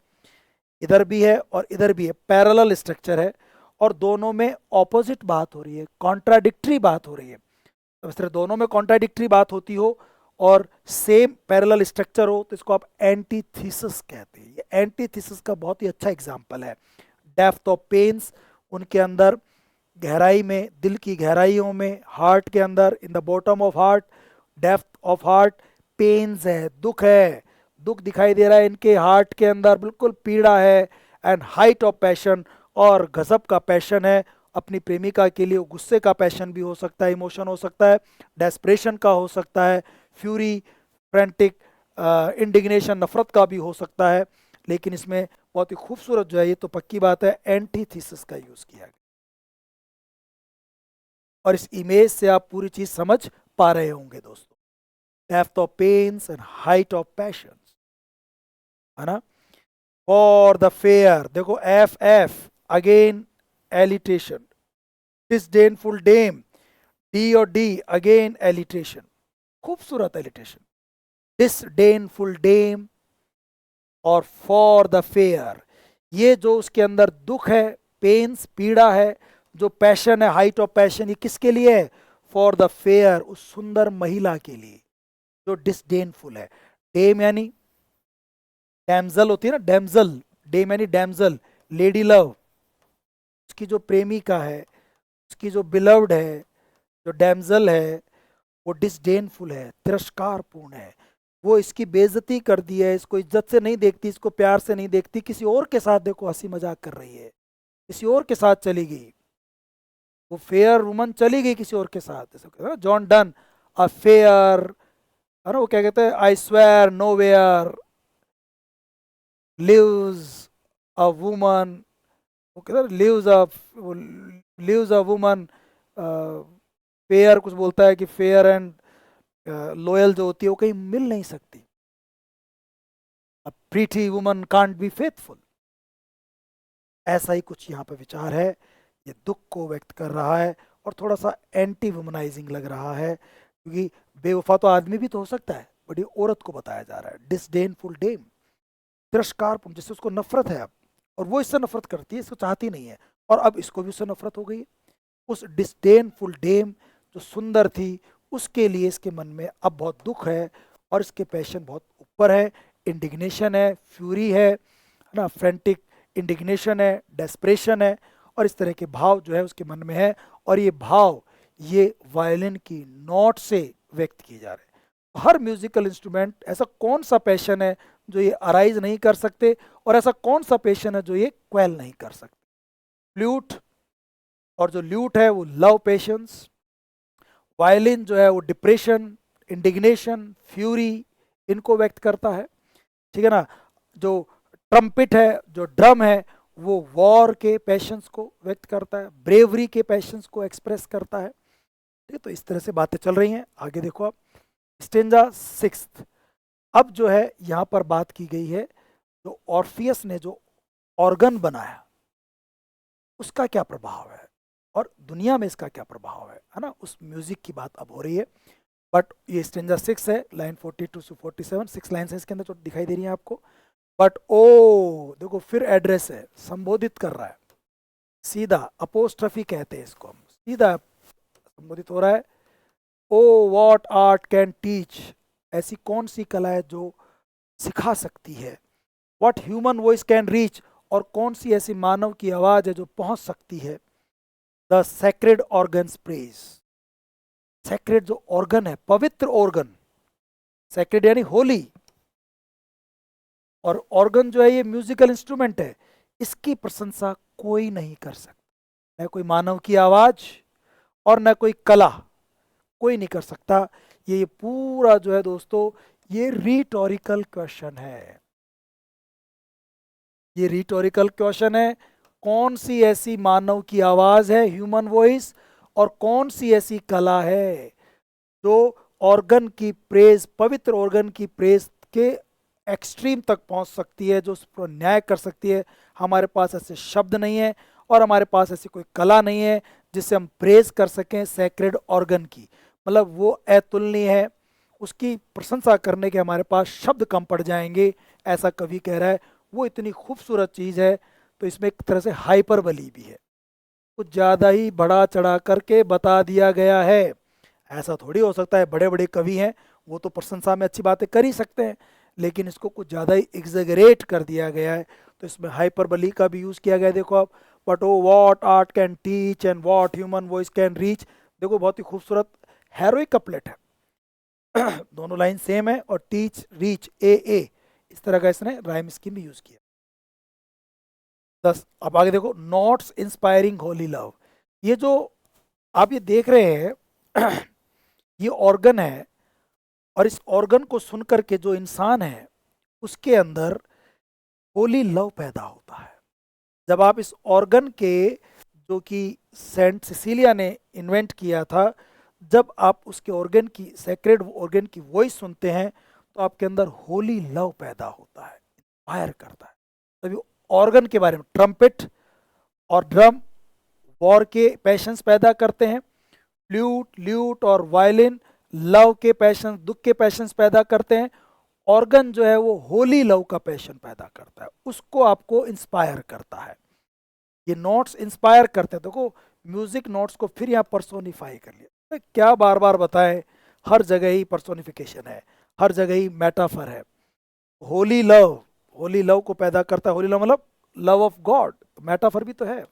[SPEAKER 1] इधर भी है और इधर भी है, पैरेलल स्ट्रक्चर है, और दोनों में ऑपोजिट बात हो रही है, कॉन्ट्राडिक्टरी बात हो रही है। तो इस तरह दोनों में कॉन्ट्राडिक्टरी बात होती हो और सेम पैरेलल स्ट्रक्चर हो तो इसको आप एंटीथीसिस कहते हैं। ये एंटीथीसिस का बहुत ही अच्छा एग्जांपल है। डेप्थ ऑफ पेन्स, उनके अंदर गहराई में, दिल की गहराइयों में, हार्ट के अंदर, in the bottom of heart, depth of heart, pains है, दुख है, दुख दिखाई दे रहा है इनके हार्ट के अंदर, बिल्कुल पीड़ा है। एंड हाइट ऑफ पैशन, और गजब का पैशन है अपनी प्रेमिका के लिए। गुस्से का पैशन भी हो सकता है, इमोशन हो सकता है, डेस्परेशन का हो सकता है, फ्यूरी, फ्रेंटिक, इंडिग्नेशन, नफरत का भी हो सकता है। लेकिन इसमें बहुत ही खूबसूरत जो है, ये तो पक्की बात है, एंटीथीसिस का यूज किया गया। और इस इमेज से आप पूरी चीज समझ पा रहे होंगे दोस्तों। Depth of pains and height of passion, है ना। फॉर द फेयर, देखो F F, again alliteration, disdainful dame, D और डी अगेन एलिटेशन, खूबसूरत एलिटेशन, डिसडेनफुल डेम और फॉर द फेयर। ये जो उसके अंदर दुख है, पेन्स, पीड़ा है, जो पैशन है, हाइट ऑफ पैशन, ये किसके लिए है? फॉर द फेयर, उस सुंदर महिला के लिए जो डिसडेनफुल है। डेम यानी डैमजल होती है ना, डैमजल, डेम यानी डैमजल, लेडी लव, उसकी जो प्रेमिका है, उसकी जो बिलव्ड है, जो डैमजल है, वो डिसडेनफुल है, तिरस्कारपूर्ण है। वो इसकी बेइज्जती कर दी है, इसको इज्जत से नहीं देखती, इसको प्यार से नहीं देखती, किसी और के साथ देखो हंसी मजाक कर रही है, किसी और के साथ चली गई, वो फेयर वुमन चली गई किसी और के साथ। जैसे कहते हैं ना, जॉन डन, अ फेयर, है ना, वो क्या कहते हैं, I swear nowhere lives a woman, वो कहते हैं लिव्स अ वुमन, फेयर कुछ बोलता है कि फेयर एंड लॉयल जो होती है वो कहीं मिल नहीं सकती। A pretty woman can't be faithful. ऐसा ही कुछ यहाँ पे विचार है, ये दुख को व्यक्त कर रहा है और थोड़ा सा एंटी वुमनाइजिंग लग रहा है, क्योंकि बेवफा तो आदमी भी तो हो सकता है, बट ये औरत को बताया जा रहा है। डिसडेनफुल डेम, तिरस्कारपूर्ण, जिससे उसको नफरत है अब, और वो इससे नफरत करती है, इसको चाहती नहीं है, और अब इसको भी उससे नफरत हो गई है। उस डिसडेनफुल डेम जो सुंदर थी, उसके लिए इसके मन में अब बहुत दुख है, और इसके पैशन बहुत ऊपर है, इंडिग्नेशन है, फ्यूरी है ना, फ्रेंटिक इंडिग्नेशन है, डेस्परेशन है, और इस तरह के भाव जो है उसके मन में है। और ये भाव ये वायलिन की नोट से व्यक्त किए जा रहे हैं। हर म्यूजिकल इंस्ट्रूमेंट, ऐसा कौन सा पैशन है जो ये अराइज नहीं कर सकते, और ऐसा कौन सा पैशन है जो ये क्वेल नहीं कर सकते? फ्लूट, और जो ल्यूट है वो लव पेशेंस, वायलिन जो है वो डिप्रेशन, इंडिग्नेशन, फ्यूरी, इनको व्यक्त करता है, ठीक है ना। जो ट्रम्पेट है, जो ड्रम है, वो वॉर के पैशंस को व्यक्त करता है, ब्रेवरी के पैशंस को एक्सप्रेस करता है। ठीक है, तो इस तरह से बातें चल रही हैं। आगे देखो आप, स्टेंजा सिक्स्थ। अब जो है यहाँ पर बात की गई है, जो ऑर्फियस ने जो ऑर्गन बनाया उसका क्या प्रभाव है, और दुनिया में इसका क्या प्रभाव है ना, उस म्यूजिक की बात अब हो रही है। बट ये स्टेंजा 6 है, लाइन 42 से 47, 6 लाइन है इसके अंदर जो दिखाई दे रही है आपको। बट ओ देखो, फिर एड्रेस है, संबोधित कर रहा है सीधा, अपोस्ट्रफी कहते हैं इसको हम, सीधा संबोधित हो रहा है। Oh what art can teach, ऐसी कौन सी कला है जो सिखा सकती है। What human voice can reach, और कौन सी ऐसी मानव की आवाज है जो पहुंच सकती है। The sacred organs praise, sacred जो ऑर्गन है, पवित्र ऑर्गन, सैक्रेड यानी होली, और ऑर्गन जो है ये म्यूजिकल इंस्ट्रूमेंट है, इसकी प्रशंसा कोई नहीं कर सकता, न कोई मानव की आवाज और न कोई कला, कोई नहीं कर सकता। ये पूरा जो है दोस्तों, ये रिटोरिकल क्वेश्चन है, ये रिटोरिकल क्वेश्चन है। कौन सी ऐसी मानव की आवाज है, ह्यूमन वॉइस, और कौन सी ऐसी कला है जो ऑर्गन की प्रेज, पवित्र ऑर्गन की प्रेज के एक्सट्रीम तक पहुंच सकती है, जो उस पर न्याय कर सकती है। हमारे पास ऐसे शब्द नहीं है, और हमारे पास ऐसी कोई कला नहीं है जिससे हम प्रेज कर सकें सैक्रेड ऑर्गन की, मतलब वो अतुलनीय है, उसकी प्रशंसा करने के हमारे पास शब्द कम पड़ जाएंगे, ऐसा कवि कह रहा है। वो इतनी खूबसूरत चीज़ है, तो इसमें एक तरह से हाइपरबली भी है, कुछ ज़्यादा ही बढ़ा चढ़ा करके बता दिया गया है। ऐसा थोड़ी हो सकता है, बड़े बड़े कवि हैं, वो तो प्रशंसा में अच्छी बातें कर ही सकते हैं, लेकिन इसको कुछ ज़्यादा ही एग्जेगरेट कर दिया गया है। तो इसमें हाइपरबली का भी यूज़ किया गया है। देखो आप, but O what art can teach and what human voice can reach. देखो बहुत ही खूबसूरत हेरोइक कपलेट है। दोनों लाइन सेम है, और टीच रीच ए इस तरह का इसने राइम स्कीम भी यूज़ किया। 10, अब आगे देखो, नॉट्स इंस्पायरिंग होली लव। ये जो आप ये देख रहे हैं ये ऑर्गन है, और इस ऑर्गन को सुन करके जो इंसान है उसके अंदर होली लव पैदा होता है। जब आप इस ऑर्गन के, जो कि सेंट सिसिलिया ने इन्वेंट किया था, जब आप उसके ऑर्गन की, सेक्रेड ऑर्गन की वॉइस सुनते हैं, तो आपके अंदर होली लव पैदा होता है, इंस्पायर करता है। तभी ऑर्गन के बारे में, ट्रम्पेट और ड्रम वॉर के पैशंस पैदा करते हैं, फ्लूट ल्यूट और वायलिन लव के पैशन, दुख के पैशंस पैदा करते हैं। ऑर्गन जो है वो होली लव का पैशन पैदा करता है, उसको आपको इंस्पायर करता है। ये नोट्स इंस्पायर करते हैं। देखो म्यूजिक नोट्स को फिर यहाँ पर्सोनिफाई कर लिया, तो क्या बार बार बताएं, हर जगह ही पर्सोनिफिकेशन है, हर जगह ही मेटाफर है। होली लव, होली लव को पैदा करता है। होली लव मतलब लव ऑफ गॉड, मेटाफर भी तो है,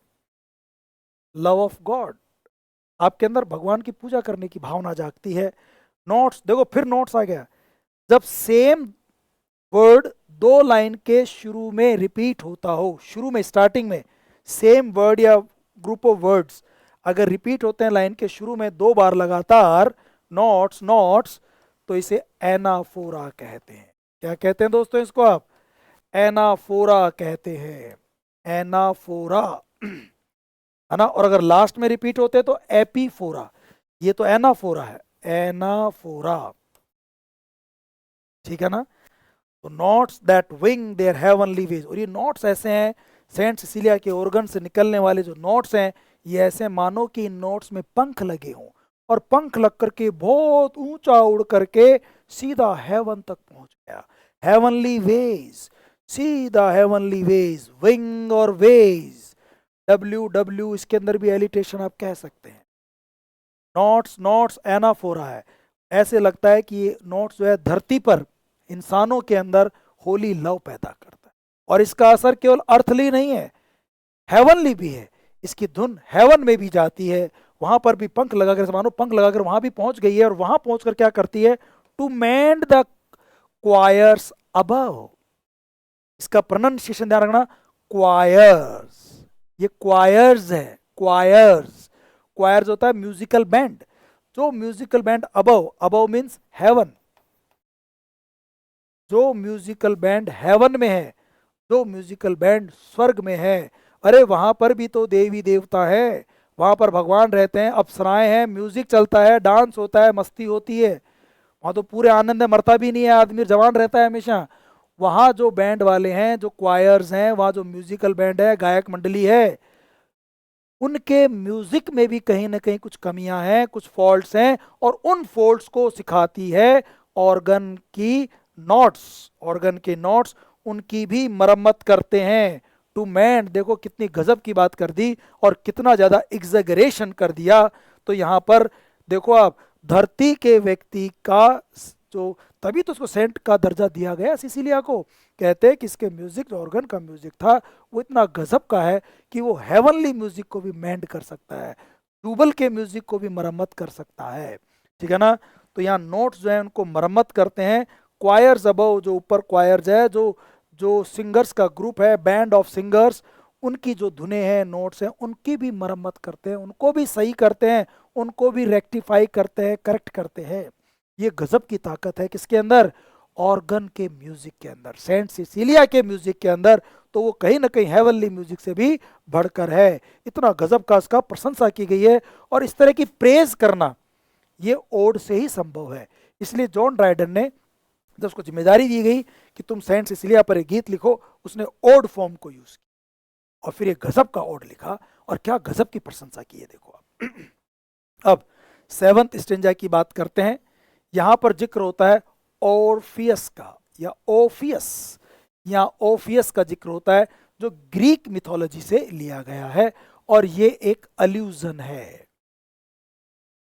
[SPEAKER 1] लव ऑफ गॉड। आपके अंदर भगवान की पूजा करने की भावना जागती है। नोट्स देखो, फिर नोट्स आ गया, जब सेम वर्ड दो लाइन के शुरू में रिपीट होता हो, शुरू में स्टार्टिंग में सेम वर्ड या ग्रुप ऑफ वर्ड्स अगर रिपीट होते हैं लाइन के शुरू में 2 बार लगातार, नोट्स नोट्स, तो इसे एनाफोरा कहते हैं। क्या कहते हैं दोस्तों इसको आप? एनाफोरा कहते हैं, एनाफोरा, है ना। और अगर लास्ट में रिपीट होते तो एपीफोरा। ये तो एनाफोरा है, एनाफोरा, ठीक है ना। तो notes that wing their heavenly ways, और ये नोट्स ऐसे हैं, सेंट सिसिलिया के ऑर्गन से निकलने वाले जो नोट्स हैं, ये ऐसे मानो कि इन नोट्स में पंख लगे हों, और पंख लग करके बहुत ऊंचा उड़ करके सीधा हेवन तक पहुंच गया। हेवनली वेज, सीधा हेवनली वेज, विंग और वेज, डब्ल्यू डब्ल्यू, इसके अंदर भी एलिटेशन आप कह सकते हैं। नोट्स नोट्स एनाफोरा है, ऐसे लगता है कि ये नोट्स जो है धरती पर इंसानों के अंदर होली लव पैदा करता है। और इसका असर केवल अर्थली नहीं है, हेवनली भी है। इसकी धुन हेवन में भी जाती है, वहां पर भी पंख लगाकर, मानो पंख लगाकर वहां भी पहुंच गई है, और वहां पहुंचकर क्या करती है? To mend the choirs above. इसका प्रोनाउंसिएशन ध्यान रखना, क्वायर्स, ये क्वायर्स है, क्वायर्स। क्वायर्स होता है म्यूजिकल बैंड, जो musical band above, above means heaven, जो म्यूजिकल बैंड हेवन में है, जो म्यूजिकल बैंड स्वर्ग में है, अरे वहां पर भी तो देवी देवता है, वहां पर भगवान रहते हैं, अप्सराएं हैं, म्यूजिक चलता है, डांस होता है, मस्ती होती है, वहां तो पूरे आनंद में मरता भी नहीं है आदमी, जवान रहता है हमेशा। वहां जो बैंड वाले हैं, जो क्वायर्स हैं, वहां जो म्यूजिकल बैंड है, गायक मंडली है, उनके म्यूजिक में भी कहीं ना कहीं कुछ कमियां हैं, कुछ फॉल्ट्स हैं, और उन फॉल्ट्स को सिखाती है ऑर्गन की नोट्स। ऑर्गन के नोट्स उनकी भी मरम्मत करते हैं। टू मैन, देखो कितनी गजब की बात कर दी, और कितना ज्यादा एग्जेगरेशन कर दिया। तो यहाँ पर देखो आप, धरती के व्यक्ति का जो, तभी तो उसको सेंट का दर्जा दिया गया सिसिलिया को। कहते हैं कि इसके म्यूजिक, जो ऑर्गन का म्यूजिक था, वो इतना गजब का है कि वो हेवनली म्यूजिक को भी मेंड कर सकता है, ट्यूबल के म्यूजिक को भी मरम्मत कर सकता है, ठीक है ना। तो यहाँ नोट्स जो है उनको मरम्मत करते हैं। क्वायर्स अबव, जो ऊपर क्वायर्स है, जो जो सिंगर्स का ग्रुप है, बैंड ऑफ सिंगर्स, उनकी जो धुनें हैं, नोट्स हैं, उनकी भी मरम्मत करते हैं, उनको भी सही करते हैं, उनको भी रेक्टिफाई करते हैं, करेक्ट करते हैं। ये गजब की ताकत है किसके अंदर? ऑर्गन के म्यूजिक के अंदर, सेंट सिसिलिया के म्यूजिक के अंदर। तो वो कहीं ना कहीं हेवनली म्यूजिक से भी बढ़कर है। इतना गजब का उसका प्रशंसा की गई है, और इस तरह की प्रेज करना ये ओड से ही संभव है। इसलिए जॉन ड्राइडन ने, जब उसको जिम्मेदारी दी गई कि तुम सेंट सिसिलिया पर एक गीत लिखो, उसने ओड फॉर्म को यूज किया, और फिर एक गजब का ओड लिखा, और क्या गजब की प्रशंसा की है, देखो आप। अब 7th स्टेंजा की बात करते हैं। यहां पर जिक्र होता है ऑर्फियस का या ओफियस, या ओफियस का जिक्र होता है जो ग्रीक मिथोलॉजी से लिया गया है, और ये एक अल्यूजन है,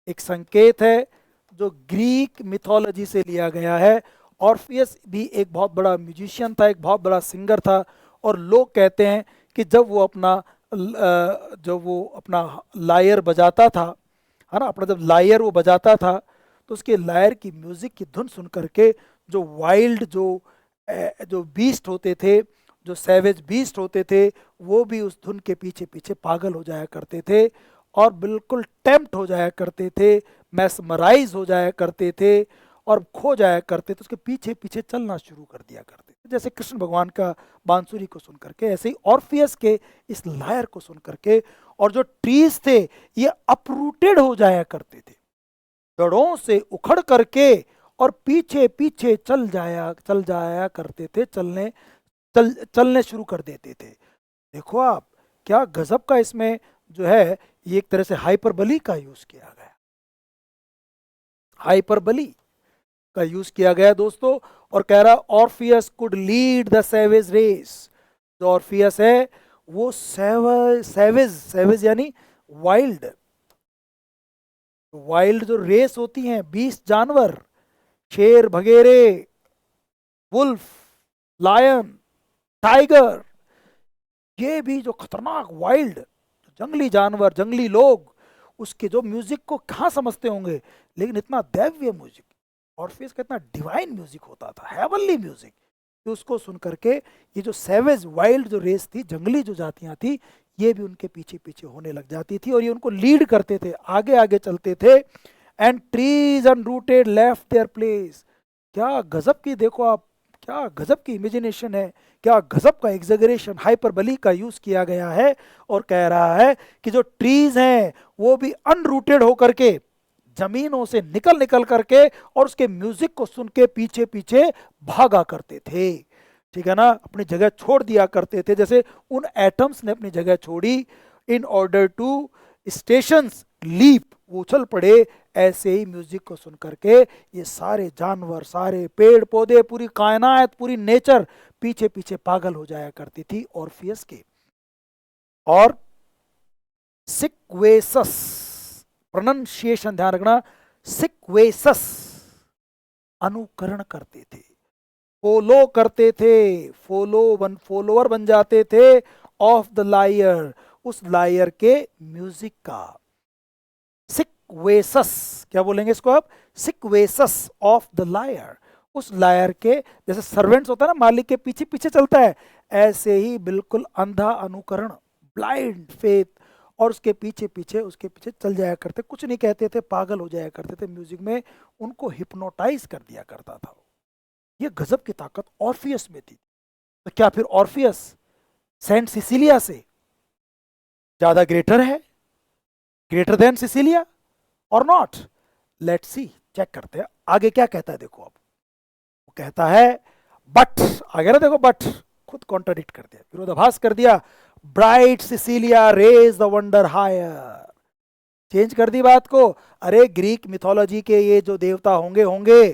[SPEAKER 1] एक संकेत है जो ग्रीक मिथोलॉजी से लिया गया है। ऑर्फियस भी एक बहुत बड़ा म्यूजिशियन था, एक बहुत बड़ा सिंगर था, और लोग कहते हैं कि जब वो अपना लायर बजाता था, है ना, अपना जब लायर वो बजाता था, तो उसके लायर की म्यूजिक की धुन सुन करके जो वाइल्ड जो बीस्ट होते थे, जो सैवेज बीस्ट होते थे, वो भी उस धुन के पीछे पीछे पागल हो जाया करते थे और बिल्कुल टेम्प्ट हो जाया करते थे, मैस्मराइज हो जाया करते थे और खो जाया करते थे, उसके पीछे पीछे चलना शुरू कर दिया करते थे। जैसे कृष्ण भगवान का बांसुरी को सुन करके, ऐसे ही ऑर्फियस के इस लायर को सुन करके, और जो ट्रीज थे ये अपरूटेड हो जाया करते थे, जड़ों से उखड़ करके, और पीछे पीछे चल जाया करते थे, चलने शुरू कर देते थे। देखो आप, क्या गजब का इसमें जो है ये एक तरह से हाइपरबली का यूज किया गया, हाइपरबली का यूज किया गया दोस्तों। और कह रहा Orpheus could lead the savage race, जो ऑर्फियस है वो सैवेज सैवेज यानी वाइल्ड, वाइल्ड जो रेस होती हैं, 20 जानवर, शेर, भगेरे, वुल्फ, लायन, टाइगर, ये भी जो खतरनाक वाइल्ड जंगली जानवर, जंगली लोग, उसके जो म्यूजिक को कहाँ समझते होंगे, लेकिन इतना दैव्य म्यूजिक, ऑर्फियस का इतना डिवाइन म्यूजिक होता था, हेवनली म्यूजिक, कि उसको सुन करके ये जो सैवेज वाइल्ड जो रेस थी, जंगली जो जातियां थी, ये भी उनके पीछे पीछे होने लग जाती थी और ये उनको लीड करते थे, आगे आगे चलते थे। And trees unrooted left their place. क्या गजब की, देखो आप, क्या गजब की इमेजिनेशन है, क्या गजब का एग्जेगरेशन, हाइपरबली का यूज किया गया है। और कह रहा है कि जो ट्रीज हैं वो भी अनरूटेड होकर के, जमीनों से निकल निकल करके, और उसके म्यूजिक को सुन के पीछे पीछे भागा करते थे, ठीक है ना, अपनी जगह छोड़ दिया करते थे, जैसे उन एटम्स ने अपनी जगह छोड़ी in order to stations leap, वो उछल पड़े, ऐसे ही म्यूजिक को सुन करके ये सारे जानवर, सारे पेड़ पौधे, पूरी कायनात, पूरी नेचर पीछे पीछे पागल हो जाया करती थी ऑर्फियस के। और सिक्वेसस, प्रोनाउंसिएशन ध्यान रखना, सिक्वेसस, अनुकरण करते थे, फॉलो करते थे, फॉलोवर बन जाते थे ऑफ द लायर, उस लायर के म्यूजिक का। सिक्वेसस, क्या बोलेंगे इसको आप, सिक्वेसस ऑफ द लायर, उस लायर के, जैसे सर्वेंट्स होता है ना, मालिक के पीछे पीछे चलता है, ऐसे ही बिल्कुल अंधा अनुकरण, ब्लाइंड फेथ, और उसके पीछे पीछे उसके पीछे चल जाया करते, कुछ नहीं कहते थे, पागल हो जाया करते थे म्यूजिक में, उनको हिप्नोटाइज कर दिया करता था। ये गजब की ताकत ऑर्फियस में थी। तो क्या फिर ऑर्फियस सेंट सिसिलिया से ज्यादा ग्रेटर है, ग्रेटर देन सिसिलिया और नॉट? लेट्स सी, चेक करते हैं आगे क्या कहता है। देखो अब वो कहता है बट, आगे ना देखो, बट खुद कॉन्ट्राडिक्ट कर दिया, विरोधाभास कर दिया, bright Cecilia raised the wonder higher, change कर दी बात को। अरे ग्रीक मिथोलॉजी के ये जो देवता होंगे होंगे,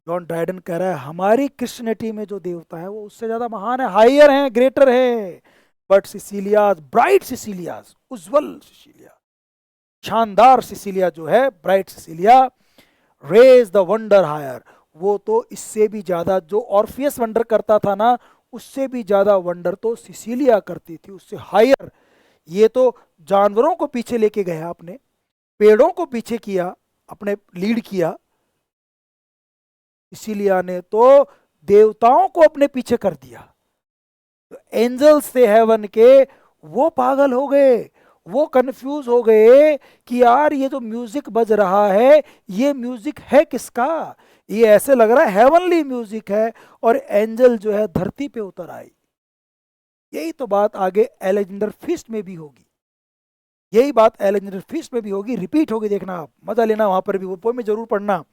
[SPEAKER 1] जॉन ड्राइडन कह रहा है हमारी क्रिश्चियनिटी में जो देवता है वो उससे ज्यादा महान है, हायर है, ग्रेटर है। बट सिसिलियाज, ब्राइट सिसिलियाज, उज्जवल सिसिलिया, शानदार सिसिलिया जो है, bright Cecilia, raised the wonder higher, वो तो इससे भी ज्यादा, जो ऑर्फियस वंडर करता था ना, उससे भी ज्यादा वंडर तो सिसिलिया करती थी, उससे हायर। ये तो जानवरों को पीछे लेके गया, अपने पेड़ों को पीछे किया, अपने लीड किया, सिसिलिया ने तो देवताओं को अपने पीछे कर दिया। तो एंजल्स थे हेवन के, वो पागल हो गए, वो कंफ्यूज हो गए कि यार ये जो म्यूजिक बज रहा है, ये म्यूजिक है किसका, ये ऐसे लग रहा है हेवनली म्यूजिक है, और एंजल जो है धरती पे उतर आई। यही तो बात आगे अलेक्जेंडर फीस्ट में भी होगी, यही बात अलेक्जेंडर फीस्ट में भी होगी, रिपीट होगी, देखना आप, मजा लेना वहां पर भी, वो पोएम में जरूर पढ़ना।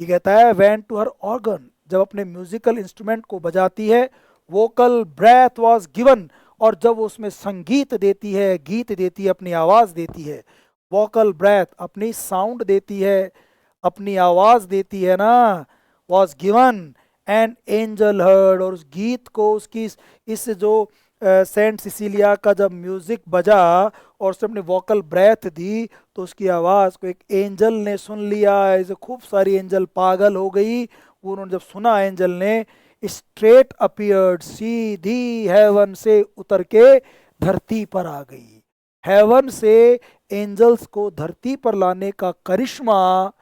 [SPEAKER 1] ये कहता है वेन टू हर ऑर्गन, जब अपने म्यूजिकल इंस्ट्रूमेंट को बजाती है, वोकल ब्रेथ वाज गिवन, और जब वो उसमें संगीत देती है, गीत देती है, अपनी आवाज देती है, वोकल ब्रेथ अपनी साउंड देती है, अपनी आवाज देती है ना, was given and angel heard, और उस गीत को उसकी इस जो सेंट सिसिलिया का जब म्यूजिक बजा और उसने अपनी वोकल ब्रेथ दी, तो उसकी आवाज को एक एंजल ने सुन लिया। ऐसे खूब सारी एंजल पागल हो गई। वो उन्होंने जब सुना एंजल ने, स्ट्रेट अपीयर्ड, सीधी हेवन से उतर के धरती पर आ गई। हेवन से एंजल्स को धरती पर लाने का करिश्मा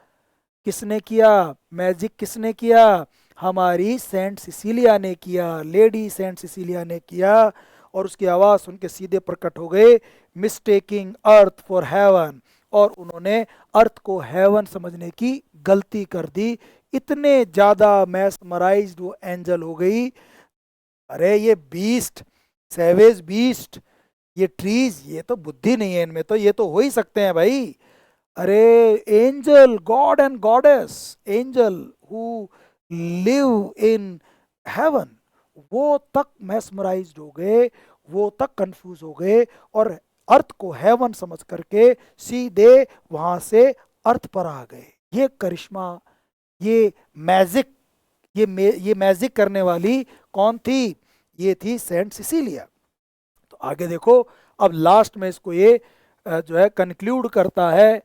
[SPEAKER 1] किसने किया, मैजिक किसने किया, हमारी सेंट सिसिलिया ने किया, लेडी सेंट सिसिलिया ने किया। और उसकी आवाज़ सुन के सीधे प्रकट हो गए, मिस्टेकिंग अर्थ फॉर हेवन, और उन्होंने अर्थ को हेवन समझने की गलती कर दी। इतने ज़्यादा मैस्मराइज्ड वो एंजल हो गई। अरे ये बीस्ट, सैवेज बीस्ट, ये ट्रीज, ये तो बुद्धि नहीं है इनमें, तो ये तो हो ही सकते हैं भाई। अरे angel, God and goddess, angel who live in heaven, वो तक मैस्मराइज्ड हो गए, वो तक कंफ्यूज हो गए, और अर्थ को हेवन समझ करके सीधे वहां से अर्थ पर आ गए। ये करिश्मा, ये मैजिक, ये मैजिक करने वाली कौन थी, ये थी सेंट सिसिलिया। तो आगे देखो, अब लास्ट में इसको ये जो है कंक्लूड करता है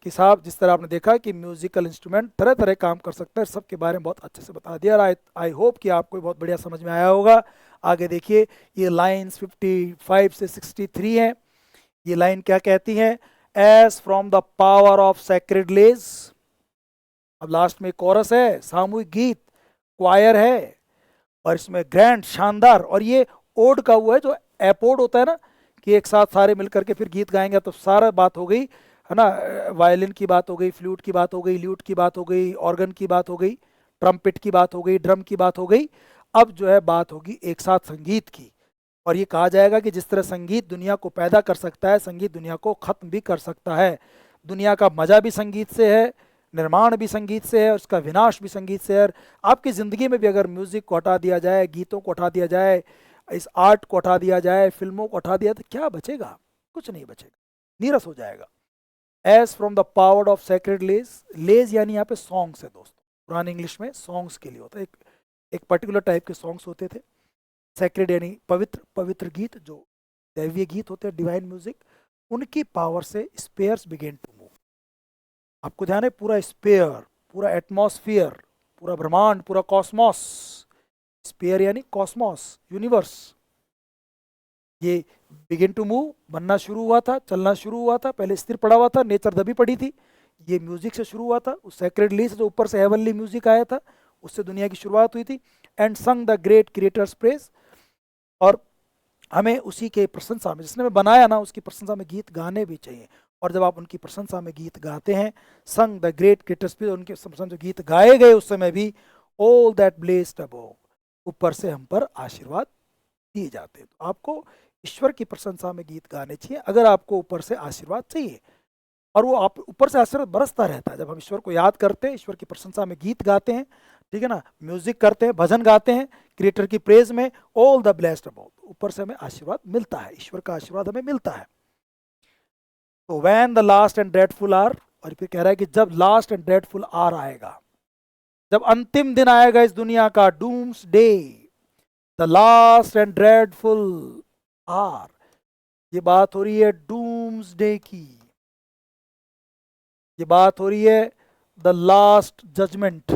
[SPEAKER 1] कि साहब जिस तरह आपने देखा कि म्यूजिकल इंस्ट्रूमेंट तरह तरह काम कर सकता है, सबके बारे में बहुत अच्छे से बता दिया। आई होप कि आपको बहुत बढ़िया समझ में आया होगा। आगे देखिए, ये लाइंस 55 से 63 हैं। ये लाइन क्या कहती हैं, as from the power of sacred lays. अब लास्ट में कोरस है, सामूहिक गीत, क्वायर है, और इसमें ग्रैंड, शानदार, और ये ओड का हुआ है जो एपोड होता है ना, कि एक साथ सारे मिलकर के फिर गीत गाएंगे, तो सारा बात हो गई है ना। वायलिन की बात हो गई, फ्लूट की बात हो गई, ल्यूट की बात हो गई, ऑर्गन की बात हो गई, ट्रम्पेट की बात हो गई, ड्रम की बात हो गई। अब जो है बात होगी एक साथ संगीत की। और ये कहा जाएगा कि जिस तरह संगीत दुनिया को पैदा कर सकता है, संगीत दुनिया को खत्म भी कर सकता है। दुनिया का मजा भी संगीत से है, निर्माण भी संगीत से है, और उसका विनाश भी संगीत से है। आपकी ज़िंदगी में भी अगर म्यूज़िक को हटा दिया जाए, गीतों को हटा दिया जाए, इस आर्ट को हटा दिया जाए, फिल्मों को हटा दिया, तो क्या बचेगा, कुछ नहीं बचेगा, नीरस हो जाएगा। As from the power of sacred lays, lays यानी यहाँ पे सॉन्ग्स है दोस्तों, पुरानी इंग्लिश में सॉन्ग्स के लिए होता है, एक पर्टिकुलर टाइप के सॉन्ग्स होते थे। सेक्रेड यानी पवित्र, पवित्र गीत, जो दैवीय गीत होते हैं, डिवाइन म्यूजिक, उनकी पावर से स्पेयर्स बिगेन टू मूव। आपको ध्यान है, पूरा स्पेयर, पूरा एटमॉस्फियर, पूरा ब्रह्मांड, पूरा कॉस्मॉस, स्पेयर यानी कॉस्मॉस, यूनिवर्स, ये बिगिन टू मूव, बनना शुरू हुआ था, चलना शुरू हुआ था। पहले स्थिर पड़ा हुआ था, नेचर दबी पड़ी थी, ये म्यूजिक से शुरू हुआ था। उस सैक्रेड ली से जो ऊपर से हेवनली म्यूजिक आया था, उससे दुनिया की शुरुआत हुई थी। एंड संग द ग्रेट क्रिएटर्स प्रेज, और हमें उसी के प्रशंसा में, जिसने हमें बनाया ना, उसकी प्रशंसा में गीत गाने भी चाहिए। और जब आप उनकी प्रशंसा में गीत गाते हैं, संग द ग्रेट क्रिएटर्स प्रेज, उनके प्रशंसा जो गीत गाए गए उस समय भी, ऑल दैट ब्लेस्ड अबव, ऊपर से हम पर आशीर्वाद दिए जाते हैं। तो आपको ईश्वर की प्रशंसा में गीत गाने चाहिए अगर आपको ऊपर से आशीर्वाद चाहिए, और वो आप ऊपर से आशीर्वाद बरसता रहता है। जब हम ईश्वर को याद करते हैं, ईश्वर की प्रशंसा में गीत गाते हैं, ठीक है ना, म्यूजिक करते हैं, भजन गाते हैं क्रिएटर की प्रेज में, ऑल द ब्लेस्ड अबाउट, ऊपर से हमें आशीर्वाद मिलता है, ईश्वर का आशीर्वाद हमें मिलता है। तो when the last and dreadful hour, और फिर कह रहा है कि जब लास्ट एंड ड्रेडफुल आर आएगा, जब अंतिम दिन आएगा इस दुनिया का, doomsday, the last and dreadful hour, ये बात हो रही है डूम्स डे की, ये बात हो रही है द लास्ट जजमेंट,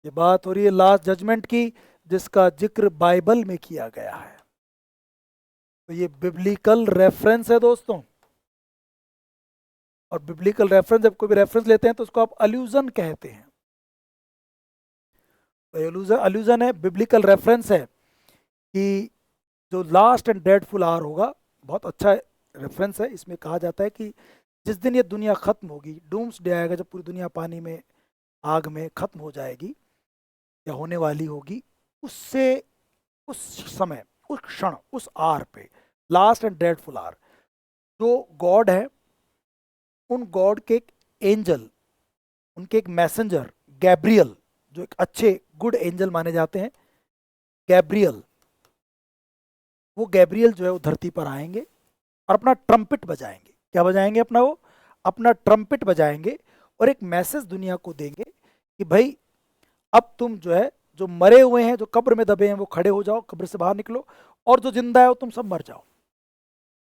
[SPEAKER 1] ये बात हो रही है लास्ट जजमेंट की, जिसका जिक्र बाइबल में किया गया है। तो ये बिब्लिकल रेफरेंस है दोस्तों, और बिब्लिकल रेफरेंस, जब कोई भी रेफरेंस लेते हैं तो उसको आप अलूजन कहते हैं। तो अलूजन है, बिब्लिकल रेफरेंस है, कि जो लास्ट एंड ड्रेडफुल आवर होगा, बहुत अच्छा रेफरेंस है। इसमें कहा जाता है कि जिस दिन ये दुनिया खत्म होगी, डूम्स डे आएगा, जब पूरी दुनिया पानी में, आग में खत्म हो जाएगी या होने वाली होगी, उससे, उस समय, उस क्षण, उस आर पे, लास्ट एंड ड्रेडफुल आर, जो गॉड है, उन गॉड के एक एंजल, उनके एक मैसेंजर गैब्रियल, जो एक अच्छे गुड एंजल माने जाते हैं, गैब्रियल, वो गैब्रियल जो है वो धरती पर आएंगे और अपना ट्रम्पेट बजाएंगे। क्या बजाएंगे अपना, वो अपना ट्रम्पेट बजाएंगे और एक मैसेज दुनिया को देंगे कि भाई अब तुम जो है, जो मरे हुए हैं, जो कब्र में दबे हैं, वो खड़े हो जाओ, कब्र से बाहर निकलो, और जो जिंदा है वो तुम सब मर जाओ,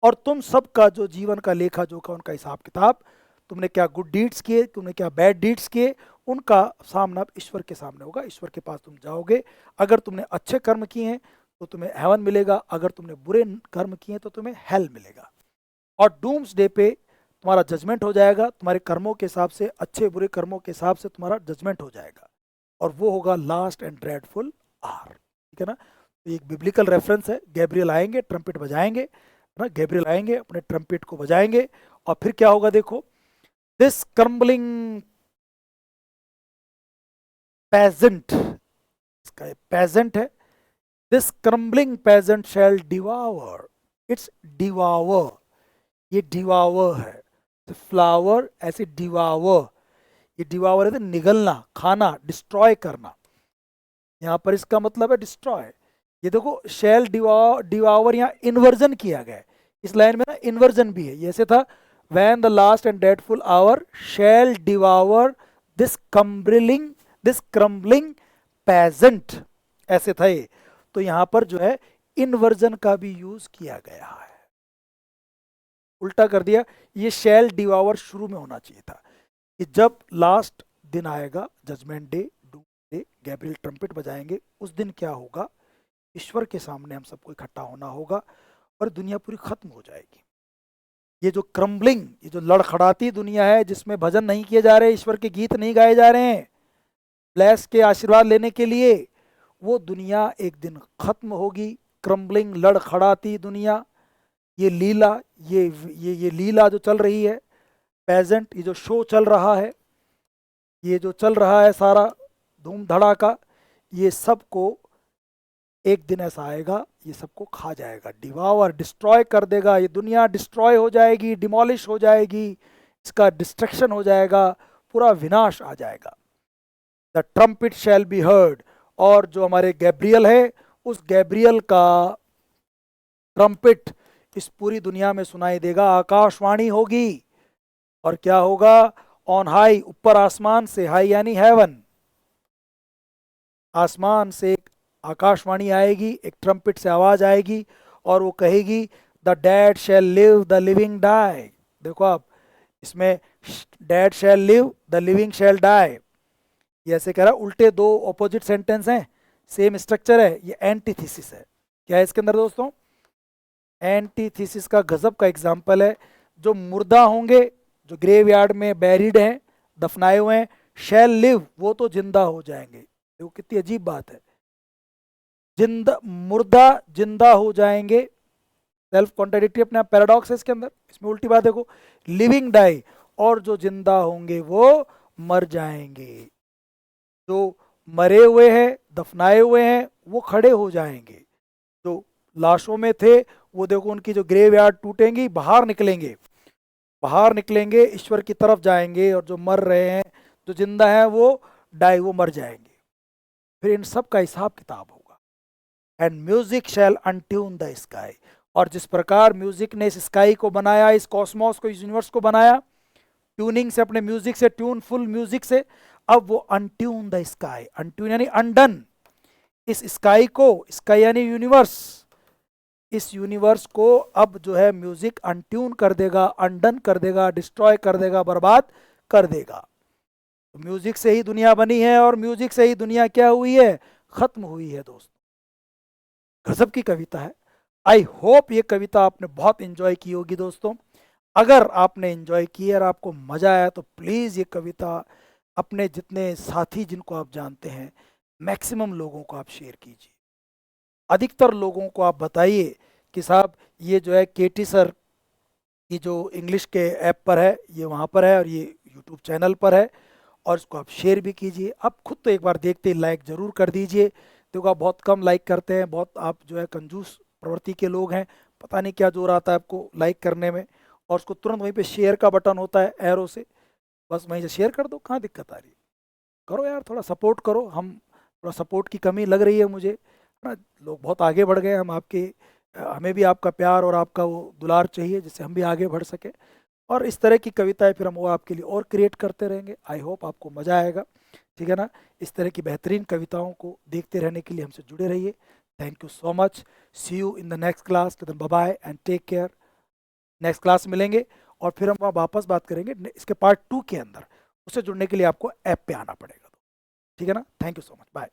[SPEAKER 1] और तुम सबका जो जीवन का लेखा जोखा, उनका हिसाब किताब, तुमने क्या गुड डीड्स किए, तुमने क्या बैड डीड्स किए, उनका सामना ईश्वर के सामने होगा। ईश्वर के पास तुम जाओगे। अगर तुमने अच्छे कर्म किए हैं तो तुम्हें हेवन मिलेगा, अगर तुमने बुरे कर्म किए हैं तो तुम्हें हेल मिलेगा। और डूम्स डे पे तुम्हारा जजमेंट हो जाएगा, तुम्हारे कर्मों के हिसाब से, अच्छे बुरे कर्मों के हिसाब से तुम्हारा जजमेंट हो जाएगा, और वो होगा लास्ट एंड ड्रेडफुल आर। ठीक है ना? तो एक बिब्लिकल रेफरेंस है। गैब्रियल आएंगे, ट्रम्पेट बजाएंगे, है ना? गैब्रियल आएंगे, अपने ट्रम्पेट को बजाएंगे, और फिर क्या होगा देखो, दिस क्रम्बलिंग पेजेंट, इसका पेजेंट है, this crumbling pageant shall devour, it's devour, ये डिवावर है, फ्लावर ऐसे डिवावर, ये डिवावर है तो निगलना, खाना, डिस्ट्रॉय करना, यहाँ पर इसका मतलब है डिस्ट्रॉय। ये देखो शेल डिवावर यहाँ इन्वर्जन किया गया है, इस लाइन में ना इन्वर्जन भी है। ये ऐसे था, when the last and dreadful hour shall devour this crumbling pageant, ऐसे था ये। तो यहाँ पर जो है इन्वर्जन का भी यूज किया गया है, उल्टा कर दिया। ये शेल डिवावर शुरू में होना चाहिए था कि जब लास्ट दिन आएगा, judgment day, doom day, Gabriel trumpet बजाएंगे, उस दिन क्या होगा, ईश्वर के सामने हम सबको इकट्ठा होना होगा और दुनिया पूरी खत्म हो जाएगी। ये जो क्रम्बलिंग, ये जो लड़खड़ाती दुनिया है, जिसमें भजन नहीं किए जा रहे, ईश्वर के गीत नहीं गाए जा रहे हैं ब्लेस के आशीर्वाद लेने के लिए, वो दुनिया एक दिन खत्म होगी। क्रम्बलिंग लड़खड़ाती दुनिया, ये लीला, ये लीला जो चल रही है, पेजेंट, ये जो शो चल रहा है, ये जो चल रहा है सारा धूम धड़ाका, ये सबको एक दिन ऐसा आएगा, ये सबको खा जाएगा, डिवावर, डिस्ट्रॉय कर देगा। ये दुनिया डिस्ट्रॉय हो जाएगी, डिमोलिश हो जाएगी, इसका डिस्ट्रक्शन हो जाएगा, पूरा विनाश आ जाएगा। The trumpet shall be heard, और जो हमारे गैब्रियल है, उस गैब्रियल का ट्रम्पिट इस पूरी दुनिया में सुनाई देगा, आकाशवाणी होगी। और क्या होगा, ऑन हाई, ऊपर आसमान से, हाई यानी हेवन, आसमान से एक आकाशवाणी आएगी, एक ट्रम्पेट से आवाज आएगी, और वो कहेगी, the dead shall live, the living die. देखो आप, इसमें dead shall live, the living shall die, ये ऐसे कह रहा, उल्टे दो ऑपोजिट सेंटेंस हैं, सेम स्ट्रक्चर है, ये एंटीथीसिस है। क्या है इसके अंदर दोस्तों, एंटीथीसिस का गजब का एग्जाम्पल है। जो मुर्दा होंगे, जो ग्रेव यार्ड में बैरिड हैं, दफनाए हुए हैं, शैल लिव, वो तो जिंदा हो जाएंगे। देखो कितनी अजीब बात है, जिंदा, मुर्दा जिंदा हो जाएंगे, सेल्फ कॉन्ट्राडिक्टरी, अपने आप पैराडॉक्स है इसके अंदर। इसमें उल्टी बात देखो, लिविंग डाई, और जो जिंदा होंगे वो मर जाएंगे। जो मरे हुए हैं, दफनाए हुए हैं, वो खड़े हो जाएंगे। जो लाशों में थे, वो देखो उनकी जो ग्रेव यार्ड टूटेंगी, बाहर निकलेंगे, बाहर निकलेंगे, ईश्वर की तरफ जाएंगे, और जो मर रहे हैं, जो जिंदा है, वो डाई, वो मर जाएंगे। फिर इन सब का हिसाब किताब होगा। And music shall untune the sky, और जिस प्रकार म्यूजिक ने इस स्काई को बनाया, इस कॉस्मोस को, इस यूनिवर्स को बनाया, ट्यूनिंग से, अपने म्यूजिक से, ट्यूनफुल म्यूजिक से, अब वो अनट्यून द स्काई, अनट्यून यानी अनडन, इस स्काई को, स्काई यानी यूनिवर्स, इस यूनिवर्स को अब जो है म्यूजिक अनट्यून कर देगा, अनडन कर देगा, डिस्ट्रॉय कर देगा, बर्बाद कर देगा। तो म्यूजिक से ही दुनिया बनी है, और म्यूजिक से ही दुनिया क्या हुई है, खत्म हुई है दोस्तों। गजब की कविता है। आई होप ये कविता आपने बहुत एंजॉय की होगी दोस्तों। अगर आपने एंजॉय की और आपको मजा आया, तो प्लीज ये कविता अपने जितने साथी, जिनको आप जानते हैं, मैक्सिमम लोगों को आप शेयर कीजिए। अधिकतर लोगों को आप बताइए कि साहब ये जो है केटी सर की जो इंग्लिश के ऐप पर है, ये वहाँ पर है, और ये यूट्यूब चैनल पर है, और इसको आप शेयर भी कीजिए। आप खुद तो एक बार देखते ही लाइक ज़रूर कर दीजिए। देखो आप बहुत कम लाइक करते हैं, बहुत आप जो है कंजूस प्रवृत्ति के लोग हैं, पता नहीं क्या जोर आता है आपको लाइक करने में। और उसको तुरंत वहीं पे शेयर का बटन होता है एरो से, बस वहीं से शेयर कर दो, कहाँ दिक्कत आ रही है। करो यार, थोड़ा सपोर्ट करो, हम थोड़ा सपोर्ट की कमी लग रही है मुझे, है ना। लोग बहुत आगे बढ़ गए, हम आपके, हमें भी आपका प्यार और आपका वो दुलार चाहिए, जिससे हम भी आगे बढ़ सके। और इस तरह की कविताएं फिर हम वो आपके लिए और क्रिएट करते रहेंगे। आई होप आपको मज़ा आएगा, ठीक है ना। इस तरह की बेहतरीन कविताओं को देखते रहने के लिए हमसे जुड़े रहिए। Thank you so much. See you in the next class. Till then bye bye and take care. Next class मिलेंगे और फिर हम वहाँ वापस बात करेंगे इसके पार्ट 2 के अंदर। उससे जुड़ने के लिए आपको ऐप पे आना पड़ेगा, ठीक है ना। Thank you so much, bye.